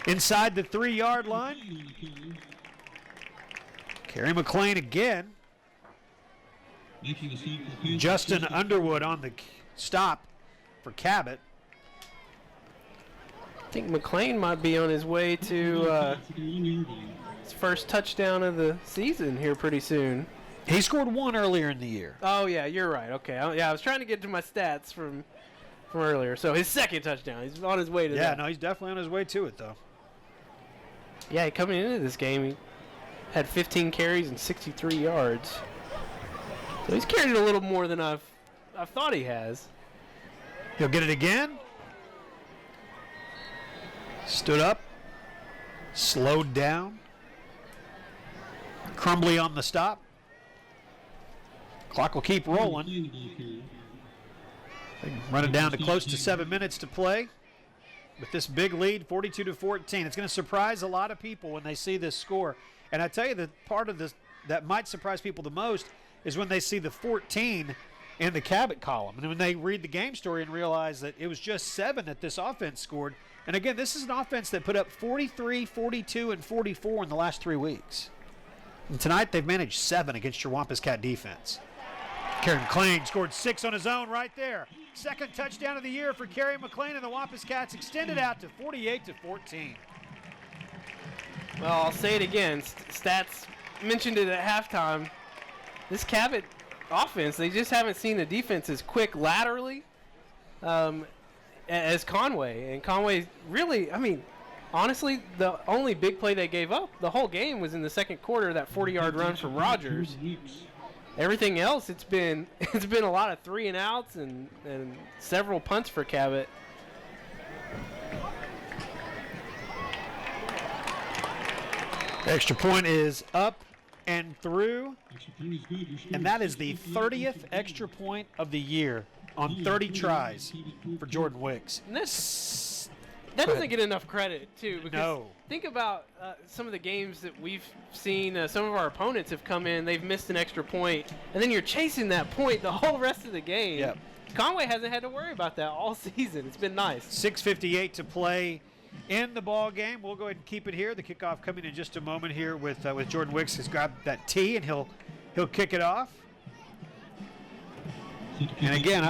Inside the 3-yard line, Carey McLean again. Justin Underwood on the stop for Cabot. I think McLean might be on his way to his first touchdown of the season here pretty soon. He scored 1 earlier in the year. Oh, yeah, you're right. Okay. I was trying to get to my stats from earlier. So his second touchdown. He's on his way to that. Yeah, no, he's definitely on his way to it, though. Yeah, coming into this game, he had 15 carries and 63 yards. So he's carried it a little more than I've thought he has. He'll get it again. Stood up. Slowed down. Crumbly on the stop. Clock will keep rolling. Run it down to close to 7 minutes to play. With this big lead, 42-14. It's going to surprise a lot of people when they see this score. And I tell you, the part of this that might surprise people the most is when they see the 14 in the Cabot column. And when they read the game story and realize that it was just 7 that this offense scored. And again, this is an offense that put up 43, 42, and 44 in the last 3 weeks. And tonight they've managed 7 against your Wampus Cat defense. Carey McLean scored 6 on his own right there. Second touchdown of the year for Carey McLean, and the Wampus Cats extended out to 48-14. Well, I'll say it again. Stats mentioned it at halftime. This Cabot offense, they just haven't seen the defense as quick laterally as Conway. And Conway really, I mean, honestly, the only big play they gave up the whole game was in the second quarter, that 40-yard run from Rogers. Everything else, it's been a lot of 3-and-outs and several punts for Cabot. Extra point is up and through, and that is the 30th extra point of the year on 30 tries for Jordan Wicks. And that doesn't get enough credit, too. Because think about some of the games that we've seen. Some of our opponents have come in, they've missed an extra point, and then you're chasing that point the whole rest of the game. Yep. Conway hasn't had to worry about that all season. It's been nice. 6:58 to play in the ball game. We'll go ahead and keep it here. The kickoff coming in just a moment here with Jordan Wicks. He's grabbed that tee, and he'll kick it off. And again,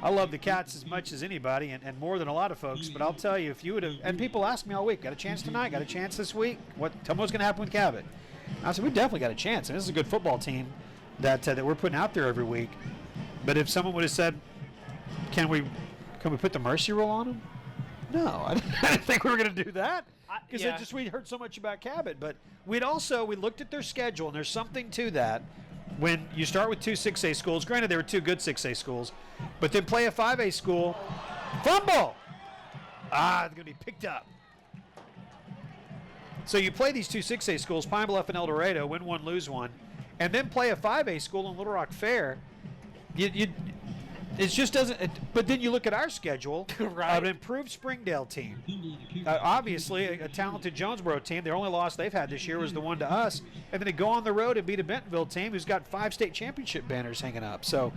I love the Cats as much as anybody, and more than a lot of folks. But I'll tell you, if you would have, and people ask me all week, got a chance tonight? Got a chance this week? Tell me what's going to happen with Cabot? I said, we definitely got a chance. And this is a good football team that we're putting out there every week. But if someone would have said, can we put the mercy rule on them? No, I didn't think we were going to do that. Because we heard so much about Cabot. But we looked at their schedule, and there's something to that. When you start with 2 6A schools, granted they were 2 good 6A schools, but then play a 5A school, fumble! They're going to be picked up. So you play these 2 6A schools, Pine Bluff and El Dorado, win one, lose one, and then play a 5A school in Little Rock Fair. It just doesn't. But then you look at our schedule, right. An improved Springdale team. Obviously, a talented Jonesboro team. The only loss they've had this year was the one to us. And then they go on the road and beat a Bentonville team who's got 5 state championship banners hanging up. So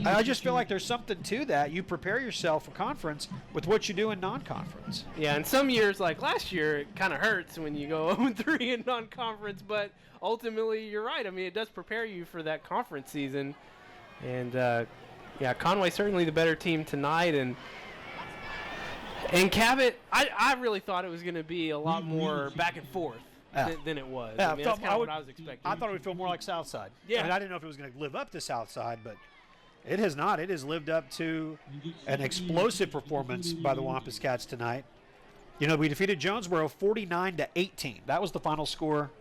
I just feel like there's something to that. You prepare yourself for conference with what you do in non-conference. Yeah, and some years, like last year, it kind of hurts when you go 0-3 in non-conference. But ultimately, you're right. I mean, it does prepare you for that conference season. And, yeah, Conway certainly the better team tonight, and Cabot, I really thought it was going to be a lot more back and forth than it was. Yeah, I mean, that's kind of what I was expecting. I thought it would feel more like Southside. Yeah. I mean, I didn't know if it was going to live up to Southside, but it has not. It has lived up to an explosive performance by the Wampus Cats tonight. You know, we defeated Jonesboro 49-18. That was the final score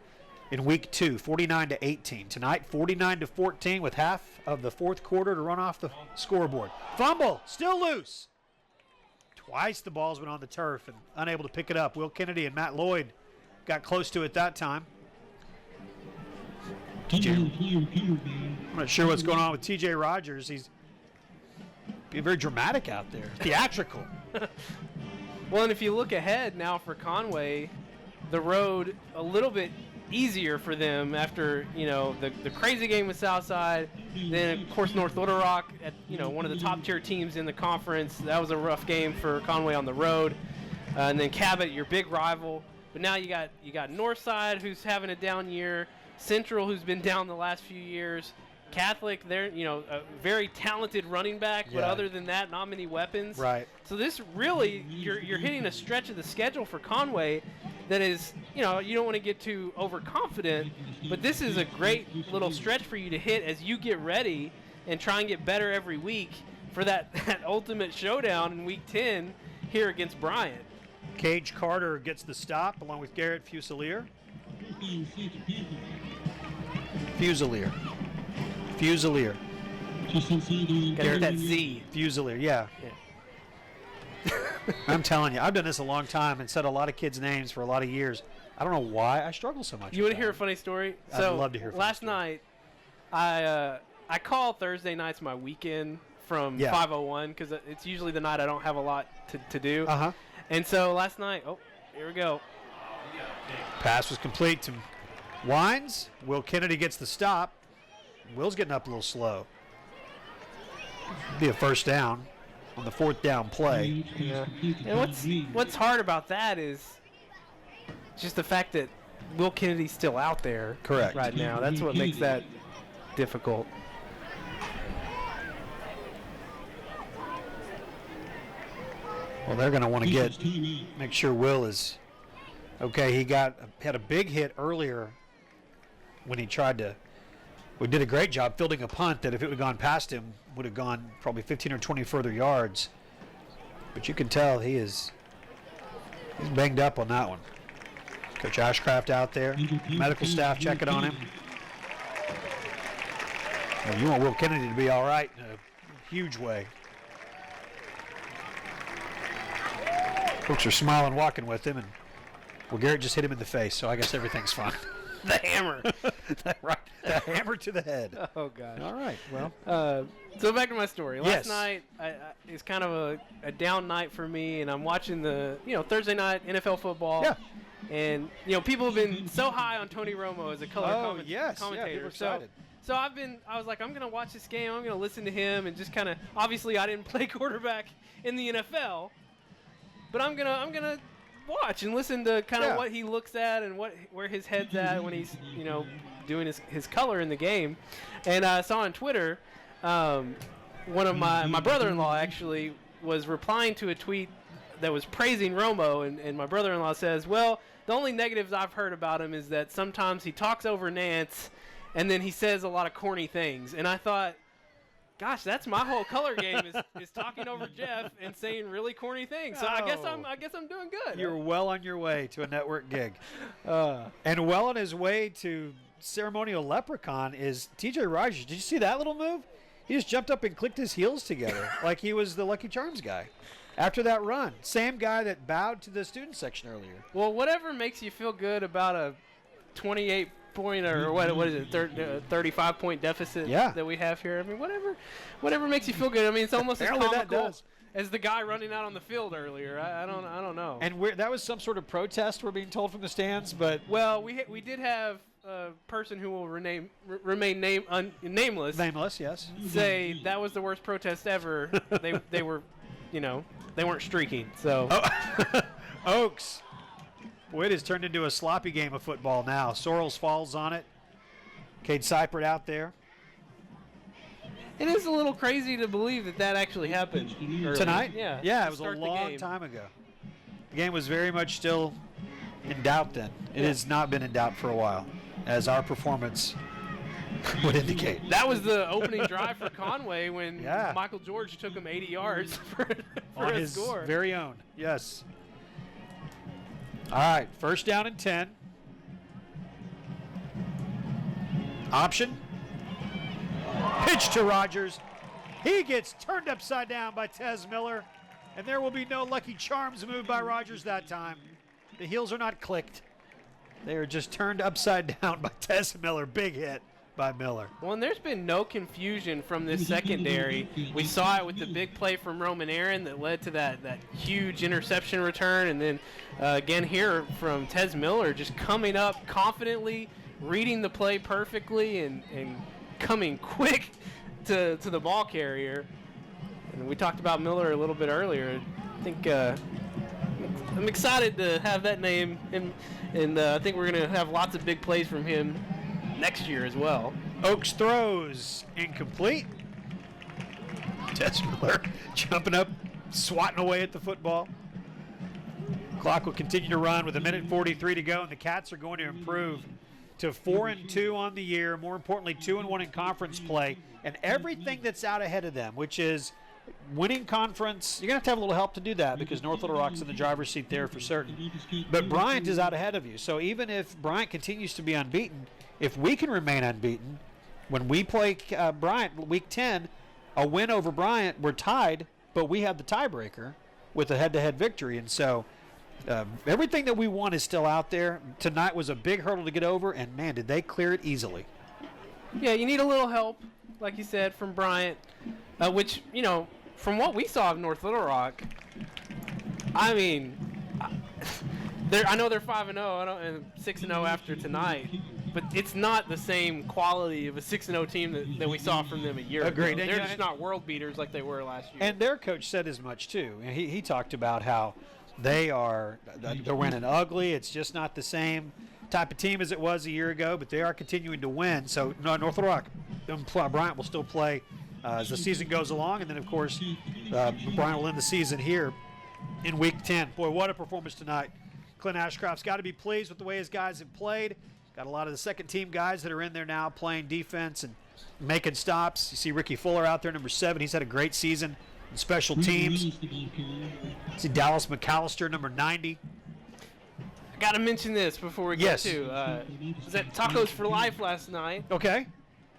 in week 2, 49-18. Tonight, 49-14 with half of the fourth quarter to run off the scoreboard. Fumble, still loose. Twice the ball's been on the turf and unable to pick it up. Will Kennedy and Matt Lloyd got close to it that time. I'm not sure what's going on with TJ Rogers. He's being very dramatic out there, theatrical. Well, and if you look ahead now for Conway, the road a little bit easier for them after, you know, the crazy game with Southside, then of course North Little Rock at, you know, one of the top tier teams in the conference. That was a rough game for Conway on the road, and then Cabot, your big rival. But now you got Northside, who's having a down year, Central, who's been down the last few years, Catholic, they're, you know, a very talented running back, but other than that, not many weapons. Right. So this really, you're hitting a stretch of the schedule for Conway that is, you know, you don't want to get too overconfident, but this is a great little stretch for you to hit as you get ready and try and get better every week for that ultimate showdown in Week 10 here against Bryant. Cage Carter gets the stop along with Garrett Fusilier. Fusilier. Got that Z. Fusilier, yeah. I'm telling you, I've done this a long time and said a lot of kids' names for a lot of years. I don't know why I struggle so much. You want to hear a funny story? I'd love to hear a funny last story. night, I call Thursday nights my weekend from 501 because it's usually the night I don't have a lot to do. Uh-huh. And so last night, here we go. Pass was complete to Wines. Will Kennedy gets the stop. Will's getting up a little slow. Be a first down on the fourth down play. Yeah. And what's hard about that is just the fact that Will Kennedy's still out there. Correct. Right now. That's what makes that difficult. Well, they're going to want to make sure Will is okay. He had a big hit earlier when he tried to. We did a great job fielding a punt that if it would have gone past him would have gone probably 15 or 20 further yards. But you can tell he's banged up on that one. Coach Ashcraft out there, medical staff checking on him. Well, you want Will Kennedy to be all right in a huge way. Folks are smiling, walking with him, and well, Garrett just hit him in the face, so I guess everything's fine. The hammer. Right. The hammer to the head. Oh, gosh. All right. Well. So back to my story. Last Yes. night is kind of a down night for me, and I'm watching the Thursday night NFL football. Yeah. And people have been so high on Tony Romo as a color commentator. Yeah, people are excited. So I was like, I'm gonna watch this game. I'm gonna listen to him and just kind of. Obviously, I didn't play quarterback in the NFL, but I'm gonna watch and listen to kind of what he looks at and where his head's at when he's doing his color in the game. And I saw on Twitter, one of my brother-in-law actually was replying to a tweet that was praising Romo, and my brother-in-law says, well, the only negatives I've heard about him is that sometimes he talks over Nance, and then he says a lot of corny things. And I thought, gosh, that's my whole color game is talking over Jeff and saying really corny things. So I guess I'm doing good. You're well on your way to a network gig, and well on his way to ceremonial leprechaun is T.J. Rogers. Did you see that little move? He just jumped up and clicked his heels together like he was the Lucky Charms guy. After that run, same guy that bowed to the student section earlier. Well, whatever makes you feel good about a 28-point or what is it, 35-point deficit that we have here. I mean, whatever makes you feel good. I mean, it's almost as comical as the guy running out on the field earlier. I don't know. And that was some sort of protest, we're being told from the stands. But well, we did have a person who will remain nameless. Nameless, yes. Say that was the worst protest ever. They were. They weren't streaking, so. Oaks. Boy, it has turned into a sloppy game of football now. Sorrells falls on it. Cade Seipert out there. It is a little crazy to believe that actually happened early. Tonight? Yeah. Yeah, it was a long time ago. The game was very much still in doubt then. It has not been in doubt for a while, as our performance would indicate. That was the opening drive for Conway when Michael George took him 80 yards for on a his score. Very own. Yes. All right, first down and 10. Option. Pitch to Rogers. He gets turned upside down by Tez Miller, and there will be no Lucky Charms move by Rogers that time. The heels are not clicked. They are just turned upside down by Tez Miller. Big hit by Miller. Well, and there's been no confusion from this secondary. We saw it with the big play from Roman Aaron that led to that huge interception return, and then again here from Tez Miller just coming up confidently, reading the play perfectly, and coming quick to the ball carrier. And we talked about Miller a little bit earlier. I think I'm excited to have that name, and I think we're going to have lots of big plays from him next year as well. Oaks throws incomplete. Tez Miller jumping up, swatting away at the football. Clock will continue to run with 1:43 to go, and the Cats are going to improve to 4-2 on the year. More importantly, 2-1 in conference play, and everything that's out ahead of them, which is winning conference. You're going to have a little help to do that because North Little Rock's in the driver's seat there for certain. But Bryant is out ahead of you. So even if Bryant continues to be unbeaten, if we can remain unbeaten, when we play Bryant week 10, a win over Bryant, we're tied, but we have the tiebreaker with a head-to-head victory. And so everything that we want is still out there. Tonight was a big hurdle to get over, and, man, did they clear it easily. Yeah, you need a little help, like you said, from Bryant, which, from what we saw of North Little Rock, I mean, I know they're 5-0 and 6-0 after tonight, but it's not the same quality of a 6-0 team that we saw from them a year ago. Agreed. They're just not world beaters like they were last year. And their coach said as much, too. He talked about how they're winning ugly. It's just not the same type of team as it was a year ago, but they are continuing to win. So, North Little Rock, Bryant will still play as the season goes along. And then, of course, Bryant will end the season here in Week 10. Boy, what a performance tonight. Clint Ashcroft's got to be pleased with the way his guys have played. Got a lot of the second-team guys that are in there now playing defense and making stops. You see Ricky Fuller out there, number 7. He's had a great season in special teams. You see Dallas McAllister, number 90. I got to mention this before we get to. I was at Tacos for Life last night. Okay.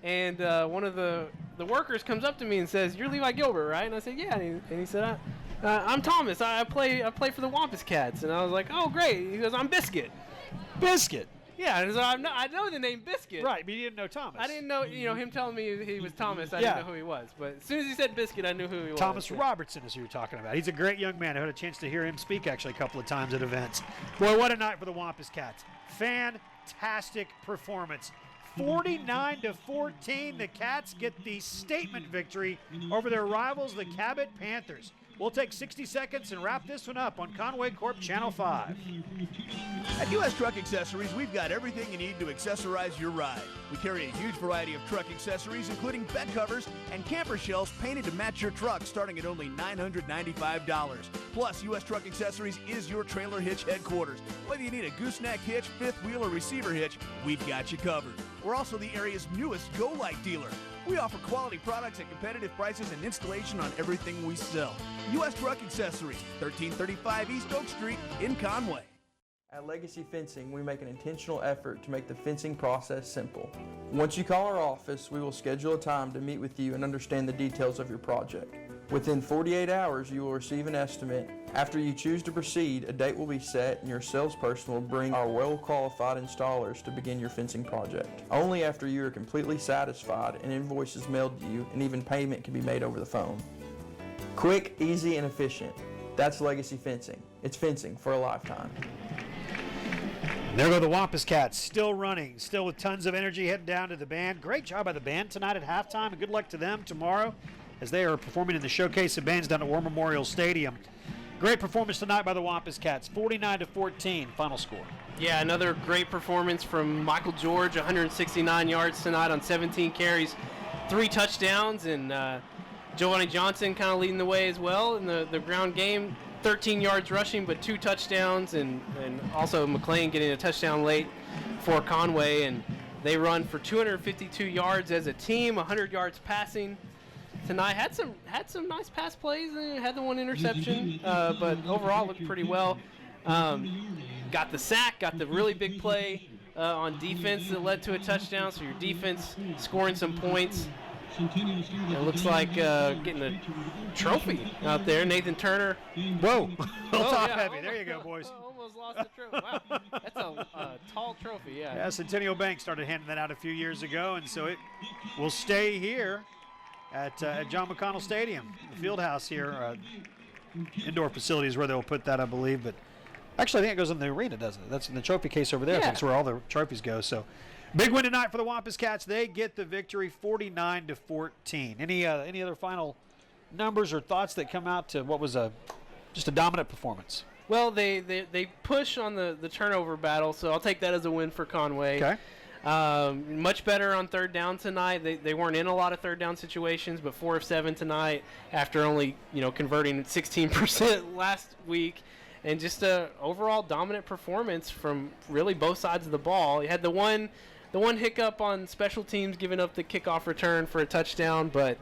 And one of the workers comes up to me and says, "You're Levi Gilbert, right?" And I said, "Yeah." And he said, "I'm Thomas. I play for the Wampus Cats." And I was like, "Oh, great." He goes, "I'm Biscuit." Biscuit. Yeah, and so I know the name Biscuit. Right, but you didn't know Thomas. I didn't know, him telling me he was Thomas, I didn't know who he was. But as soon as he said Biscuit, I knew who he was. Thomas Robertson is who you're talking about. He's a great young man. I had a chance to hear him speak actually a couple of times at events. Boy, what a night for the Wampus Cats. Fantastic performance. 49-14, the Cats get the statement victory over their rivals, the Cabot Panthers. We'll take 60 seconds and wrap this one up on Conway Corp Channel 5. At U.S. Truck Accessories, we've got everything you need to accessorize your ride. We carry a huge variety of truck accessories, including bed covers and camper shells painted to match your truck, starting at only $995. Plus, U.S. Truck Accessories is your trailer hitch headquarters. Whether you need a gooseneck hitch, fifth wheel, or receiver hitch, we've got you covered. We're also the area's newest Go-Light dealer. We offer quality products at competitive prices and installation on everything we sell. U.S. Truck Accessories, 1335 East Oak Street in Conway. At Legacy Fencing, we make an intentional effort to make the fencing process simple. Once you call our office, we will schedule a time to meet with you and understand the details of your project. Within 48 hours, you will receive an estimate. After you choose to proceed, a date will be set and your salesperson will bring our well-qualified installers to begin your fencing project. Only after you are completely satisfied, an invoice is mailed to you and even payment can be made over the phone. Quick, easy, and efficient. That's Legacy Fencing. It's fencing for a lifetime. There go the Wampus Cats, still running, still with tons of energy, heading down to the band. Great job by the band tonight at halftime, and good luck to them tomorrow as they are performing in the Showcase of Bands down at War Memorial Stadium. Great performance tonight by the Wampus Cats, 49-14 final score. Yeah, another great performance from Michael George, 169 yards tonight on 17 carries, 3 touchdowns, and Giovanni Johnson kind of leading the way as well in the ground game. 13 yards rushing, but 2 touchdowns, and also McLean getting a touchdown late for Conway, and they run for 252 yards as a team, 100 yards passing. Tonight had some nice pass plays and had the 1 interception, but overall looked pretty well. Got the sack, got the really big play on defense that led to a touchdown, so your defense scoring some points. It looks like getting a trophy out there. Nathan Turner. Whoa, top heavy. There you go, boys. Almost lost the trophy. Wow, that's a tall trophy, yeah. Yeah, Centennial Bank started handing that out a few years ago, and so it will stay here at John McConnell Stadium, the field house here. Indoor facilities where they'll put that, I believe. But actually, I think it goes in the arena, doesn't it? That's in the trophy case over there. Yeah. I think it's where all the trophies go. So, big win tonight for the Wampus Cats. They get the victory, 49-14. Any other final numbers or thoughts that come out to what was just a dominant performance? Well, they push on the turnover battle, so I'll take that as a win for Conway. Okay. Much better on third down tonight. They weren't in a lot of third down situations, but 4 of 7 tonight after only converting 16% last week, and just a overall dominant performance from really both sides of the ball. You had the one hiccup on special teams, giving up the kickoff return for a touchdown, but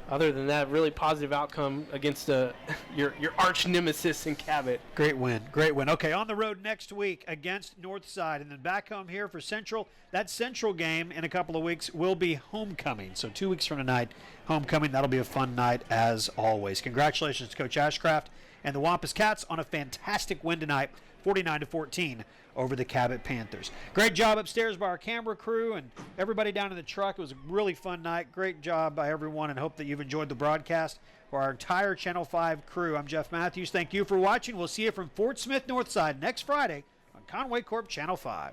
other than that, really positive outcome against your arch nemesis in Cabot. Great win. Okay, on the road next week against Northside, and then back home here for Central. That Central game in a couple of weeks will be homecoming. So 2 weeks from tonight, homecoming. That'll be a fun night as always. Congratulations to Coach Ashcraft and the Wampus Cats on a fantastic win tonight, 49-14 over the Cabot Panthers. Great job upstairs by our camera crew and everybody down in the truck. It was a really fun night. Great job by everyone, and hope that you've enjoyed the broadcast. For our entire Channel 5 crew, I'm Jeff Matthews. Thank you for watching. We'll see you from Fort Smith Northside next Friday on Conway Corp Channel 5.